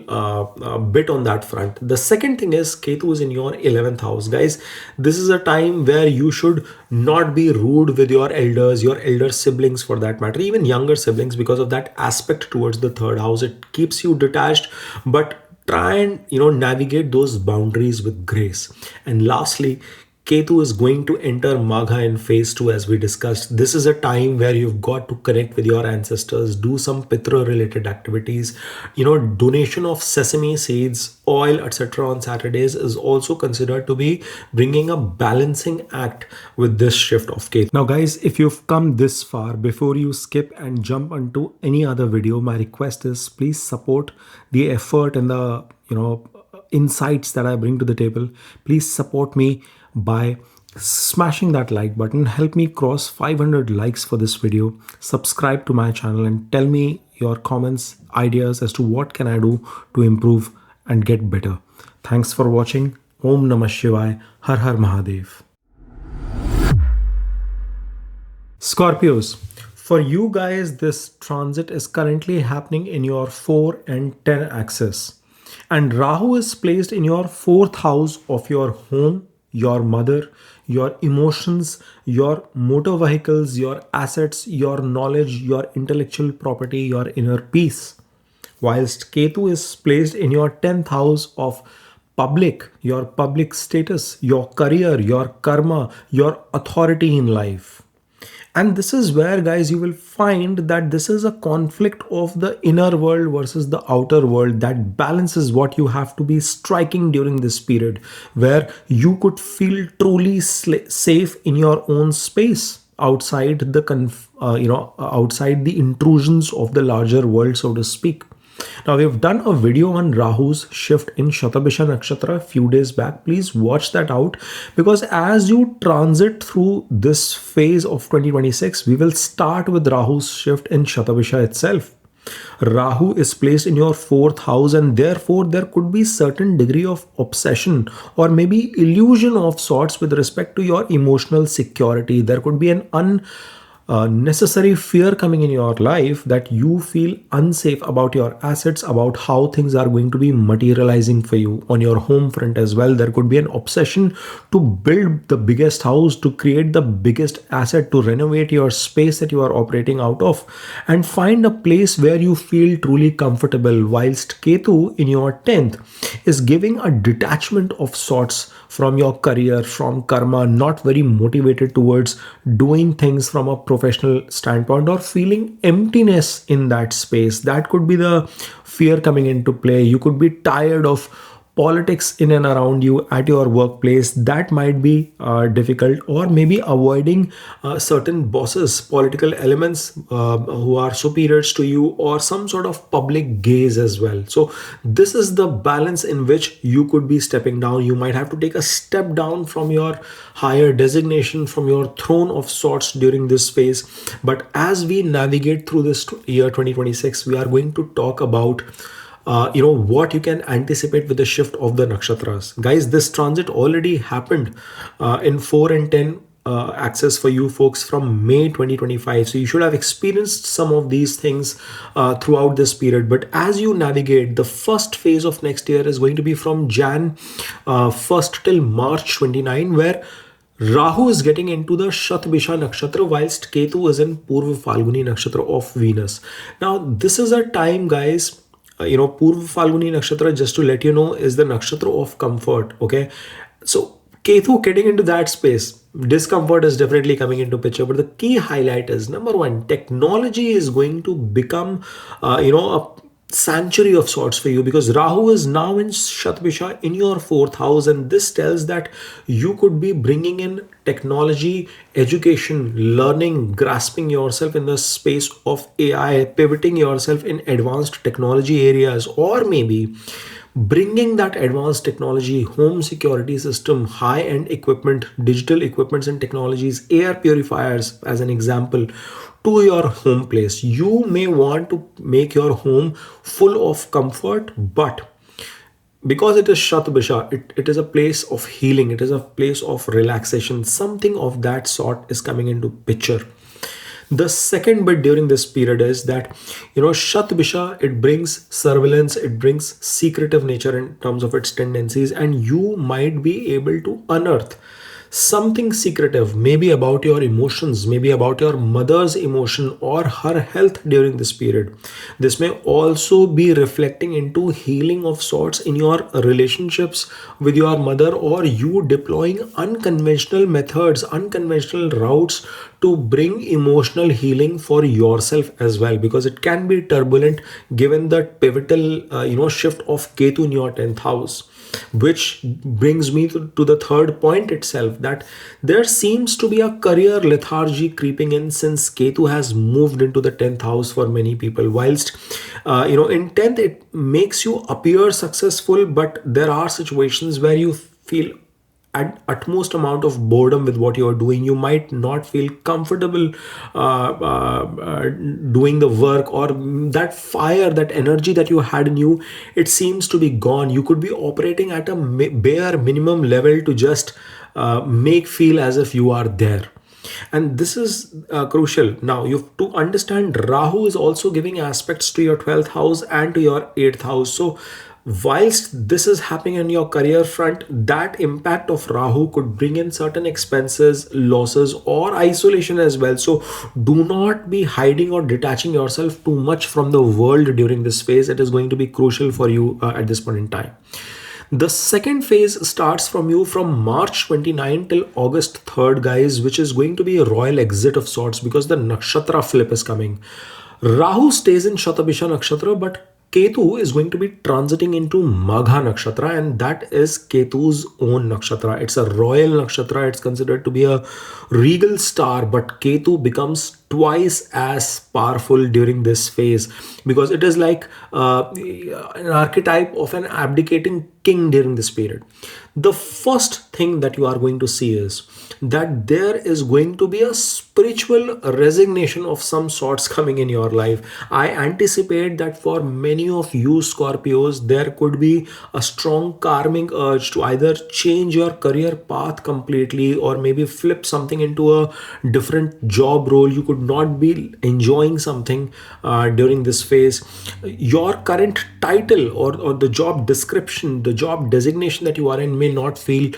bit on that front. The second thing is Ketu is in your 11th house. Guys, this is a time where you should not be rude with your elders, your elder siblings for that matter, even younger siblings, because of that aspect towards the third house. It keeps you detached, but try and navigate those boundaries with grace. And lastly, Ketu is going to enter Magha in phase 2, as we discussed. This is a time where you've got to connect with your ancestors, do some Pitra related activities. Donation of sesame seeds, oil, etc. on Saturdays is also considered to be bringing a balancing act with this shift of Ketu. Now guys, if you've come this far, before you skip and jump onto any other video, my request is please support the effort and the insights that I bring to the table. Please support me by smashing that like button. Help me cross 500 likes for this video. Subscribe to my channel and tell me your comments, ideas as to what can I do to improve and get better. Thanks for watching. Om Namah Shivaya. Har Har Mahadev. Scorpios, for you guys, this transit is currently happening in your 4 and 10 axis. And Rahu is placed in your 4th house of your home, your mother, your emotions, your motor vehicles, your assets, your knowledge, your intellectual property, your inner peace. Whilst Ketu is placed in your 10th house of public, your public status, your career, your karma, your authority in life. And this is where, guys, you will find that this is a conflict of the inner world versus the outer world. That balance is what you have to be striking during this period, where you could feel truly safe in your own space outside the outside the intrusions of the larger world, so to speak. Now, we've done a video on Rahu's shift in Shatabisha Nakshatra a few days back. Please watch that out, because as you transit through this phase of 2026, we will start with Rahu's shift in Shatabisha itself. Rahu is placed in your 4th house, and therefore there could be certain degree of obsession or maybe illusion of sorts with respect to your emotional security. There could be an necessary fear coming in your life that you feel unsafe about your assets, about how things are going to be materializing for you on your home front as well. There could be an obsession to build the biggest house, to create the biggest asset, to renovate your space that you are operating out of, and find a place where you feel truly comfortable. Whilst Ketu in your 10th is giving a detachment of sorts from your career, from karma, not very motivated towards doing things from a professional standpoint, or feeling emptiness in that space. That could be the fear coming into play. You could be tired of politics in and around you at your workplace. That might be difficult, or maybe avoiding certain bosses, political elements who are superiors to you, or some sort of public gaze as well. So this is the balance in which you could be stepping down. You might have to take a step down from your higher designation, from your throne of sorts during this phase. But as we navigate through this year 2026, we are going to talk about what you can anticipate with the shift of the nakshatras. Guys, this transit already happened in 4 and 10 axis for you folks from May 2025. So you should have experienced some of these things throughout this period. But as you navigate, the first phase of next year is going to be from Jan 1st till March 29, where Rahu is getting into the Shatbisha Nakshatra whilst Ketu is in Purva Falguni Nakshatra of Venus. Now, this is a time, guys, Purva Falguni Nakshatra, just to let you know, is the Nakshatra of comfort, okay? So, Ketu getting into that space, discomfort is definitely coming into picture. But the key highlight is, number one, technology is going to become, a sanctuary of sorts for you, because Rahu is now in Shatbisha in your fourth house, and this tells that you could be bringing in technology, education, learning, grasping yourself in the space of AI, pivoting yourself in advanced technology areas, or maybe bringing that advanced technology, home security system, high-end equipment, digital equipments and technologies, air purifiers as an example, to your home place. You may want to make your home full of comfort, but because it is Shatbisha, it is a place of healing, it is a place of relaxation. Something of that sort is coming into picture. The second bit during this period is that, Shatbisha, it brings surveillance, it brings secretive nature in terms of its tendencies, and you might be able to unearth something secretive, maybe about your emotions, maybe about your mother's emotion or her health during this period. This may also be reflecting into healing of sorts in your relationships with your mother, or you deploying unconventional methods, unconventional routes to bring emotional healing for yourself as well, because it can be turbulent given the pivotal shift of Ketu in your 10th house. Which brings me to the third point itself, that there seems to be a career lethargy creeping in since Ketu has moved into the 10th house for many people. Whilst in 10th it makes you appear successful, but there are situations where you feel at utmost amount of boredom with what you are doing. You might not feel comfortable doing the work, or that fire, that energy that you had in you, it seems to be gone. You could be operating at a bare minimum level to just make feel as if you are there. And this is crucial. Now, you have to understand Rahu is also giving aspects to your 12th house and to your 8th house. So whilst this is happening in your career front, that impact of Rahu could bring in certain expenses, losses, or isolation as well. So do not be hiding or detaching yourself too much from the world during this phase. It is going to be crucial for you at this point in time. The second phase starts from you from March 29 till August 3rd, guys, which is going to be a royal exit of sorts, because the Nakshatra flip is coming. Rahu stays in Shatabisha Nakshatra, but Ketu is going to be transiting into Magha Nakshatra, and that is Ketu's own Nakshatra. It's a royal Nakshatra. It's considered to be a regal star, but Ketu becomes twice as powerful during this phase, because it is like an archetype of an abdicating king during this period. The first thing that you are going to see is that there is going to be a spiritual resignation of some sorts coming in your life. I anticipate that for many of you Scorpios, there could be a strong karmic urge to either change your career path completely, or maybe flip something into a different job role. You could not be enjoying something during this phase. Your current title or the job description, the job designation that you are in may not feel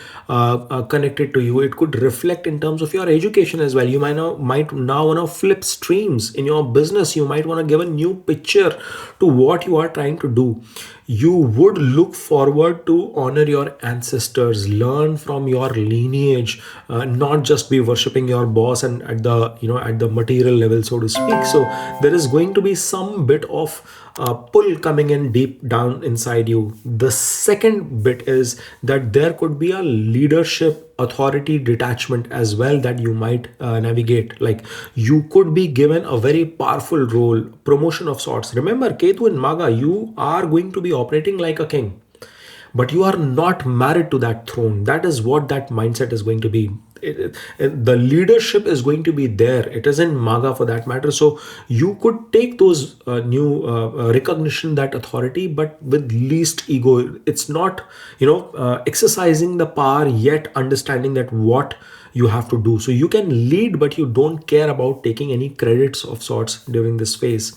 connected to you. It could reflect in terms of your education as well. You might now want to flip streams in your business. You might want to give a new picture to what you are trying to do. You would look forward to honor your ancestors, learn from your lineage, not just be worshipping your boss and at the material level, so to speak. So there is going to be some bit of pull coming in deep down inside you. The second bit is that there could be a leadership authority detachment as well that you might navigate. Like, you could be given a very powerful role, promotion of sorts. Remember, Ketu and Maga, you are going to be operating like a king, but you are not married to that throne. That is what that mindset is going to be. The leadership is going to be there. It is in Maga for that matter. So you could take those new recognition, that authority, but with least ego. It's not exercising the power, yet understanding that what you have to do. So you can lead, but you don't care about taking any credits of sorts during this phase.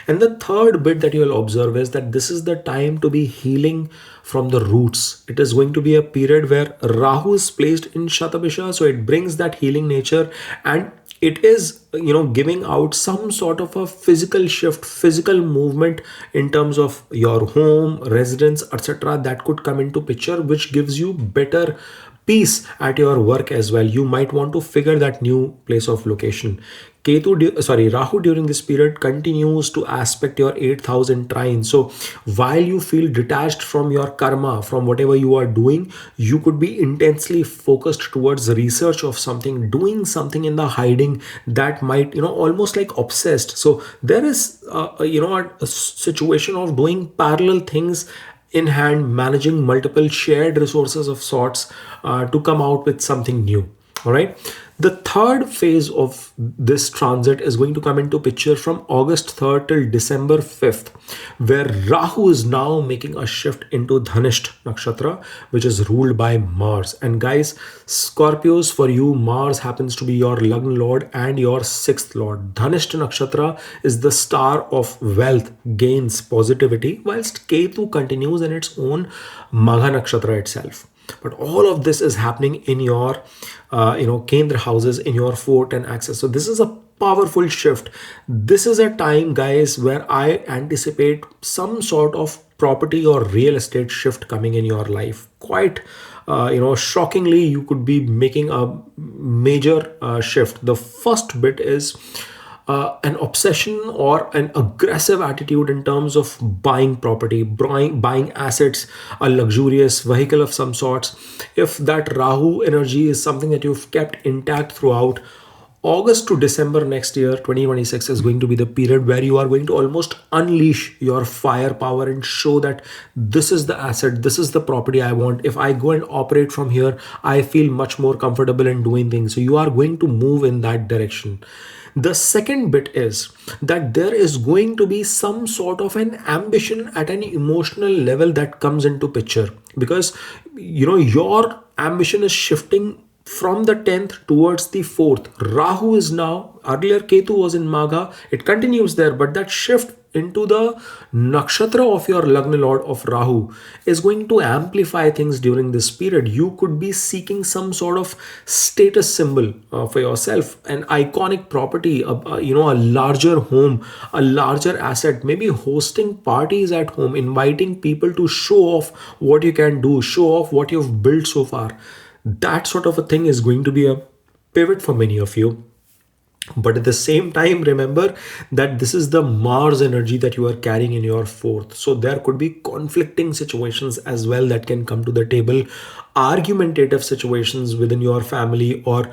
And the third bit that you'll observe is that this is the time to be healing from the roots. It is going to be a period where Rahu is placed in Shatabisha, so it brings that healing nature, and it is, giving out some sort of a physical shift, physical movement in terms of your home, residence, etc. that could come into picture, which gives you better peace at your work as well. You might want to figure that new place of location. Rahu during this period continues to aspect your 8,000 trine. So while you feel detached from your karma, from whatever you are doing, you could be intensely focused towards research of something, doing something in the hiding that might, almost like obsessed. So there is, a situation of doing parallel things in hand, managing multiple shared resources of sorts, to come out with something new. All right. The third phase of this transit is going to come into picture from August 3rd till December 5th, where Rahu is now making a shift into Dhanisht Nakshatra, which is ruled by Mars. And guys, Scorpios, for you, Mars happens to be your Lagna Lord and your sixth Lord. Dhanisht Nakshatra is the star of wealth, gains, positivity, whilst Ketu continues in its own Magha Nakshatra itself. But all of this is happening in your, Kendra houses, in your 4th axis. So this is a powerful shift. This is a time, guys, where I anticipate some sort of property or real estate shift coming in your life. Quite, shockingly, you could be making a major shift. The first bit is an obsession or an aggressive attitude in terms of buying property, buying assets, a luxurious vehicle of some sorts. If that Rahu energy is something that you've kept intact throughout, August to December next year, 2026, is going to be the period where you are going to almost unleash your firepower and show that this is the asset, this is the property I want. If I go and operate from here, I feel much more comfortable in doing things. So you are going to move in that direction. The second bit is that there is going to be some sort of an ambition at an emotional level that comes into picture, because your ambition is shifting from the 10th towards the 4th. Rahu is now, earlier Ketu was in Magha, it continues there, but that shift into the nakshatra of your Lagna Lord of Rahu is going to amplify things during this period. You could be seeking some sort of status symbol for yourself, an iconic property, a larger home, a larger asset, maybe hosting parties at home, inviting people to show off what you can do, show off what you've built so far. That sort of a thing is going to be a pivot for many of you. But at the same time, remember that this is the Mars energy that you are carrying in your 4th. So there could be conflicting situations as well that can come to the table, argumentative situations within your family, or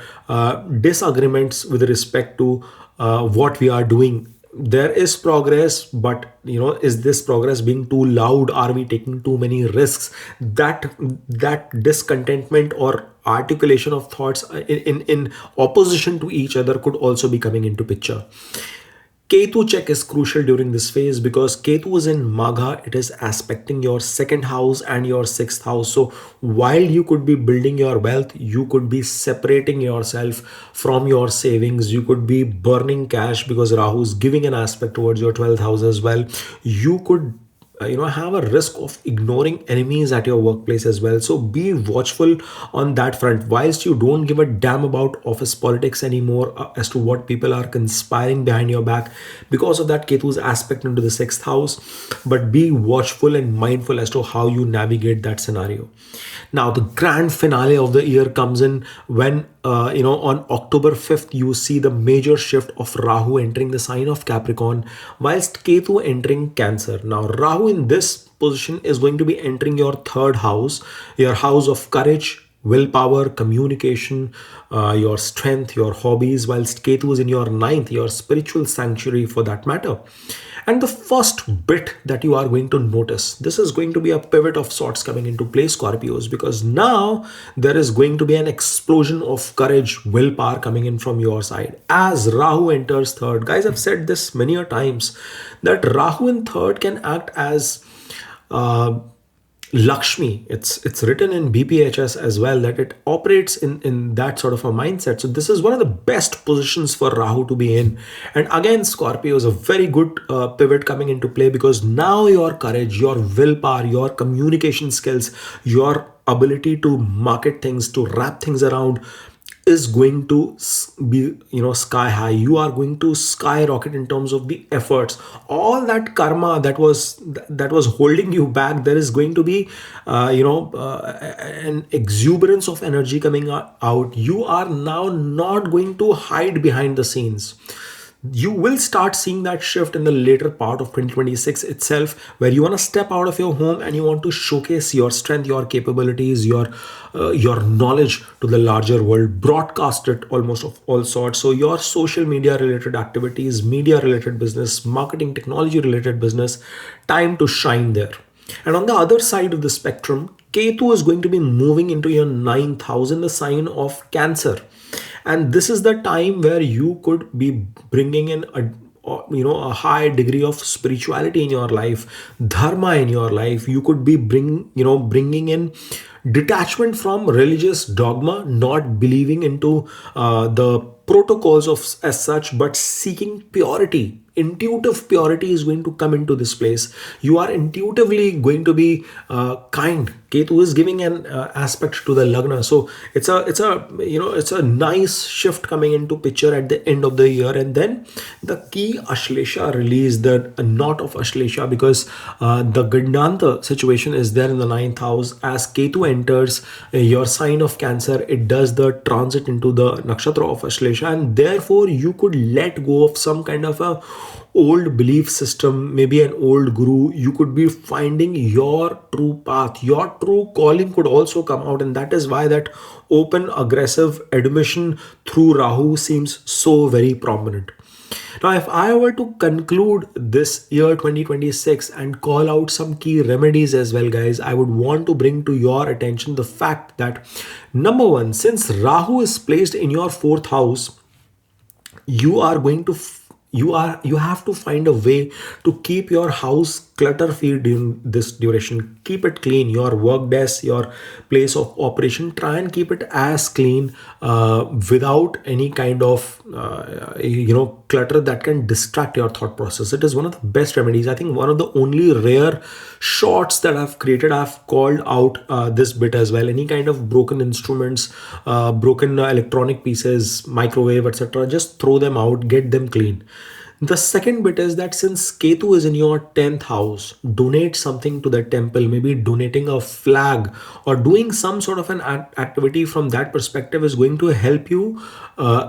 disagreements with respect to what we are doing. There is progress, but is this progress being too loud? Are we taking too many risks? That discontentment or articulation of thoughts in opposition to each other could also be coming into picture. Ketu check is crucial during this phase because Ketu is in Magha. It is aspecting your 2nd house and your 6th house. So while you could be building your wealth, you could be separating yourself from your savings. You could be burning cash because Rahu is giving an aspect towards your 12th house as well. You could have a risk of ignoring enemies at your workplace as well. So be watchful on that front. Whilst you don't give a damn about office politics anymore, as to what people are conspiring behind your back because of that Ketu's aspect into the 6th house, but be watchful and mindful as to how you navigate that scenario. Now the grand finale of the year comes in when on October 5th, you see the major shift of Rahu entering the sign of Capricorn, whilst Ketu entering Cancer. Now Rahu in this position is going to be entering your 3rd house, your house of courage, willpower, communication, your strength, your hobbies, whilst Ketu is in your 9th, your spiritual sanctuary for that matter. And the first bit that you are going to notice, this is going to be a pivot of sorts coming into play, Scorpios, because now there is going to be an explosion of courage, willpower coming in from your side. As Rahu enters 3rd, guys, I've said this many a times that Rahu in 3rd can act as Lakshmi, it's written in BPHS as well that it operates in that sort of a mindset. So this is one of the best positions for Rahu to be in. And again, Scorpio is a very good pivot coming into play, because now your courage, your willpower, your communication skills, your ability to market things, to wrap things around, is going to be, sky high. You are going to skyrocket in terms of the efforts. All that karma that was holding you back, there is going to be an exuberance of energy coming out. You are now not going to hide behind the scenes. You will start seeing that shift in the later part of 2026 itself, where you want to step out of your home and you want to showcase your strength, your capabilities, your knowledge to the larger world, broadcast it almost of all sorts. So your social media related activities, media related business, marketing, technology related business, time to shine there. And on the other side of the spectrum, Ketu is going to be moving into your 9,000, the sign of Cancer. And this is the time where you could be bringing in a high degree of spirituality in your life, dharma in your life. You could be bringing in detachment from religious dogma, not believing into the protocols of as such, but seeking purity. Intuitive purity is going to come into this place. You are intuitively going to be kind. Ketu is giving an aspect to the lagna, so it's a nice shift coming into picture at the end of the year. And then the key Ashlesha release, the knot of Ashlesha, because the Gandanta situation is there in the ninth house. As Ketu enters your sign of Cancer, it does the transit into the Nakshatra of Ashlesha, and therefore you could let go of some kind of a old belief system, maybe an old guru. You could be finding your true path. Your true calling could also come out, and that is why that open aggressive admission through Rahu seems so very prominent. Now, if I were to conclude this year 2026 and call out some key remedies as well, guys, I would want to bring to your attention the fact that, number one, since Rahu is placed in your fourth house, you are going to you have to find a way to keep your house clutter free during this duration. Keep it clean. Your work desk, your place of operation, try and keep it as clean, without any kind of clutter that can distract your thought process. It is one of the best remedies. I think one of the only rare shorts that I've created, I've called out this bit as well. Any kind of broken instruments, broken electronic pieces, microwave, etc., just throw them out, get them clean. The second bit is that since Ketu is in your 10th house, donate something to the temple. Maybe donating a flag or doing some sort of an activity from that perspective is going to help you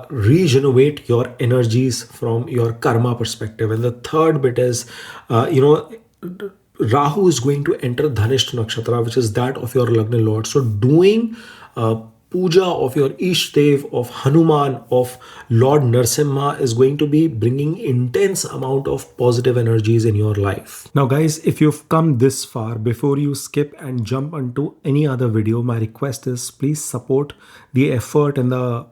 regenerate your energies from your karma perspective. And the third bit is, Rahu is going to enter Dhanishta Nakshatra, which is that of your Lagna Lord. So doing puja of your Ishdev, of Hanuman, of Lord Narsimha is going to be bringing intense amount of positive energies in your life. Now guys, if you've come this far, before you skip and jump onto any other video, my request is please support the effort and the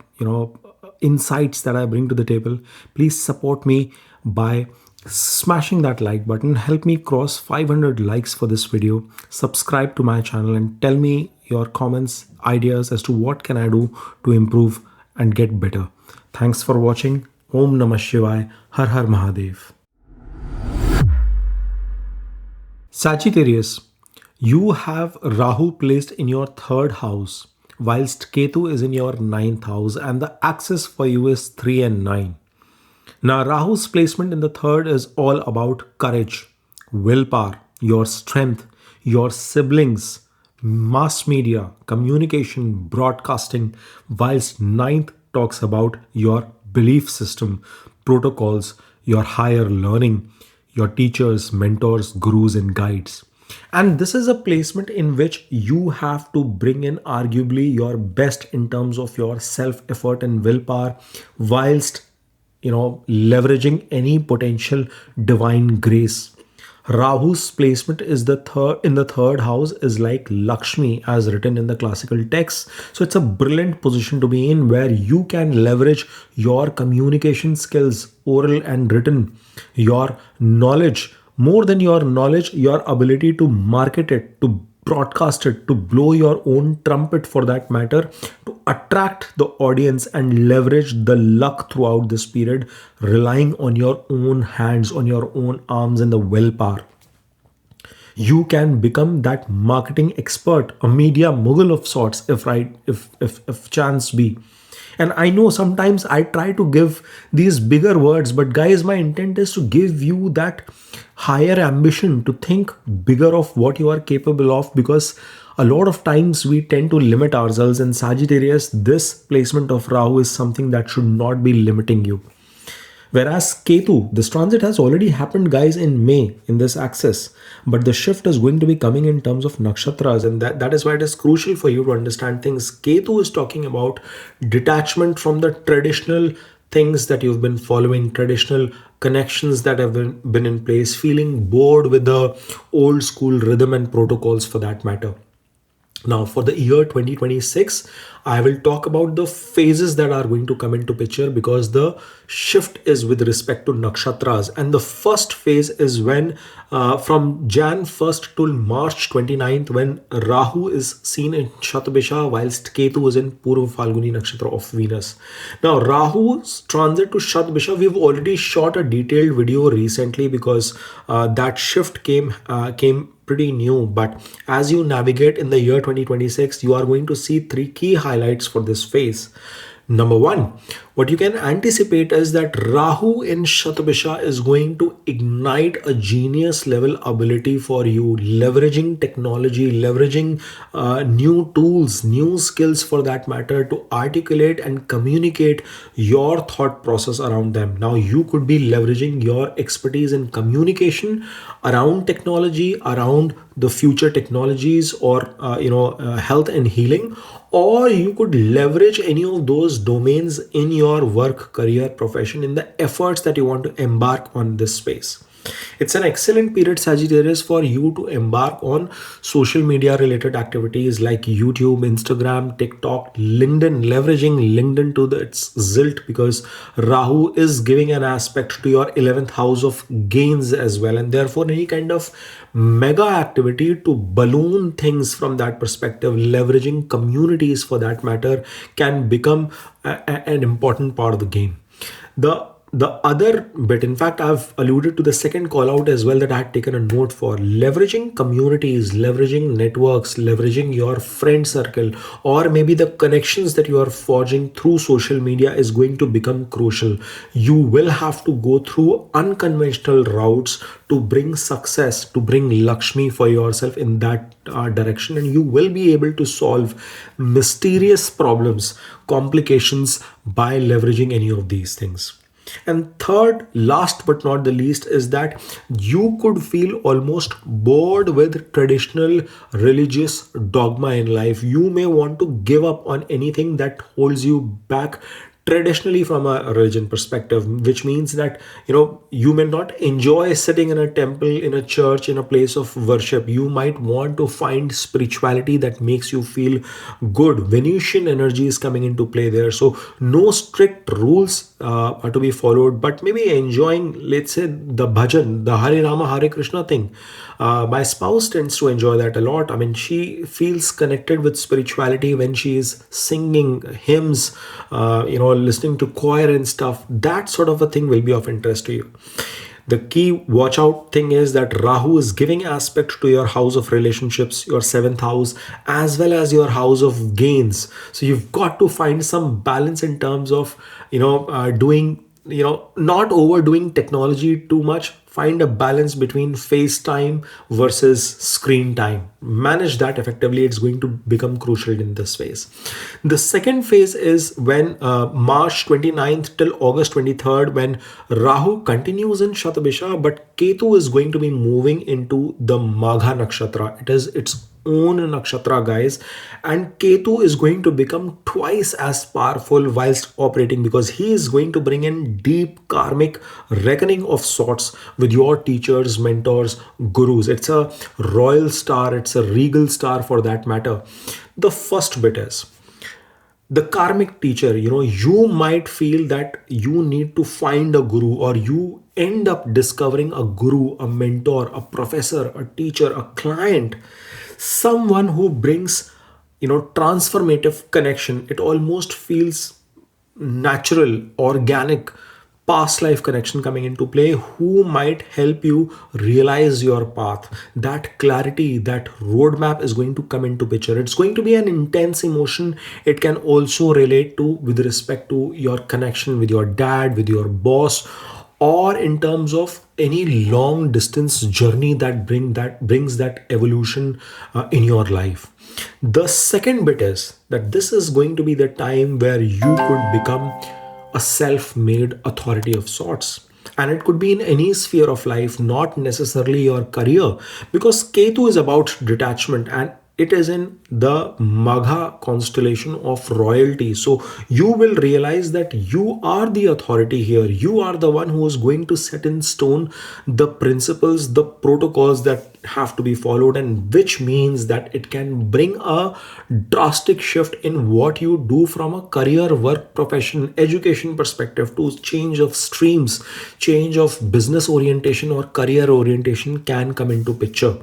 insights that I bring to the table. Please support me by smashing that like button. Help me cross 500 likes for this video. Subscribe to my channel and tell me your comments, ideas as to what can I do to improve and get better. Thanks for watching. Om Namah Shivaya. Har Har Mahadev. Sagittarius, you have Rahu placed in your third house, whilst Ketu is in your ninth house, and the axis for you is 3 and 9. Now, Rahu's placement in the third is all about courage, willpower, your strength, your siblings, mass media, communication, broadcasting, whilst ninth talks about your belief system, protocols, your higher learning, your teachers, mentors, gurus, and guides. And this is a placement in which you have to bring in arguably your best in terms of your self-effort and willpower, whilst leveraging any potential divine grace. Rahu's placement is in the third house is like Lakshmi as written in the classical text. So it's a brilliant position to be in, where you can leverage your communication skills, oral and written, your knowledge, more than your knowledge, your ability to market it, to broadcast it, to blow your own trumpet for that matter, to attract the audience and leverage the luck throughout this period, relying on your own hands, on your own arms, and the willpower. You can become that marketing expert, a media mogul of sorts, if chance be. And I know sometimes I try to give these bigger words, but guys, my intent is to give you that higher ambition, to think bigger of what you are capable of, because a lot of times we tend to limit ourselves. And Sagittarius, this placement of Rahu is something that should not be limiting you. Whereas Ketu, this transit has already happened, guys, in May in this axis, but the shift is going to be coming in terms of nakshatras, and that is why it is crucial for you to understand things. Ketu is talking about detachment from the traditional things that you've been following, traditional connections that have been in place, feeling bored with the old school rhythm and protocols for that matter. Now, for the year 2026, I will talk about the phases that are going to come into picture, because the shift is with respect to nakshatras. And the first phase is when from Jan 1st till March 29th, when Rahu is seen in Shatabisha whilst Ketu is in Purva Falguni Nakshatra of Venus. Now, Rahu's transit to Shatabisha, we've already shot a detailed video recently, because that shift came pretty new. But as you navigate in the year 2026, you are going to see three key highlights for this phase. Number one, what you can anticipate is that Rahu in Shatabisha is going to ignite a genius level ability for you, leveraging technology, leveraging new tools, new skills for that matter, to articulate and communicate your thought process around them. Now, you could be leveraging your expertise in communication around technology, around the future technologies, or health and healing, or you could leverage any of those domains in your work, career, profession, in the efforts that you want to embark on this space. It's an excellent period, Sagittarius, for you to embark on social media related activities like YouTube, Instagram, TikTok, LinkedIn, leveraging LinkedIn to its zilt, because Rahu is giving an aspect to your 11th house of gains as well. And therefore, any kind of mega activity to balloon things from that perspective, leveraging communities for that matter, can become an important part of the game. The other bit, in fact, I've alluded to the second call out as well that I had taken a note for: leveraging communities, leveraging networks, leveraging your friend circle, or maybe the connections that you are forging through social media is going to become crucial. You will have to go through unconventional routes to bring success, to bring Lakshmi for yourself in that direction, and you will be able to solve mysterious problems, complications by leveraging any of these things. And third, last but not the least, is that you could feel almost bored with traditional religious dogma in life. You may want to give up on anything that holds you back traditionally from a religion perspective, which means that you may not enjoy sitting in a temple, in a church, in a place of worship. You might want to find spirituality that makes you feel good. Venusian energy is coming into play there, so no strict rules are to be followed, but maybe enjoying, let's say, the bhajan, the Hare Rama Hare Krishna thing. My spouse tends to enjoy that a lot. I mean, she feels connected with spirituality when she is singing hymns, listening to choir and stuff. That sort of a thing will be of interest to you. The key watch out thing is that Rahu is giving aspect to your house of relationships, your 7th house, as well as your house of gains. So you've got to find some balance in terms of, doing, not overdoing technology too much. Find a balance between FaceTime versus screen time. Manage that effectively. It's going to become crucial in this phase. The second phase is when March 29th till August 23rd, when Rahu continues in Shatabisha, but Ketu is going to be moving into the Magha Nakshatra. It is its own nakshatra, guys, and Ketu is going to become twice as powerful whilst operating, because he is going to bring in deep karmic reckoning of sorts with your teachers, mentors, gurus. It's a royal star, it's a regal star for that matter. The first bit is the karmic teacher. You might feel that you need to find a guru, or you end up discovering a guru, a mentor, a professor, a teacher, a client, someone who brings, transformative connection. It almost feels natural, organic, past life connection coming into play, who might help you realize your path. That clarity, that roadmap is going to come into picture. It's going to be an intense emotion. It can also relate to with respect to your connection with your dad, with your boss, or in terms of any long distance journey that brings that evolution in your life. The second bit is that this is going to be the time where you could become a self-made authority of sorts, and it could be in any sphere of life, not necessarily your career, because Ketu is about detachment, and it is in the Magha constellation of royalty. So you will realize that you are the authority here. You are the one who is going to set in stone the principles, the protocols that have to be followed, and which means that it can bring a drastic shift in what you do from a career, work, profession, education perspective. To change of streams, change of business orientation or career orientation can come into picture.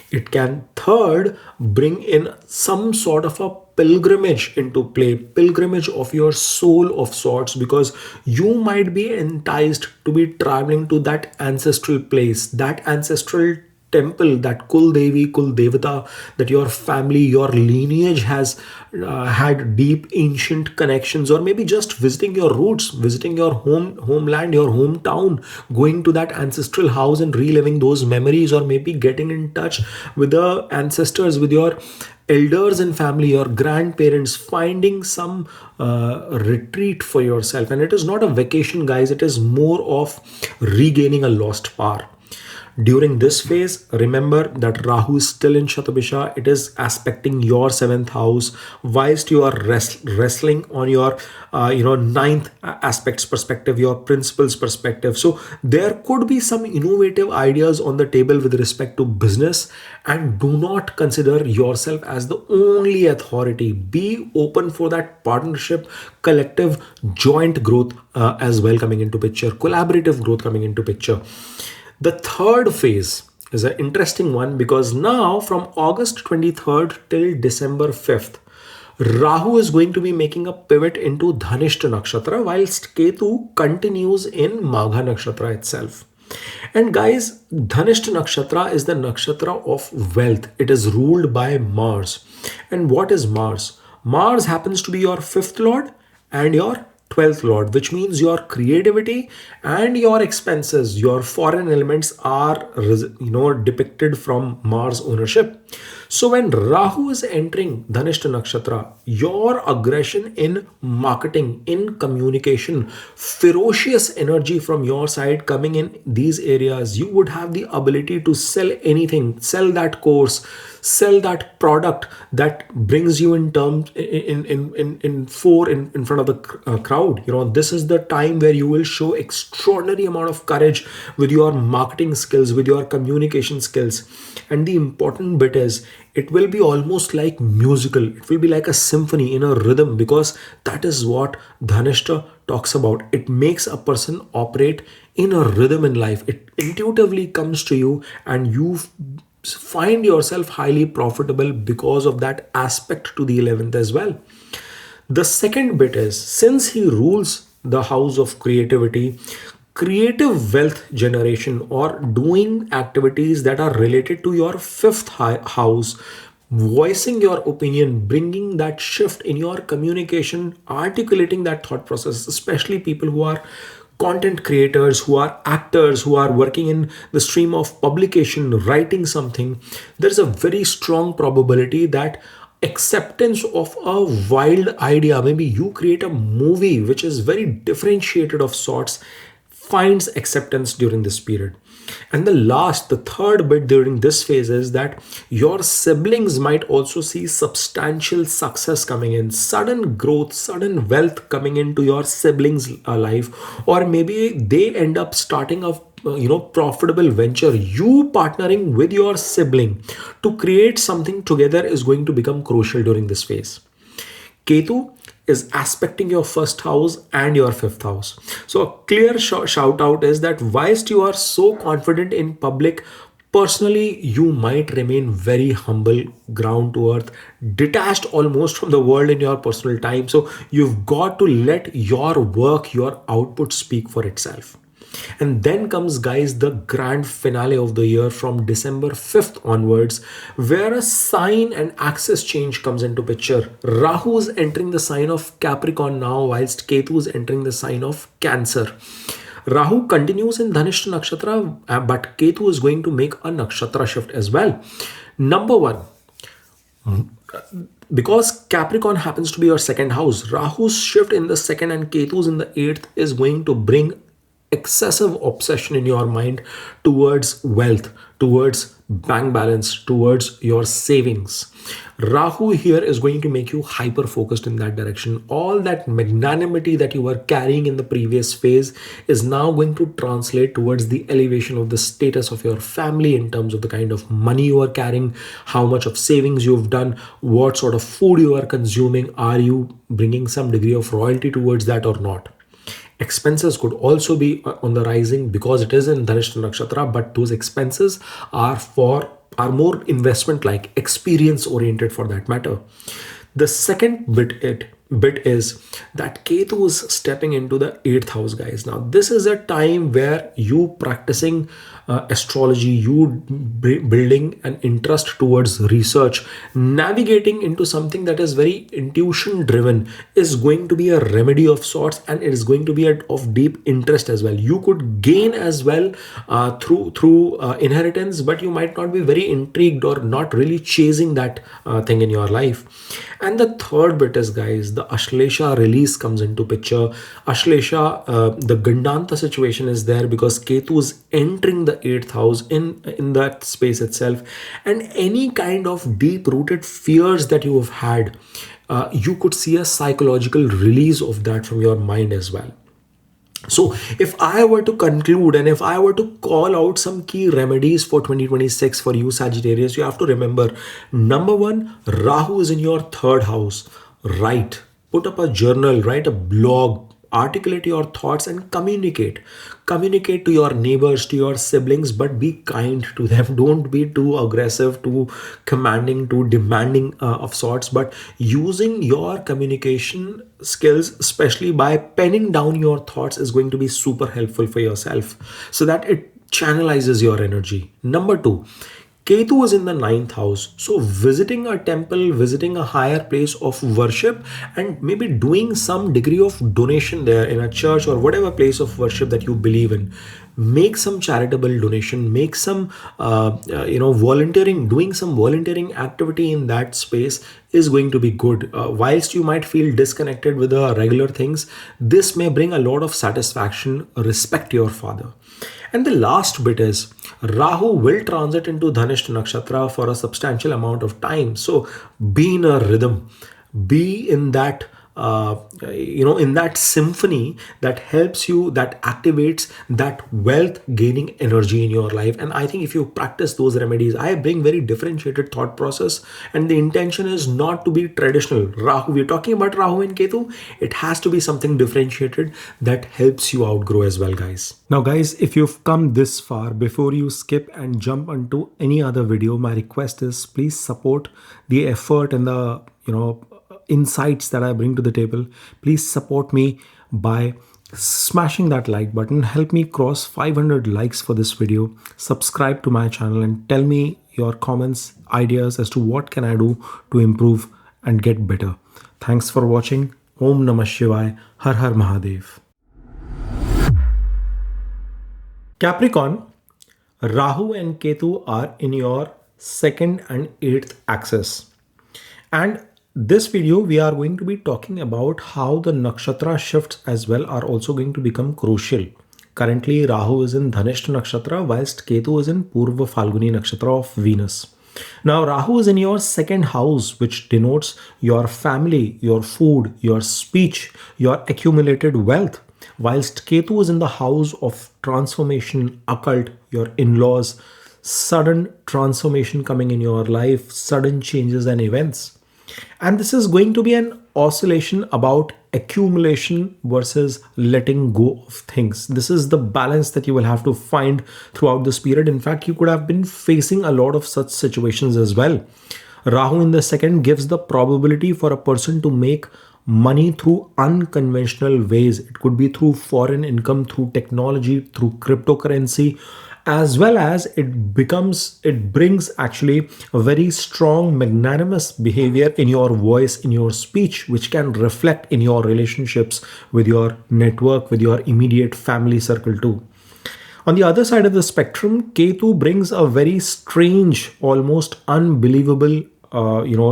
It can, third, bring in some sort of a pilgrimage into play, pilgrimage of your soul of sorts, because you might be enticed to be traveling to that ancestral place, that ancestral temple, that Kul Devi, Kul Devata, that your family, your lineage has had deep ancient connections, or maybe just visiting your roots, visiting your homeland, your hometown, going to that ancestral house and reliving those memories, or maybe getting in touch with the ancestors, with your elders in family, your grandparents, finding some retreat for yourself. And it is not a vacation, guys, it is more of regaining a lost power. During this phase, remember that Rahu is still in Shatabisha. It is aspecting your seventh house, whilst you are wrestling on your, ninth aspects perspective, your principles perspective. So there could be some innovative ideas on the table with respect to business, and do not consider yourself as the only authority. Be open for that partnership, collective, joint growth as well coming into picture, collaborative growth coming into picture. The third phase is an interesting one, because now from August 23rd till December 5th, Rahu is going to be making a pivot into Dhanishta Nakshatra, whilst Ketu continues in Magha Nakshatra itself. And guys, Dhanishta Nakshatra is the Nakshatra of wealth. It is ruled by Mars. And what is Mars? Mars happens to be your fifth lord and your 12th lord, which means your creativity and your expenses, your foreign elements are depicted from Mars ownership. So when Rahu is entering Dhanishta Nakshatra, your aggression in marketing, in communication, ferocious energy from your side coming in these areas, you would have the ability to sell anything, sell that course, sell that product that brings you in terms in front of the crowd. This is the time where you will show extraordinary amount of courage with your marketing skills, with your communication skills. And the important bit is, it will be almost like musical. It will be like a symphony in a rhythm, because that is what Dhanishta talks about. It makes a person operate in a rhythm in life. It intuitively comes to you, and you find yourself highly profitable because of that aspect to the 11th as well. The second bit is, since he rules the house of creativity, creative wealth generation, or doing activities that are related to your fifth house, voicing your opinion, bringing that shift in your communication, articulating that thought process, especially people who are content creators, who are actors, who are working in the stream of publication, writing something, there's a very strong probability that acceptance of a wild idea, maybe you create a movie which is very differentiated of sorts, finds acceptance during this period. And the third bit during this phase is that your siblings might also see substantial success coming in, sudden growth, sudden wealth coming into your siblings' life, or maybe they end up starting a profitable venture. You partnering with your sibling to create something together is going to become crucial during this phase. Ketu is aspecting your first house and your fifth house. So a clear shout out is that whilst you are so confident in public Personally, you might remain very humble, ground to earth, detached almost from the world in your personal time. So you've got to let your work, your output speak for itself. And then comes, guys, the grand finale of the year from December 5th onwards, where a sign and axis change comes into picture. Rahu is entering the sign of Capricorn now, whilst Ketu is entering the sign of Cancer. Rahu continues in Dhanishta Nakshatra, but Ketu is going to make a Nakshatra shift as well. Number one, because Capricorn happens to be your second house, Rahu's shift in the second and Ketu's in the eighth is going to bring excessive obsession in your mind towards wealth, towards bank balance, towards your savings. Rahu here is going to make you hyper focused in that direction. All that magnanimity that you were carrying in the previous phase is now going to translate towards the elevation of the status of your family in terms of the kind of money you are carrying, how much of savings you've done, what sort of food you are consuming. Are you bringing some degree of royalty towards that or not? Expenses could also be on the rising because it is in Dhanishta Nakshatra, but those expenses are more investment like, experience oriented for that matter. The second bit is that Ketu is stepping into the 8th house, guys. Now this is a time where you practicing astrology, you building an interest towards research, navigating into something that is very intuition driven is going to be a remedy of sorts, and it is going to be of deep interest as well. You could gain as well through inheritance, but you might not be very intrigued or not really chasing that thing in your life. And the third bit is, guys, the Ashlesha release comes into picture. Ashlesha, the Gandanta situation is there because Ketu is entering the 8th house in that space itself. And any kind of deep-rooted fears that you have had, you could see a psychological release of that from your mind as well. So if I were to conclude and if I were to call out some key remedies for 2026 for you Sagittarius, you have to remember, number one, Rahu is in your 3rd house. Write, put up a journal, write a blog, articulate your thoughts and communicate. Communicate to your neighbors, to your siblings, but be kind to them. Don't be too aggressive, too commanding, too demanding of sorts, but using your communication skills, especially by penning down your thoughts, is going to be super helpful for yourself so that it channelizes your energy. Number two, Ketu is in the 9th house. So visiting a temple, visiting a higher place of worship, and maybe doing some degree of donation there in a church or whatever place of worship that you believe in. Make some charitable donation, make some, volunteering, doing some volunteering activity in that space is going to be good. Whilst you might feel disconnected with the regular things, this may bring a lot of satisfaction. Respect your father. And the last bit is Rahu will transit into Dhanishta Nakshatra for a substantial amount of time. So be in a rhythm, be in that in that symphony that helps you, that activates that wealth gaining energy in your life. And I think if you practice those remedies, I bring very differentiated thought process, and the intention is not to be traditional. Rahu, we're talking about Rahu and Ketu, it has to be something differentiated that helps you outgrow as well, guys. Now guys, if you've come this far, before you skip and jump onto any other video, my request is please support the effort and the insights that I bring to the table. Please support me by smashing that like button. Help me cross 500 likes for this video. Subscribe to my channel and tell me your comments, ideas as to what can I do to improve and get better. Thanks for watching. Om Namah Shivaya. Har Har Mahadev. Capricorn, Rahu and Ketu are in your 2nd and 8th axis. And this video, we are going to be talking about how the nakshatra shifts as well are also going to become crucial. Currently, Rahu is in Dhanishta Nakshatra, whilst Ketu is in Purva Phalguni Nakshatra of Venus. Now, Rahu is in your 2nd house, which denotes your family, your food, your speech, your accumulated wealth, whilst Ketu is in the house of transformation, occult, your in-laws, sudden transformation coming in your life, sudden changes and events. And this is going to be an oscillation about accumulation versus letting go of things. This is the balance that you will have to find throughout this period. In fact, you could have been facing a lot of such situations as well. Rahu in the second gives the probability for a person to make money through unconventional ways. It could be through foreign income, through technology, through cryptocurrency, as well as it brings actually a very strong magnanimous behavior in your voice, in your speech, which can reflect in your relationships with your network, with your immediate family circle too. On the other side of the spectrum, Ketu brings a very strange, almost unbelievable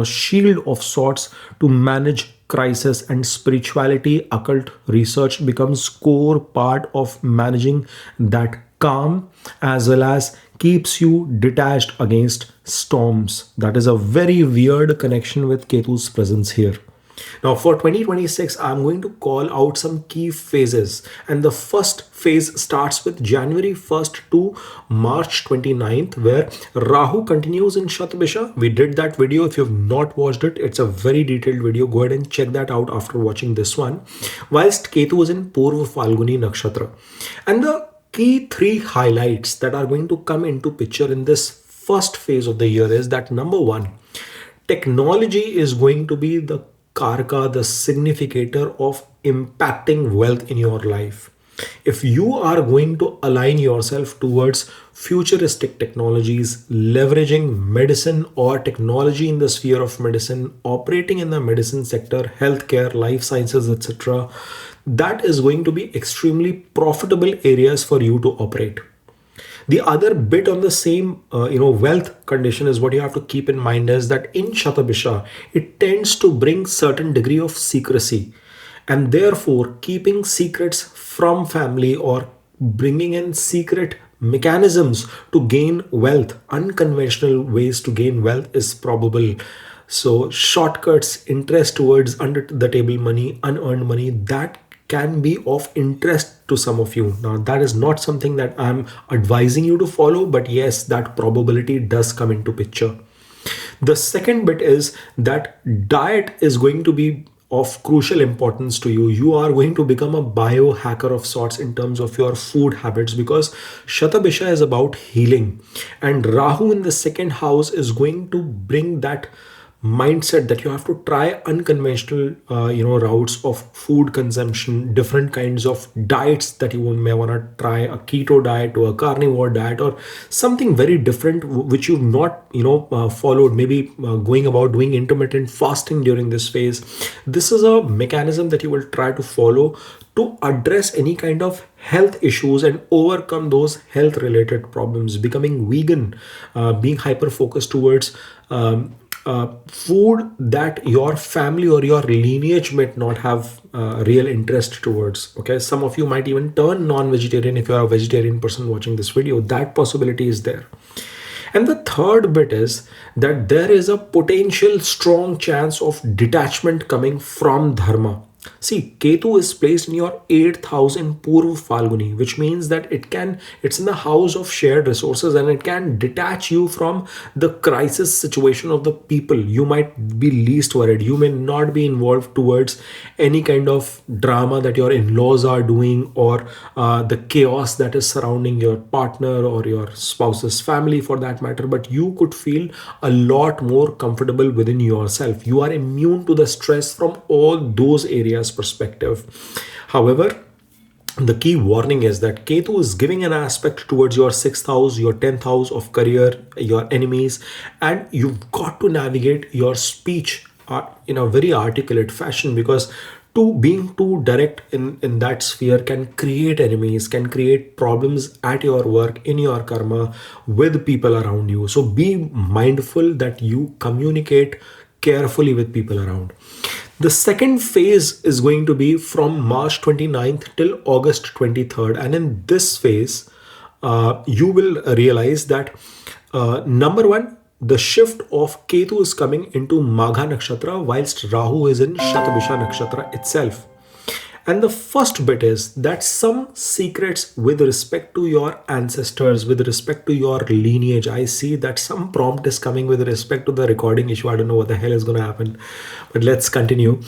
shield of sorts to manage crisis, and spirituality, occult research becomes core part of managing that calm, as well as keeps you detached against storms. That is a very weird connection with Ketu's presence here. Now for 2026, I'm going to call out some key phases, and the first phase starts with January 1st to March 29th, where Rahu continues in Shatabisha. We did that video. If you've not watched it, it's a very detailed video. Go ahead and check that out after watching this one. Whilst Ketu is in Purva Falguni Nakshatra. And the key three highlights that are going to come into picture in this first phase of the year is that number one, technology is going to be the karka, the significator of impacting wealth in your life. If you are going to align yourself towards futuristic technologies, leveraging medicine or technology in the sphere of medicine, operating in the medicine sector, healthcare, life sciences, etc., that is going to be extremely profitable areas for you to operate. The other bit on the same, wealth condition is what you have to keep in mind is that in Shatabisha, it tends to bring certain degree of secrecy, and therefore keeping secrets from family or bringing in secret mechanisms to gain wealth, unconventional ways to gain wealth is probable. So shortcuts, interest towards under the table money, unearned money, that can be of interest to some of you. Now, that is not something that I'm advising you to follow, but yes, that probability does come into picture. The second bit is that diet is going to be of crucial importance to you. You are going to become a biohacker of sorts in terms of your food habits, because Shatabisha is about healing, and Rahu in the second house is going to bring that mindset that you have to try unconventional routes of food consumption, different kinds of diets that you may want to try, a keto diet or a carnivore diet or something very different which you've not followed, maybe going about doing intermittent fasting during this phase. This is a mechanism that you will try to follow to address any kind of health issues and overcome those health related problems, becoming vegan, being hyper focused towards food that your family or your lineage might not have real interest towards. Okay, some of you might even turn non-vegetarian if you are a vegetarian person watching this video. That possibility is there. And the third bit is that there is a potential strong chance of detachment coming from dharma. See, Ketu is placed in your 8th house in Purva Falguni, which means that it's in the house of shared resources, and it can detach you from the crisis situation of the people you might be least worried. You may not be involved towards any kind of drama that your in-laws are doing, or the chaos that is surrounding your partner or your spouse's family for that matter, but you could feel a lot more comfortable within yourself. You are immune to the stress from all those areas perspective. However, the key warning is that Ketu is giving an aspect towards your 6th house, your 10th house of career, your enemies, and you've got to navigate your speech in a very articulate fashion, because being too direct in that sphere can create enemies, can create problems at your work, in your karma, with people around you. So be mindful that you communicate carefully with people around. The second phase is going to be from March 29th till August 23rd. And in this phase, you will realize that number one, the shift of Ketu is coming into Magha Nakshatra, whilst Rahu is in Shatabisha Nakshatra itself. And the first bit is that some secrets with respect to your ancestors, with respect to your lineage, I see that some prompt is coming with respect to the recording issue. I don't know what the hell is going to happen, but let's continue.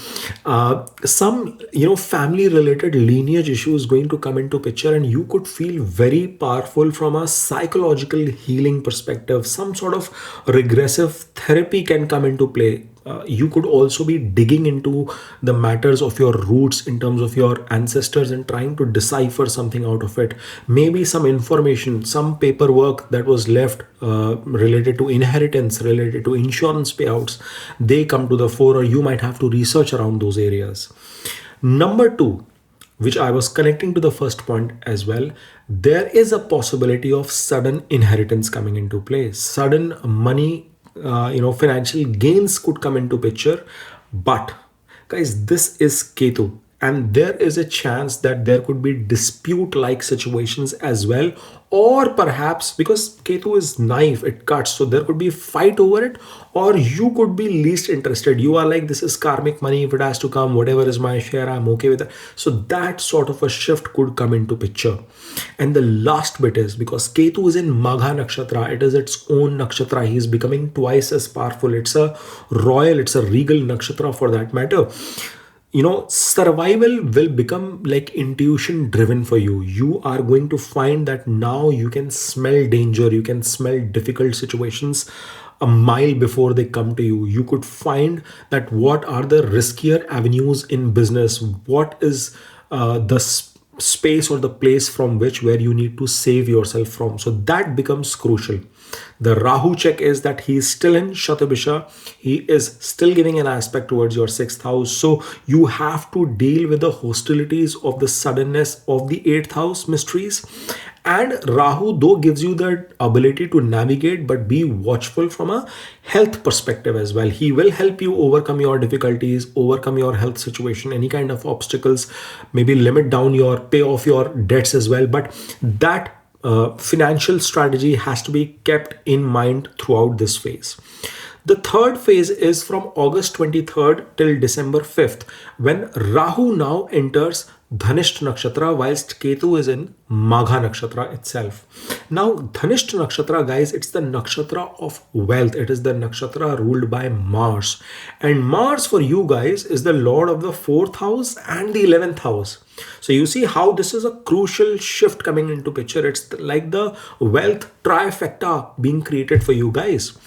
Some, family related lineage issue is going to come into picture, and you could feel very powerful from a psychological healing perspective. Some sort of regressive therapy can come into play. You could also be digging into the matters of your roots in terms of your ancestors and trying to decipher something out of it. Maybe some information, some paperwork that was left related to inheritance, related to insurance payouts, they come to the fore, or you might have to research around those areas. Number two, which I was connecting to the first point as well, there is a possibility of sudden inheritance coming into play. Sudden money, financial gains could come into picture. But guys, this is Ketu, and there is a chance that there could be dispute like situations as well, or perhaps because Ketu is knife, it cuts, so there could be fight over it, or you could be least interested. You are like, this is karmic money, if it has to come, whatever is my share, I'm okay with it. So that sort of a shift could come into picture. And the last bit is, because Ketu is in Magha Nakshatra, it is its own Nakshatra, he is becoming twice as powerful. It's a royal, it's a regal Nakshatra for that matter. Survival will become like intuition driven for you. You are going to find that now you can smell danger, you can smell difficult situations a mile before they come to you. You could find that what are the riskier avenues in business, what is the space or the place from where you need to save yourself from. So that becomes crucial. The Rahu check is that he is still in Shatabisha. He is still giving an aspect towards your 6th house. So you have to deal with the hostilities of the suddenness of the 8th house mysteries. And Rahu, though, gives you the ability to navigate, but be watchful from a health perspective as well. He will help you overcome your difficulties, overcome your health situation, any kind of obstacles, maybe limit down your pay off your debts as well. But that financial strategy has to be kept in mind throughout this phase. The third phase is from August 23rd till December 5th, when Rahu now enters Dhanisht Nakshatra whilst Ketu is in Magha Nakshatra itself. Now, Dhanisht Nakshatra, guys, it's the Nakshatra of wealth. It is the Nakshatra ruled by Mars. And Mars for you guys is the Lord of the 4th house and the 11th house. So you see how this is a crucial shift coming into picture. It's like the wealth trifecta being created for you guys.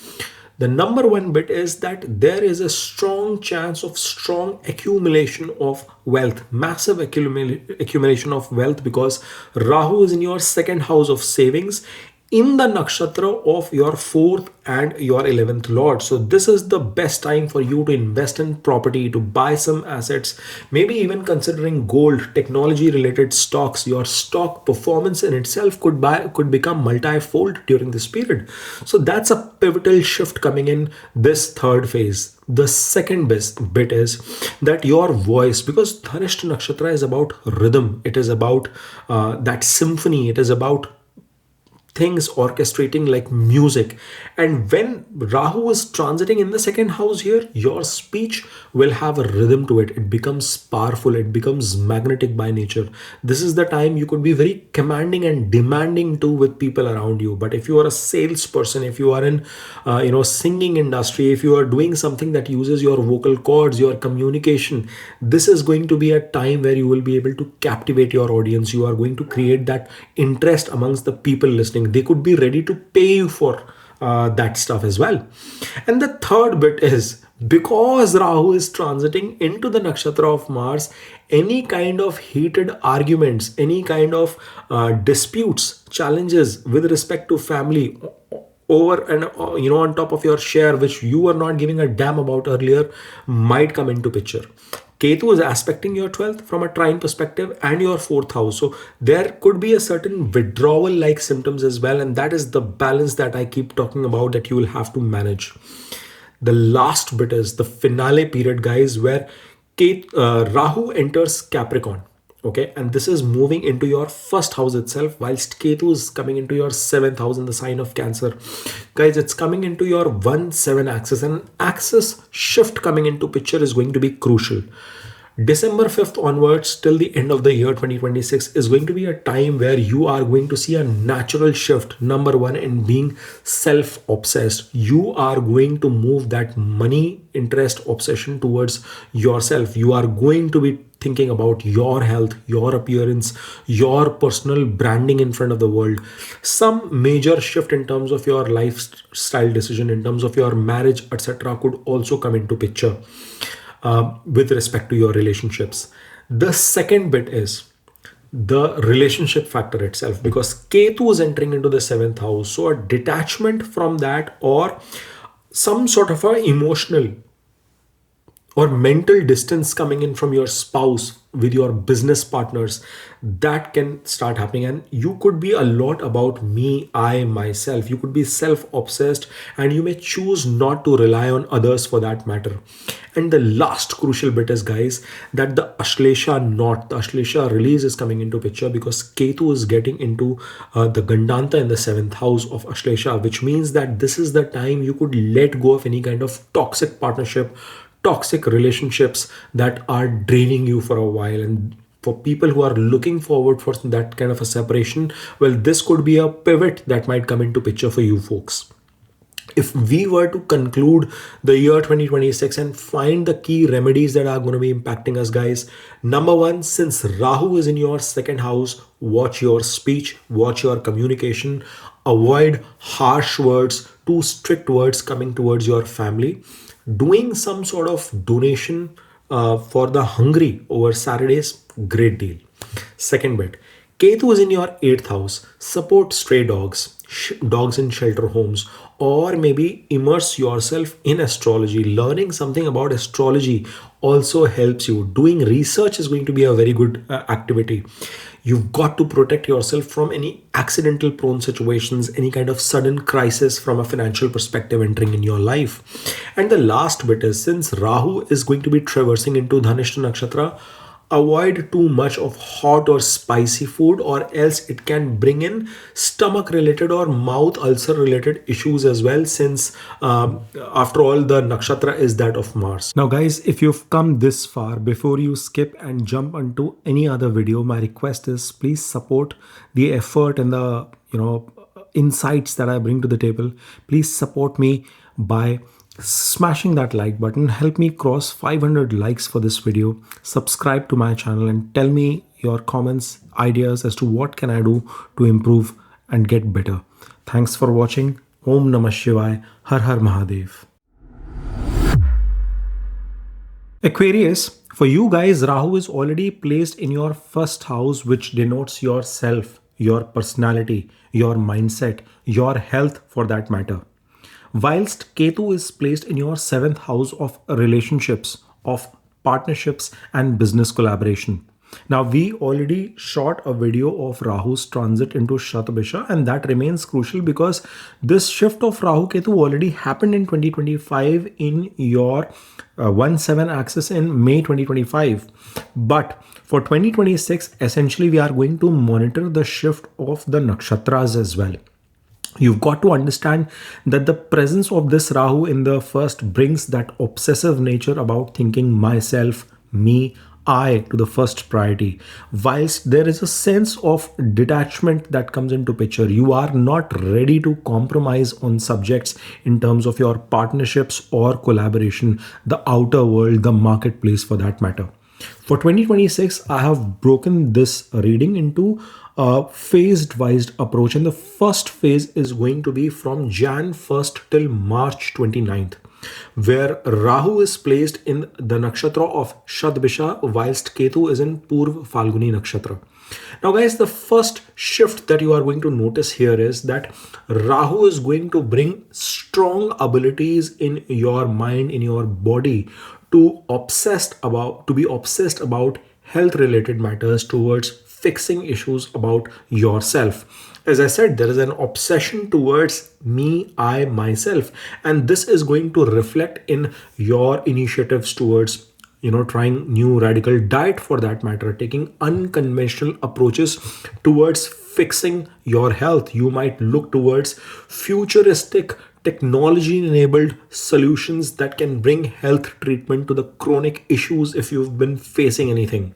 The number one bit is that there is a strong chance of strong accumulation of wealth, massive accumulation of wealth, because Rahu is in your 2nd house of savings, in the nakshatra of your 4th and your 11th lord. So this is the best time for you to invest in property, to buy some assets, maybe even considering gold, technology related stocks. Your stock performance in itself could become multi-fold during this period. So that's a pivotal shift coming in this third phase. The second bit is that your voice, because Dhanishta Nakshatra is about rhythm, it is about that symphony, it is about things orchestrating like music. And when Rahu is transiting in the 2nd house here, your speech will have a rhythm to it. It becomes powerful, it becomes magnetic by nature. This is the time you could be very commanding and demanding too with people around you. But if you are a salesperson, if you are in singing industry, if you are doing something that uses your vocal cords, your communication, this is going to be a time where you will be able to captivate your audience. You are going to create that interest amongst the people listening. They could be ready to pay you for that stuff as well. And the third bit is, because Rahu is transiting into the nakshatra of Mars, any kind of heated arguments, any kind of disputes, challenges with respect to family over and on top of your share, which you were not giving a damn about earlier, might come into picture. Ketu is aspecting your 12th from a trine perspective and your 4th house. So there could be a certain withdrawal like symptoms as well. And that is the balance that I keep talking about that you will have to manage. The last bit is the finale period, guys, where Rahu enters Capricorn. Okay, and this is moving into your 1st house itself, whilst Ketu is coming into your 7th house in the sign of Cancer. Guys, it's coming into your 1-7 axis, and axis shift coming into picture is going to be crucial. December 5th onwards till the end of the year 2026 is going to be a time where you are going to see a natural shift. Number one, in being self obsessed. You are going to move that money interest obsession towards yourself. You are going to be thinking about your health, your appearance, your personal branding in front of the world. Some major shift in terms of your lifestyle decision, in terms of your marriage, etc., could also come into picture with respect to your relationships. The second bit is the relationship factor itself, because Ketu is entering into the seventh house. So a detachment from that, or some sort of a emotional or mental distance coming in from your spouse with your business partners, that can start happening. And you could be a lot about me, I, myself. You could be self-obsessed, and you may choose not to rely on others for that matter. And the last crucial bit is, guys, that the Ashlesha release is coming into picture, because Ketu is getting into the Gandanta in the seventh house of Ashlesha, which means that this is the time you could let go of any kind of toxic partnership, toxic relationships that are draining you for a while. And for people who are looking forward for that kind of a separation, well, this could be a pivot that might come into picture for you folks. If we were to conclude the year 2026 and find the key remedies that are going to be impacting us, guys, number one, since Rahu is in your second house, watch your speech, watch your communication, avoid harsh words, too strict words coming towards your family. Doing some sort of donation for the hungry over Saturdays, great deal. Second bit, Ketu is in your 8th house. Support stray dogs, dogs in shelter homes, or maybe immerse yourself in astrology. Learning something about astrology also helps you. Doing research is going to be a very good activity. You've got to protect yourself from any accidental prone situations, any kind of sudden crisis from a financial perspective entering in your life. And the last bit is, since Rahu is going to be traversing into Dhanishta Nakshatra, avoid too much of hot or spicy food, or else it can bring in stomach related or mouth ulcer related issues as well, since after all, the nakshatra is that of Mars. Now guys, if you've come this far, before you skip and jump onto any other video, my request is, please support the effort and the insights that I bring to the table. Please support me by smashing that like button. Help me cross 500 likes for this video. Subscribe to my channel and tell me your comments, ideas as to what can I do to improve and get better. Thanks for watching. Om Namah Shivaya. Har Har Mahadev. Aquarius, for you guys, Rahu is already placed in your first house, which denotes yourself, your personality, your mindset, your health for that matter. Whilst Ketu is placed in your 7th house of relationships, of partnerships and business collaboration. Now, we already shot a video of Rahu's transit into Shatabisha, and that remains crucial because this shift of Rahu Ketu already happened in 2025 in your 1-7 axis in May 2025. But for 2026, essentially, we are going to monitor the shift of the nakshatras as well. You've got to understand that the presence of this Rahu in the first brings that obsessive nature about thinking myself, me, I to the first priority. Whilst there is a sense of detachment that comes into picture, you are not ready to compromise on subjects in terms of your partnerships or collaboration, the outer world, the marketplace for that matter. For 2026, I have broken this reading into a phased-wise approach, and the first phase is going to be from Jan 1st till March 29th, where Rahu is placed in the nakshatra of Shadbisha, whilst Ketu is in Purv Falguni nakshatra. Now guys, the first shift that you are going to notice here is that Rahu is going to bring strong abilities in your mind, in your body, to be obsessed about health related matters, towards fixing issues about yourself. As I said, there is an obsession towards me, I, myself, and this is going to reflect in your initiatives towards trying new radical diet for that matter, taking unconventional approaches towards fixing your health. You might look towards futuristic technology enabled solutions that can bring health treatment to the chronic issues if you've been facing anything.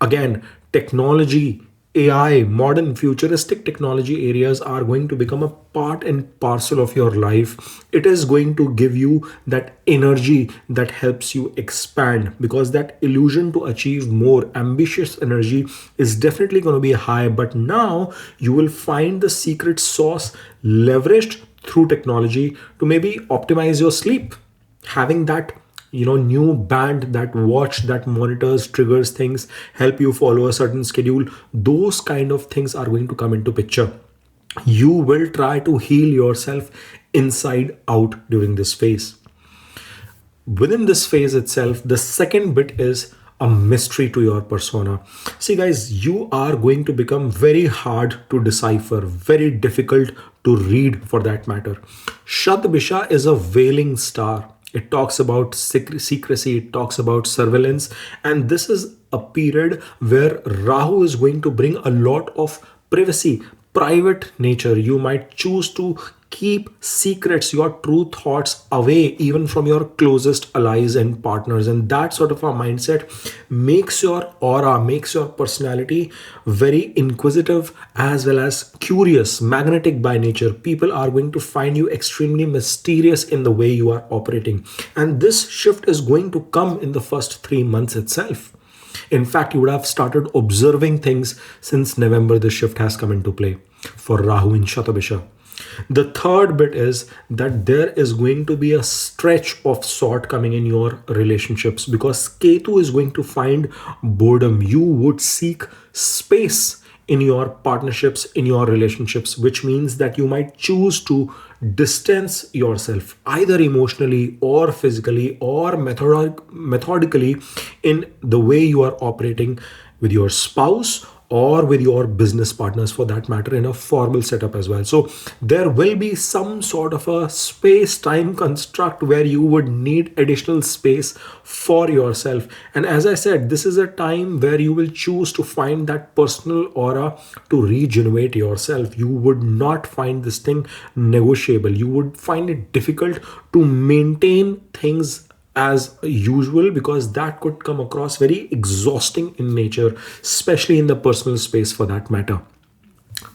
Again, technology, AI, modern futuristic technology areas are going to become a part and parcel of your life. It is going to give you that energy that helps you expand, because that illusion to achieve more, ambitious energy, is definitely going to be high. But now you will find the secret sauce leveraged through technology to maybe optimize your sleep. Having that new band, that watch that monitors, triggers things, help you follow a certain schedule, those kind of things are going to come into picture. You will try to heal yourself inside out during this phase. Within this phase itself, the second bit is a mystery to your persona. See, guys, you are going to become very hard to decipher, very difficult to read for that matter. Shadbisha is a wailing star. It talks about secrecy, it talks about surveillance, and this is a period where Rahu is going to bring a lot of privacy, private nature. You might choose to keep secrets, your true thoughts away even from your closest allies and partners. And that sort of a mindset makes your aura, makes your personality very inquisitive as well as curious, magnetic by nature. People are going to find you extremely mysterious in the way you are operating. And this shift is going to come in the first 3 months itself. In fact, you would have started observing things since November. The shift has come into play for Rahu in Shatabisha. The third bit is that there is going to be a stretch of sort coming in your relationships, because Ketu is going to find boredom. You would seek space in your partnerships, in your relationships, which means that you might choose to distance yourself either emotionally or physically or methodically in the way you are operating with your spouse or with your business partners for that matter, in a formal setup as well. So there will be some sort of a space-time construct where you would need additional space for yourself. And as I said, this is a time where you will choose to find that personal aura to regenerate yourself. You would not find this thing negotiable. You would find it difficult to maintain things as usual, because that could come across very exhausting in nature, especially in the personal space for that matter.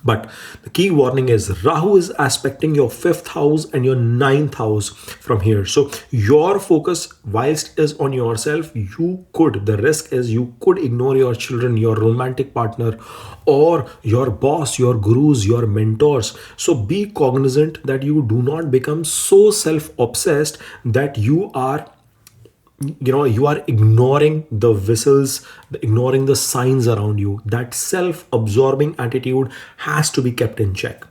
But the key warning is Rahu is aspecting your 5th house and your 9th house from here. So your focus, whilst is on yourself, the risk is you could ignore your children, your romantic partner, or your boss, your gurus, your mentors. So be cognizant that you do not become so self-obsessed that you are ignoring the whistles, ignoring the signs around you. That self-absorbing attitude has to be kept in check.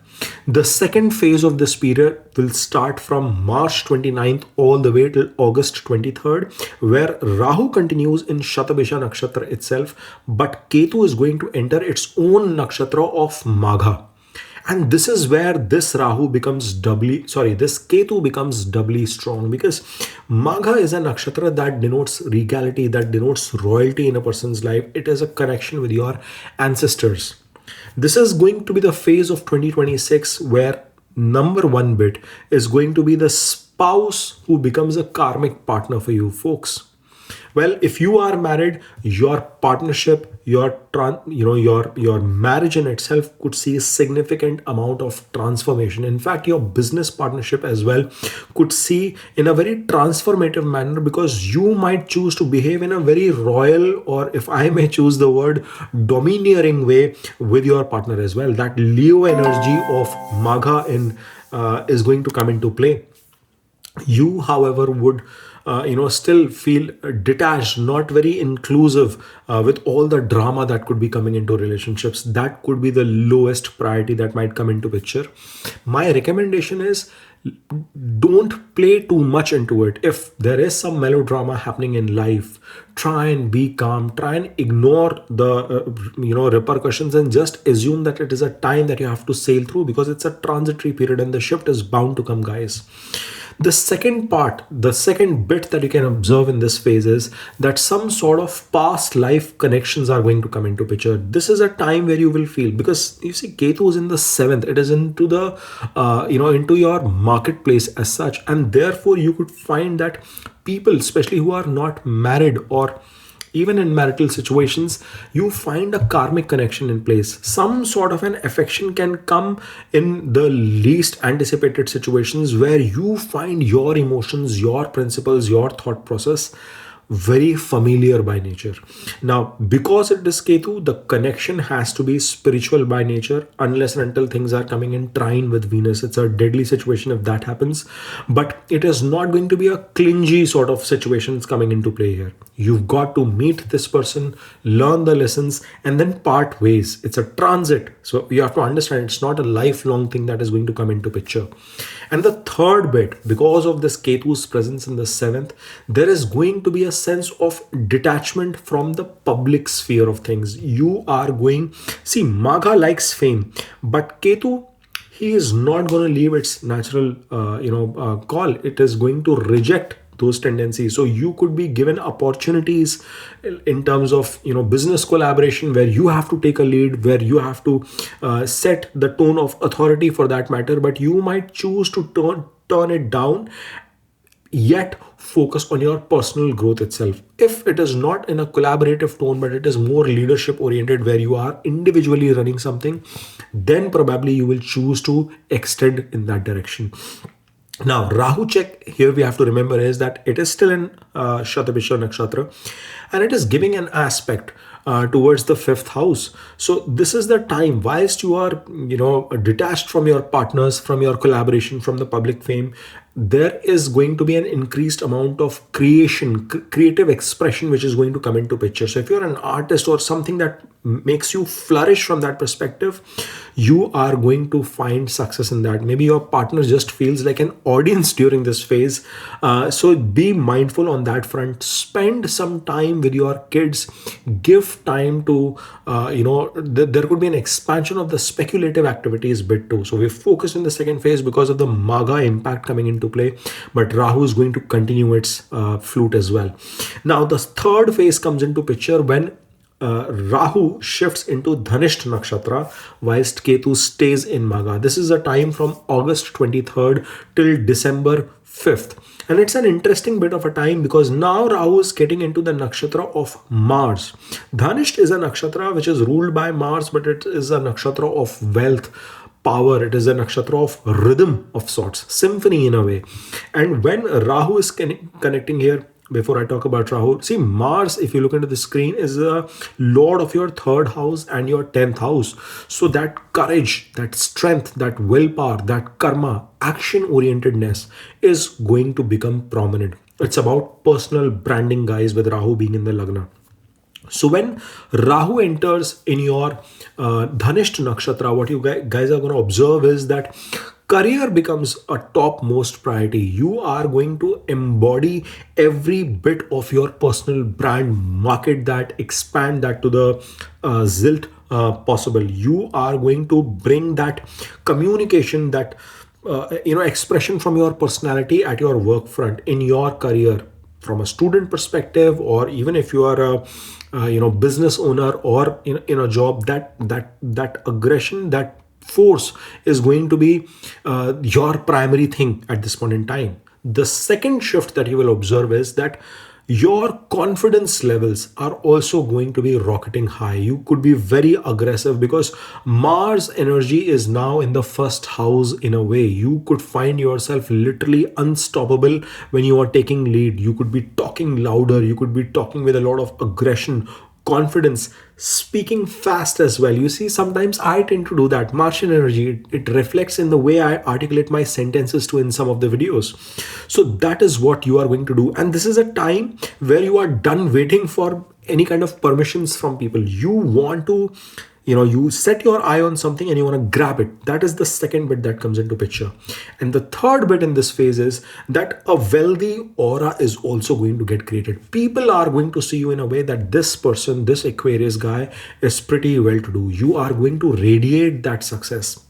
The second phase of this period will start from March 29th all the way till August 23rd, where Rahu continues in Shatabisha Nakshatra itself, but Ketu is going to enter its own Nakshatra of Magha. And this is where this Ketu becomes doubly strong, because Magha is a nakshatra that denotes regality, that denotes royalty in a person's life. It is a connection with your ancestors. This is going to be the phase of 2026 where number one bit is going to be the spouse who becomes a karmic partner for you folks. Well, if you are married, your partnership, your marriage in itself could see a significant amount of transformation. In fact, your business partnership as well could see in a very transformative manner, because you might choose to behave in a very royal, or if I may choose the word, domineering way with your partner as well. That Leo energy of Magha is going to come into play. You, however, would still feel detached, not very inclusive with all the drama that could be coming into relationships. That could be the lowest priority that might come into picture. My recommendation is don't play too much into it. If there is some melodrama happening in life, try and be calm, try and ignore the repercussions, and just assume that it is a time that you have to sail through, because it's a transitory period and the shift is bound to come, guys. The second part, the second bit that you can observe in this phase is that some sort of past life connections are going to come into picture. This is a time where you will feel, because you see Ketu is in the seventh, it is into the into your marketplace as such, and therefore you could find that people, especially who are not married or even in marital situations, you find a karmic connection in place. Some sort of an affection can come in the least anticipated situations where you find your emotions, your principles, your thought process very familiar by nature. Now, because it is Ketu, the connection has to be spiritual by nature, unless and until things are coming in trine with Venus. It's a deadly situation if that happens, but it is not going to be a clingy sort of situations coming into play here. You've got to meet this person, learn the lessons, and then part ways. It's a transit. So you have to understand it's not a lifelong thing that is going to come into picture. And the third bit, because of this Ketu's presence in the seventh, there is going to be a sense of detachment from the public sphere of things. You are going, see, Magha likes fame, but Ketu, he is not going to leave its natural call. It is going to reject those tendencies. So you could be given opportunities in terms of business collaboration, where you have to take a lead, where you have to set the tone of authority for that matter, but you might choose to turn it down, yet focus on your personal growth itself. If it is not in a collaborative tone, but it is more leadership oriented, where you are individually running something, then probably you will choose to extend in that direction. Now, Rahu check here we have to remember is that it is still in Shatabishya Nakshatra, and it is giving an aspect towards the fifth house. So this is the time, whilst you are detached from your partners, from your collaboration, from the public fame, there is going to be an increased amount of creative expression which is going to come into picture. So if you're an artist or something that makes you flourish from that perspective, you are going to find success in that. Maybe your partner just feels like an audience during this phase. So be mindful on that front. Spend some time with your kids. Give time to, there could be an expansion of the speculative activities bit too. So we focus in the second phase because of the Maga impact coming into play, but Rahu is going to continue its flute as well. Now the third phase comes into picture when Rahu shifts into Dhanishta Nakshatra whilst Ketu stays in Magha. This is a time from August 23rd till December 5th. And it's an interesting bit of a time because now Rahu is getting into the nakshatra of Mars. Dhanishta is a nakshatra which is ruled by Mars, but it is a nakshatra of wealth, power. It is a nakshatra of rhythm of sorts, symphony in a way. And when Rahu is connecting here, before I talk about Rahu, see Mars, if you look into the screen, is a lord of your third house and your 10th house. So that courage, that strength, that willpower, that karma, action orientedness is going to become prominent. It's about personal branding, guys, with Rahu being in the Lagna. So when Rahu enters in your Dhanishta Nakshatra, what you guys are going to observe is that career becomes a topmost priority. You are going to embody every bit of your personal brand, market that, expand that to the zilt possible. You are going to bring that communication, that expression from your personality at your work front, in your career, from a student perspective, or even if you are a business owner or in a job, that aggression, that force is going to be your primary thing at this point in time. The second shift that you will observe is that your confidence levels are also going to be rocketing high. You could be very aggressive because Mars energy is now in the first house in a way. You could find yourself literally unstoppable when you are taking lead. You could be talking louder. You could be talking with a lot of aggression, confidence, speaking fast as well. You see, sometimes I tend to do that. Martian energy, it reflects in the way I articulate my sentences to in some of the videos. So that is what you are going to do. And this is a time where you are done waiting for any kind of permissions from people. You want to, you set your eye on something and you want to grab it. That is the second bit that comes into picture. And the third bit in this phase is that a wealthy aura is also going to get created. People are going to see you in a way that this person, this Aquarius guy, is pretty well to do. You are going to radiate that success.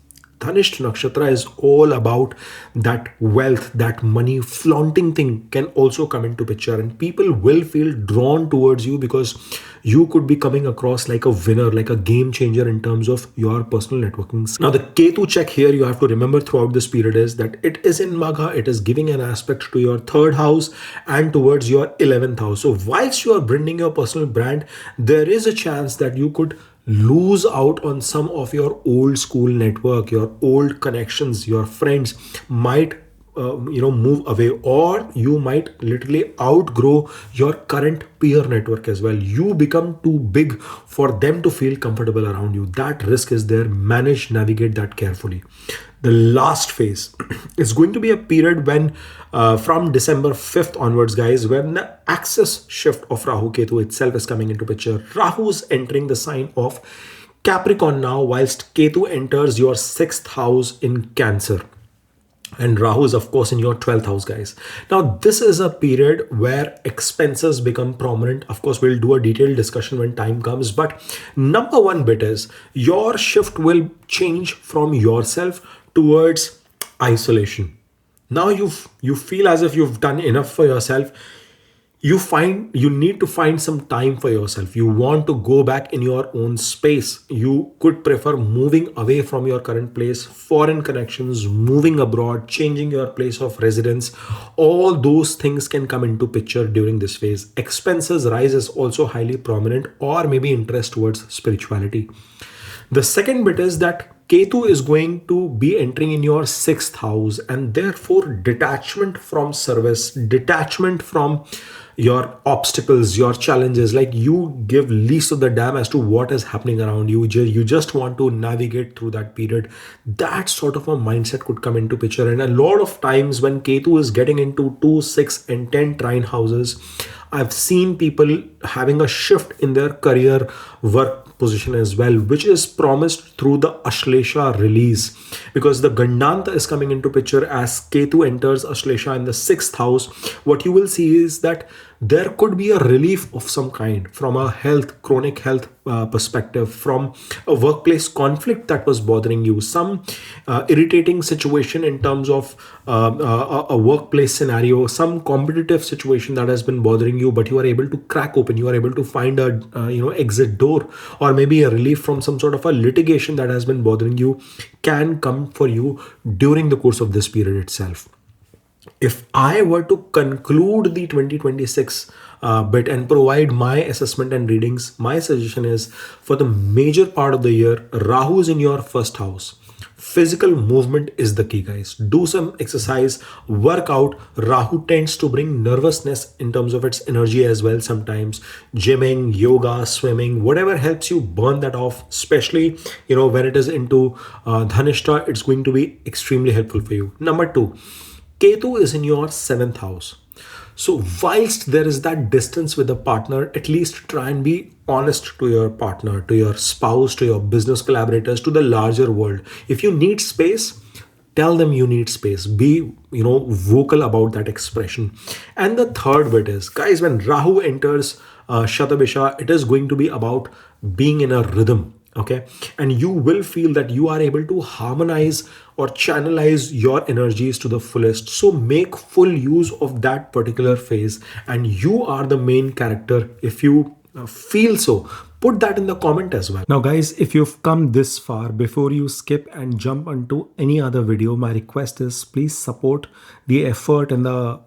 Dhanisht Nakshatra is all about that wealth, that money flaunting thing can also come into picture, and people will feel drawn towards you because you could be coming across like a winner, like a game changer in terms of your personal networking. Now, the Ketu check here you have to remember throughout this period is that it is in Magha, it is giving an aspect to your third house and towards your 11th house. So, whilst you are building your personal brand, there is a chance that you could lose out on some of your old school network, your old connections. Your friends might move away, or you might literally outgrow your current peer network as well. You become too big for them to feel comfortable around you. That risk is there. Manage, navigate that carefully. The last phase is going to be a period when from December 5th onwards, guys, when the axis shift of Rahu Ketu itself is coming into picture. Rahu is entering the sign of Capricorn now, whilst Ketu enters your 6th house in Cancer. And Rahu is, of course, in your 12th house, guys. Now, this is a period where expenses become prominent. Of course, we'll do a detailed discussion when time comes. But number one bit is your shift will change from yourself towards isolation. Now you feel as if you've done enough for yourself. You need to find some time for yourself. You want to go back in your own space. You could prefer moving away from your current place, foreign connections, moving abroad, changing your place of residence. All those things can come into picture during this phase. Expenses rise is also highly prominent, or maybe interest towards spirituality. The second bit is that Ketu is going to be entering in your 6th house, and therefore detachment from service, detachment from your obstacles, your challenges. Like, you give least of the damn as to what is happening around you. You just want to navigate through that period. That sort of a mindset could come into picture. And a lot of times when Ketu is getting into 2, 6 and 10 trine houses, I've seen people having a shift in their career, work position as well, which is promised through the Ashlesha release, because the Gandanta is coming into picture as Ketu enters Ashlesha in the 6th house. What you will see is that there could be a relief of some kind from a chronic health perspective, from a workplace conflict that was bothering you, some irritating situation in terms of a workplace scenario, some competitive situation that has been bothering you, but you are able to crack open, you are able to find a exit door, or maybe a relief from some sort of a litigation that has been bothering you can come for you during the course of this period itself. If I were to conclude the 2026 bit and provide my assessment and readings, my suggestion is, for the major part of the year, Rahu is in your 1st house. Physical movement is the key, guys. Do some exercise, work out. Rahu tends to bring nervousness in terms of its energy as well sometimes. Gymming, yoga, swimming, whatever helps you burn that off, especially when it is into Dhanishta, it's going to be extremely helpful for you. Number 2, Ketu is in your 7th house. So whilst there is that distance with the partner, at least try and be honest to your partner, to your spouse, to your business collaborators, to the larger world. If you need space, tell them you need space. Be, vocal about that expression. And the third bit is, guys, when Rahu enters Shatabisha, it is going to be about being in a rhythm. Okay, and you will feel that you are able to harmonize or channelize your energies to the fullest. So make full use of that particular phase, and you are the main character. If you feel so, put that in the comment as well. Now, guys, if you've come this far, before you skip and jump onto any other video, my request is please support the effort and the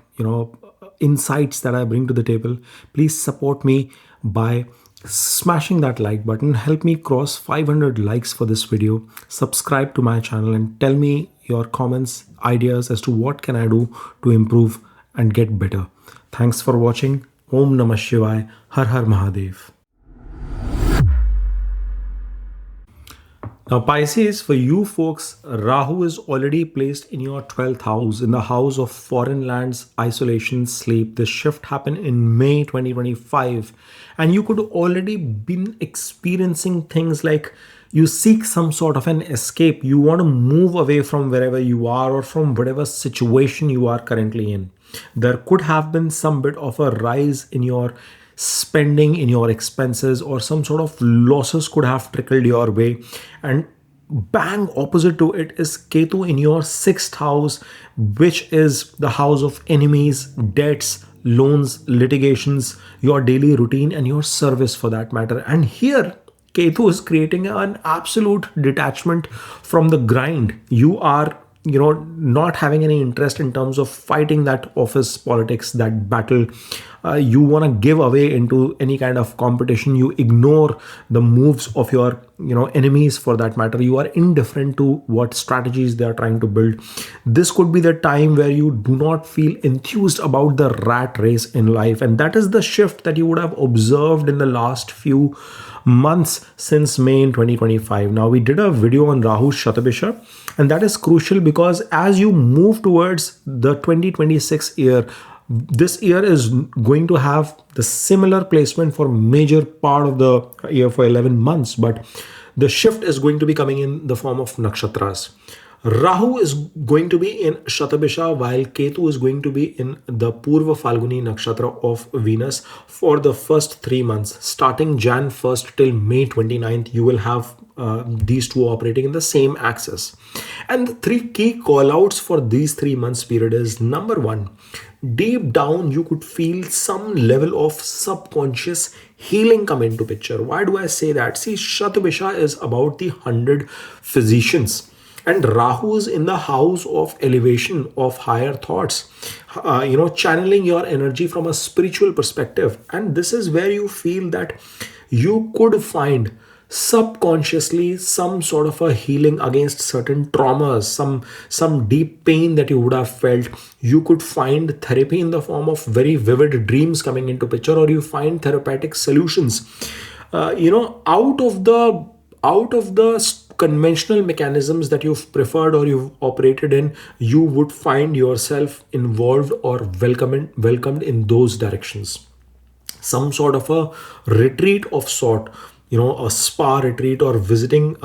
insights that I bring to the table. Please support me by smashing that like button. Help me cross 500 likes for this video. Subscribe to my channel and tell me your comments, ideas as to what can I do to improve and get better. Thanks for watching. Om Namah Shivaya. Har Har Mahadev. Now, Pisces, for you folks, Rahu is already placed in your 12th house, in the house of foreign lands, isolation, sleep. This shift happened in May 2025. And you could already been experiencing things like you seek some sort of an escape. You want to move away from wherever you are or from whatever situation you are currently in. There could have been some bit of a rise in your spending, in your expenses, or some sort of losses could have trickled your way. And bang opposite to it is Ketu in your sixth house, which is the house of enemies, debts, loans, litigations, your daily routine, and your service for that matter. And here, Ketu is creating an absolute detachment from the grind. You are, not having any interest in terms of fighting that office politics, that battle. You want to give away into any kind of competition. You ignore the moves of your enemies for that matter. You are indifferent to what strategies they are trying to build. This could be the time where you do not feel enthused about the rat race in life, and that is the shift that you would have observed in the last few months since May in 2025. Now, we did a video on Rahu Shatabisha, and that is crucial because as you move towards the 2026 year, this year is going to have the similar placement for major part of the year for 11 months, but the shift is going to be coming in the form of nakshatras. Rahu is going to be in Shatabisha while Ketu is going to be in the Purva Falguni Nakshatra of Venus for the first 3 months. Starting Jan 1st till May 29th, you will have these two operating in the same axis. And the three key callouts for these 3 months period is: number one, deep down you could feel some level of subconscious healing come into picture. Why do I say that? See, Shatabisha is about the 100 physicians, and Rahu is in the house of elevation, of higher thoughts, channeling your energy from a spiritual perspective. And this is where you feel that you could find subconsciously some sort of a healing against certain traumas, some deep pain that you would have felt. You could find therapy in the form of very vivid dreams coming into picture, or you find therapeutic solutions out of the conventional mechanisms that you've preferred or you've operated in. You would find yourself involved or welcomed in those directions. Some sort of a retreat of sort, a spa retreat, or visiting,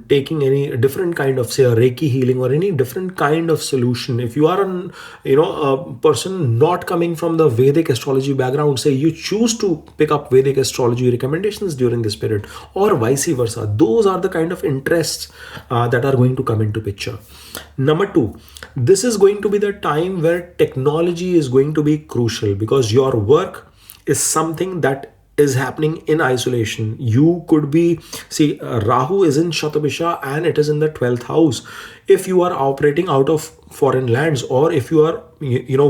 taking any different kind of, say, a Reiki healing or any different kind of solution. If you are a person not coming from the Vedic astrology background, say you choose to pick up Vedic astrology recommendations during this period, or vice versa, those are the kind of interests that are going to come into picture. Number two, this is going to be the time where technology is going to be crucial, because your work is something that is happening in isolation. You could be, see, Rahu is in Shatabisha and it is in the 12th house. If you are operating out of foreign lands, or if you are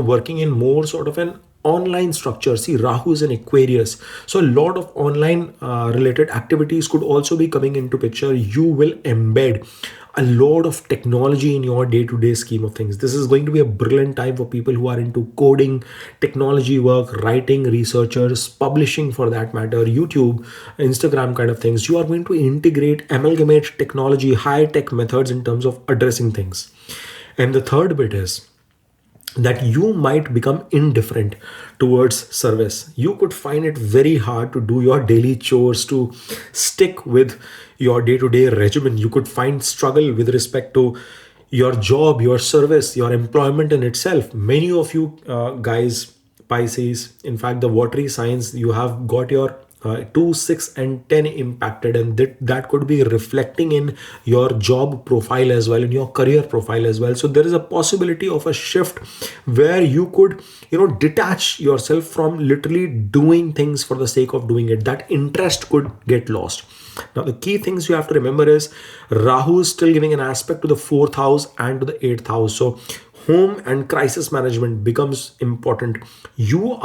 working in more sort of an online structure. See, Rahu is in Aquarius, so a lot of online related activities could also be coming into picture. You will embed a lot of technology in your day-to-day scheme of things. This is going to be a brilliant time for people who are into coding, technology work, writing, researchers, publishing for that matter, YouTube, Instagram kind of things. You are going to integrate, amalgamate technology, high-tech methods in terms of addressing things. And the third bit is that you might become indifferent towards service. You could find it very hard to do your daily chores, to stick with your day-to-day regimen. You could find struggle with respect to your job, your service, your employment in itself. Many of you guys, Pisces, in fact, the watery signs, you have got your 2, 6 and 10 impacted, and that could be reflecting in your job profile as well, in your career profile as well. So there is a possibility of a shift where you could detach yourself from literally doing things for the sake of doing it. That interest could get lost. Now, the key things you have to remember is Rahu is still giving an aspect to the 4th house and to the 8th house. So home and crisis management becomes important. You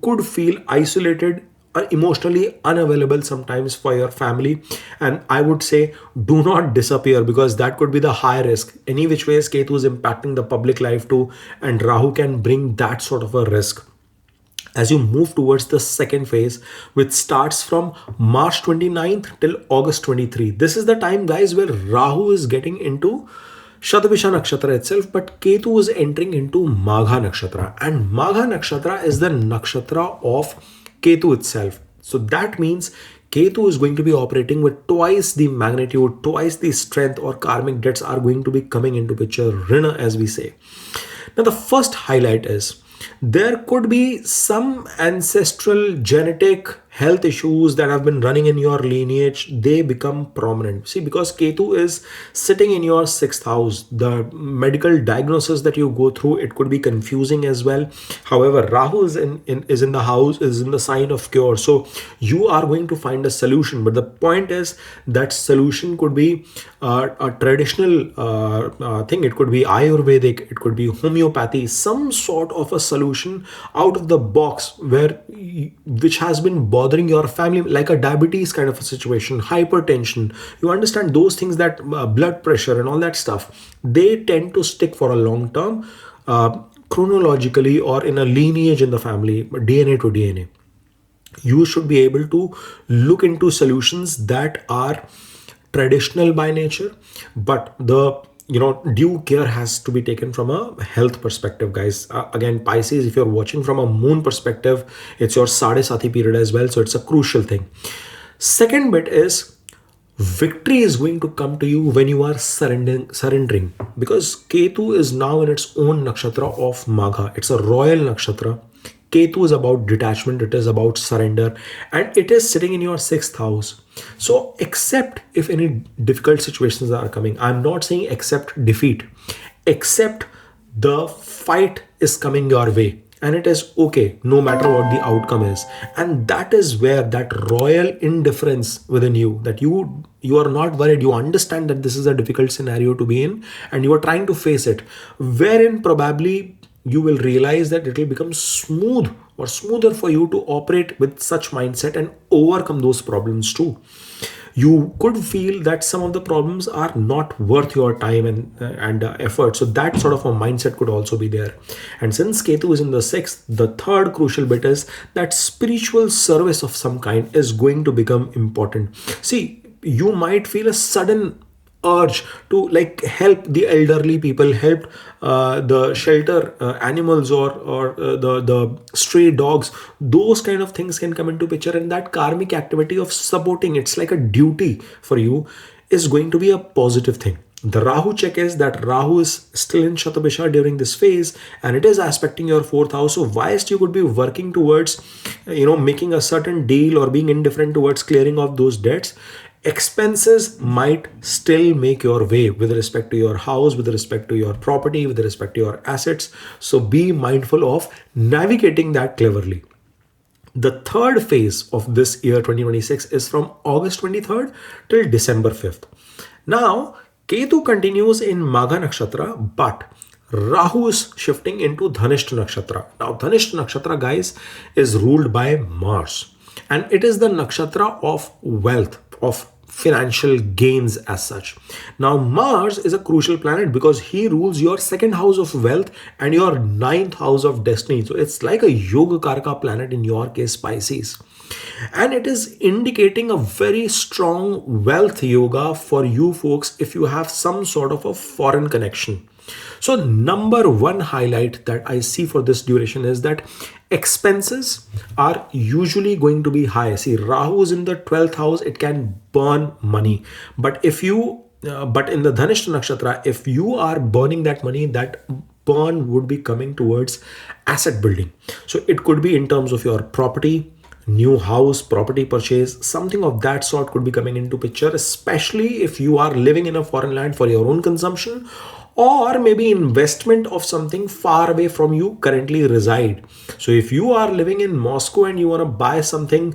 could feel isolated, emotionally unavailable sometimes for your family, and I would say do not disappear, because that could be the high risk. Any which ways, Ketu is impacting the public life too, and Rahu can bring that sort of a risk. As you move towards the second phase, which starts from March 29th till August 23, this is the time, guys, where Rahu is getting into Shatabisha Nakshatra itself, but Ketu is entering into Magha Nakshatra, and Magha Nakshatra is the Nakshatra of Ketu itself. So that means Ketu is going to be operating with twice the magnitude, twice the strength, or karmic debts are going to be coming into picture, Rina, as we say. Now, the first highlight is there could be some ancestral genetic health issues that have been running in your lineage, they become prominent. See, because Ketu is sitting in your sixth house, the medical diagnosis that you go through, it could be confusing as well. However, Rahu is in the house, is in the sign of cure. So you are going to find a solution. But the point is that solution could be a traditional thing. It could be Ayurvedic, it could be homeopathy, some sort of a solution out of the box which has been bothering your family, like a diabetes kind of a situation, hypertension. You understand those things, that blood pressure and all that stuff, they tend to stick for a long term, chronologically or in a lineage in the family, DNA to DNA. You should be able to look into solutions that are traditional by nature, but the due care has to be taken from a health perspective, guys. Again, Pisces, if you're watching from a moon perspective, it's your Sade Sati period as well, so it's a crucial thing. Second bit is, victory is going to come to you when you are surrendering, because Ketu is now in its own nakshatra of Magha. It's a royal nakshatra. Ketu is about detachment, it is about surrender, and it is sitting in your sixth house. So accept if any difficult situations are coming. I'm not saying accept defeat. Accept the fight is coming your way, and it is okay no matter what the outcome is. And that is where that royal indifference within you, that you are not worried, you understand that this is a difficult scenario to be in and you are trying to face it, wherein probably you will realize that it will become smooth or smoother for you to operate with such mindset and overcome those problems too. You could feel that some of the problems are not worth your time and effort. So that sort of a mindset could also be there. And since Ketu is in the sixth, the third crucial bit is that spiritual service of some kind is going to become important. See, you might feel a sudden urge to like help the elderly people, help the shelter animals, or the stray dogs. Those kind of things can come into picture, and that karmic activity of supporting, it's like a duty for you, is going to be a positive thing. The Rahu check is that Rahu is still in Shatabisha during this phase, and it is aspecting your fourth house. So whilst you could be working towards making a certain deal or being indifferent towards clearing off those debts, expenses might still make your way with respect to your house, with respect to your property, with respect to your assets. So be mindful of navigating that cleverly. The third phase of this year 2026 is from August 23rd till December 5th. Now, Ketu continues in Magha Nakshatra, but Rahu is shifting into Dhanishta Nakshatra. Now, Dhanishta Nakshatra, guys, is ruled by Mars, and it is the nakshatra of wealth, of financial gains as such. Now, Mars is a crucial planet because he rules your second house of wealth and your ninth house of destiny. So it's like a Yoga Karaka planet, in your case, Pisces. And it is indicating a very strong wealth yoga for you folks if you have some sort of a foreign connection. So number one highlight that I see for this duration is that expenses are usually going to be high. See, Rahu is in the 12th house, it can burn money. But if you, but in the Dhanishta Nakshatra, if you are burning that money, that burn would be coming towards asset building. So it could be in terms of your property, new house, property purchase, something of that sort could be coming into picture, especially if you are living in a foreign land for your own consumption, or maybe investment of something far away from you currently reside. So if you are living in Moscow and you want to buy something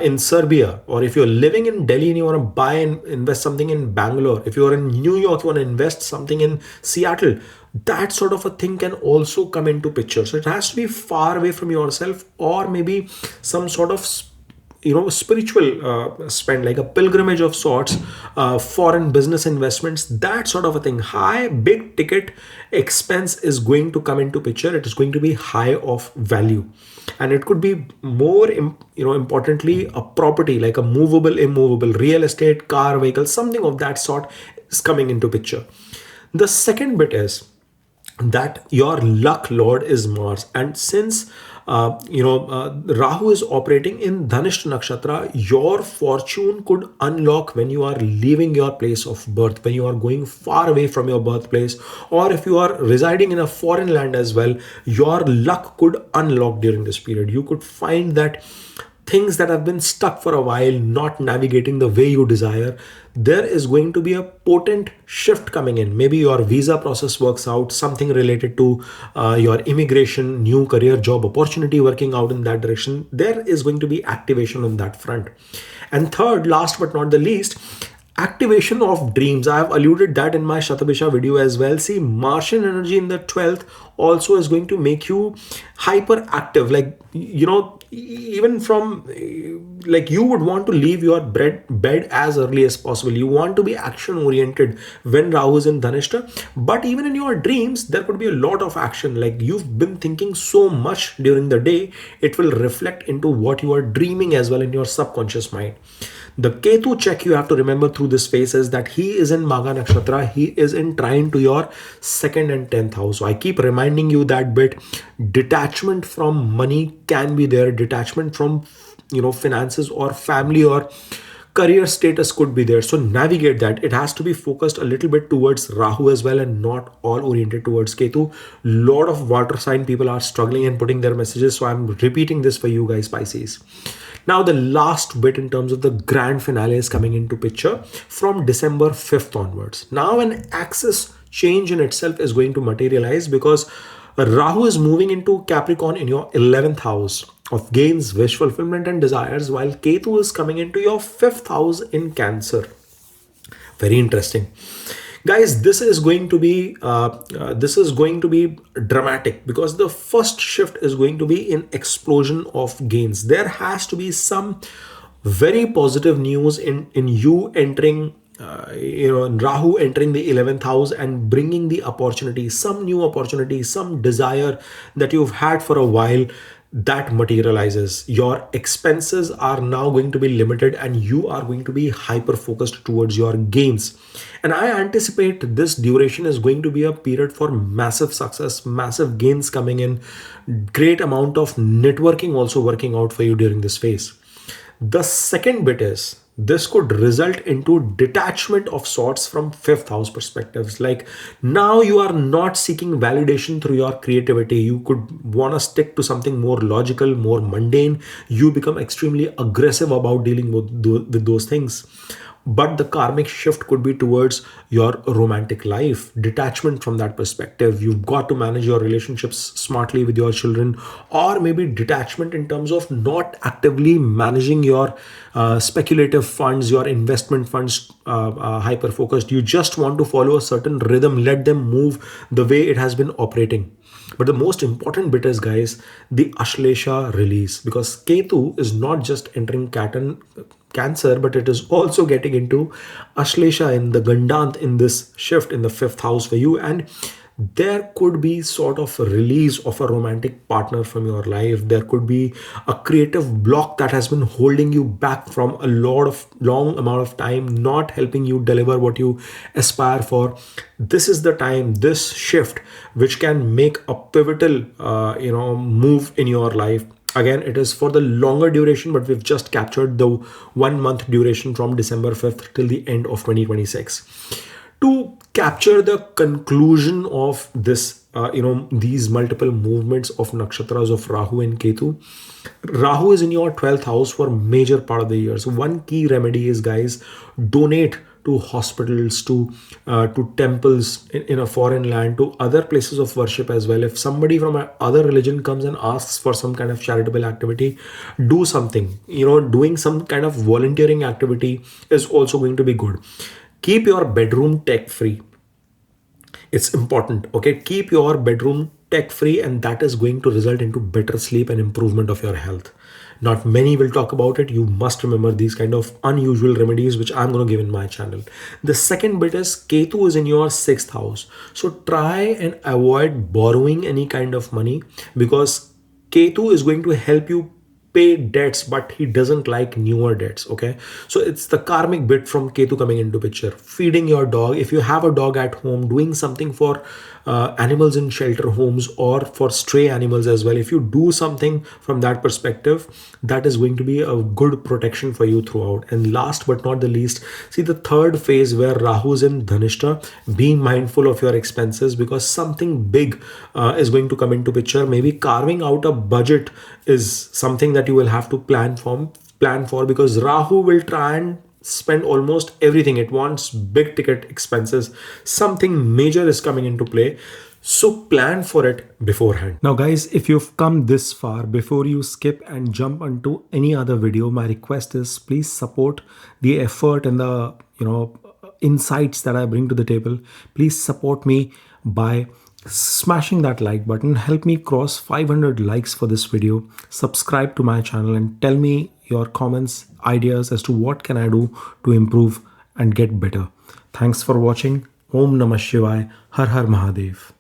in Serbia, or if you're living in Delhi and you want to buy and invest something in Bangalore, if you're in New York, you want to invest something in Seattle, that sort of a thing can also come into picture. So it has to be far away from yourself, or maybe some sort of spiritual spend, like a pilgrimage of sorts, foreign business investments, that sort of a thing. High big ticket expense is going to come into picture. It is going to be high of value, and it could be more importantly a property, like a movable, immovable, real estate, car, vehicle, something of that sort is coming into picture. The second bit is that your luck lord is Mars, and since Rahu is operating in Dhanishta Nakshatra, your fortune could unlock when you are leaving your place of birth, when you are going far away from your birthplace, or if you are residing in a foreign land as well, your luck could unlock during this period. You could find that things that have been stuck for a while, not navigating the way you desire, there is going to be a potent shift coming in. Maybe your visa process works out, something related to your immigration, new career, job opportunity working out in that direction. There is going to be activation on that front. And third, last but not the least, activation of dreams. I have alluded that in my Shatabisha video as well. See, Martian energy in the 12th also is going to make you hyperactive. Like, even from like, you would want to leave your bed as early as possible. You want to be action oriented when Rahu is in Dhanishta. But even in your dreams, there could be a lot of action. Like, you've been thinking so much during the day, it will reflect into what you are dreaming as well in your subconscious mind. The Ketu check you have to remember through this phase is that he is in Magha Nakshatra. He is in trine to your 2nd and 10th house. So I keep reminding you that bit. Detachment from money can be there. Detachment from, finances or family or career status could be there. So navigate that. It has to be focused a little bit towards Rahu as well and not all oriented towards Ketu. Lot of water sign people are struggling and putting their messages. So I'm repeating this for you guys, Pisces. Now, the last bit in terms of the grand finale is coming into picture from December 5th onwards. Now, an axis change in itself is going to materialize because Rahu is moving into Capricorn in your 11th house of gains, wish fulfillment and desires, while Ketu is coming into your 5th house in Cancer. Very interesting. Guys, this is going to be dramatic because the first shift is going to be in explosion of gains. There has to be some very positive news in you entering Rahu entering the 11th house and bringing the opportunity, some new opportunity, some desire that you've had for a while, that materializes. Your expenses are now going to be limited and you are going to be hyper focused towards your gains. And I anticipate this duration is going to be a period for massive success, massive gains coming in, great amount of networking also working out for you during this phase. The second bit is this could result into detachment of sorts from 5th house perspectives. Like, now you are not seeking validation through your creativity. You could want to stick to something more logical, more mundane. You become extremely aggressive about dealing with those things. But the karmic shift could be towards your romantic life, detachment from that perspective. You've got to manage your relationships smartly with your children, or maybe detachment in terms of not actively managing your speculative funds, your investment funds, hyper focused. You just want to follow a certain rhythm, let them move the way it has been operating. But the most important bit is, guys, the Ashlesha release, because Ketu is not just entering Cancer, but it is also getting into Ashlesha in the Gandant in this shift in the 5th house for you. And there could be sort of a release of a romantic partner from your life. There could be a creative block that has been holding you back from a long amount of time, not helping you deliver what you aspire for. This is the time, this shift, which can make a pivotal move in your life. Again, it is for the longer duration, but we've just captured the 1 month duration from December 5th till the end of 2026. To capture the conclusion of this, these multiple movements of nakshatras of Rahu and Ketu, Rahu is in your 12th house for major part of the year. So one key remedy is, guys, donate to hospitals, to temples in a foreign land, to other places of worship as well. If somebody from another religion comes and asks for some kind of charitable activity, do something. Doing some kind of volunteering activity is also going to be good. Keep your bedroom tech free. It's important. Okay, keep your bedroom tech free, and that is going to result into better sleep and improvement of your health. Not many will talk about it. You must remember these kind of unusual remedies, which I'm going to give in my channel. The second bit is Ketu is in your 6th house. So try and avoid borrowing any kind of money, because Ketu is going to help you pay debts, but he doesn't like newer debts. Okay, so it's the karmic bit from Ketu coming into picture. Feeding your dog, if you have a dog at home, doing something for animals in shelter homes or for stray animals as well. If you do something from that perspective, that is going to be a good protection for you throughout. And last but not the least, see the third phase where Rahu's in Dhanishta, be mindful of your expenses because something big is going to come into picture. Maybe carving out a budget is something that you will have to plan for because Rahu will try and spend almost everything. It wants big ticket expenses. Something major is coming into play. So plan for it beforehand. Now guys, if you've come this far, before you skip and jump onto any other video, my request is please support the effort and the insights that I bring to the table. Please support me by smashing that like button. Help me cross 500 likes for this video. Subscribe to my channel and tell me your comments, ideas as to what can I do to improve and get better. Thanks for watching. Om Namah Shivaya. Har Har Mahadev.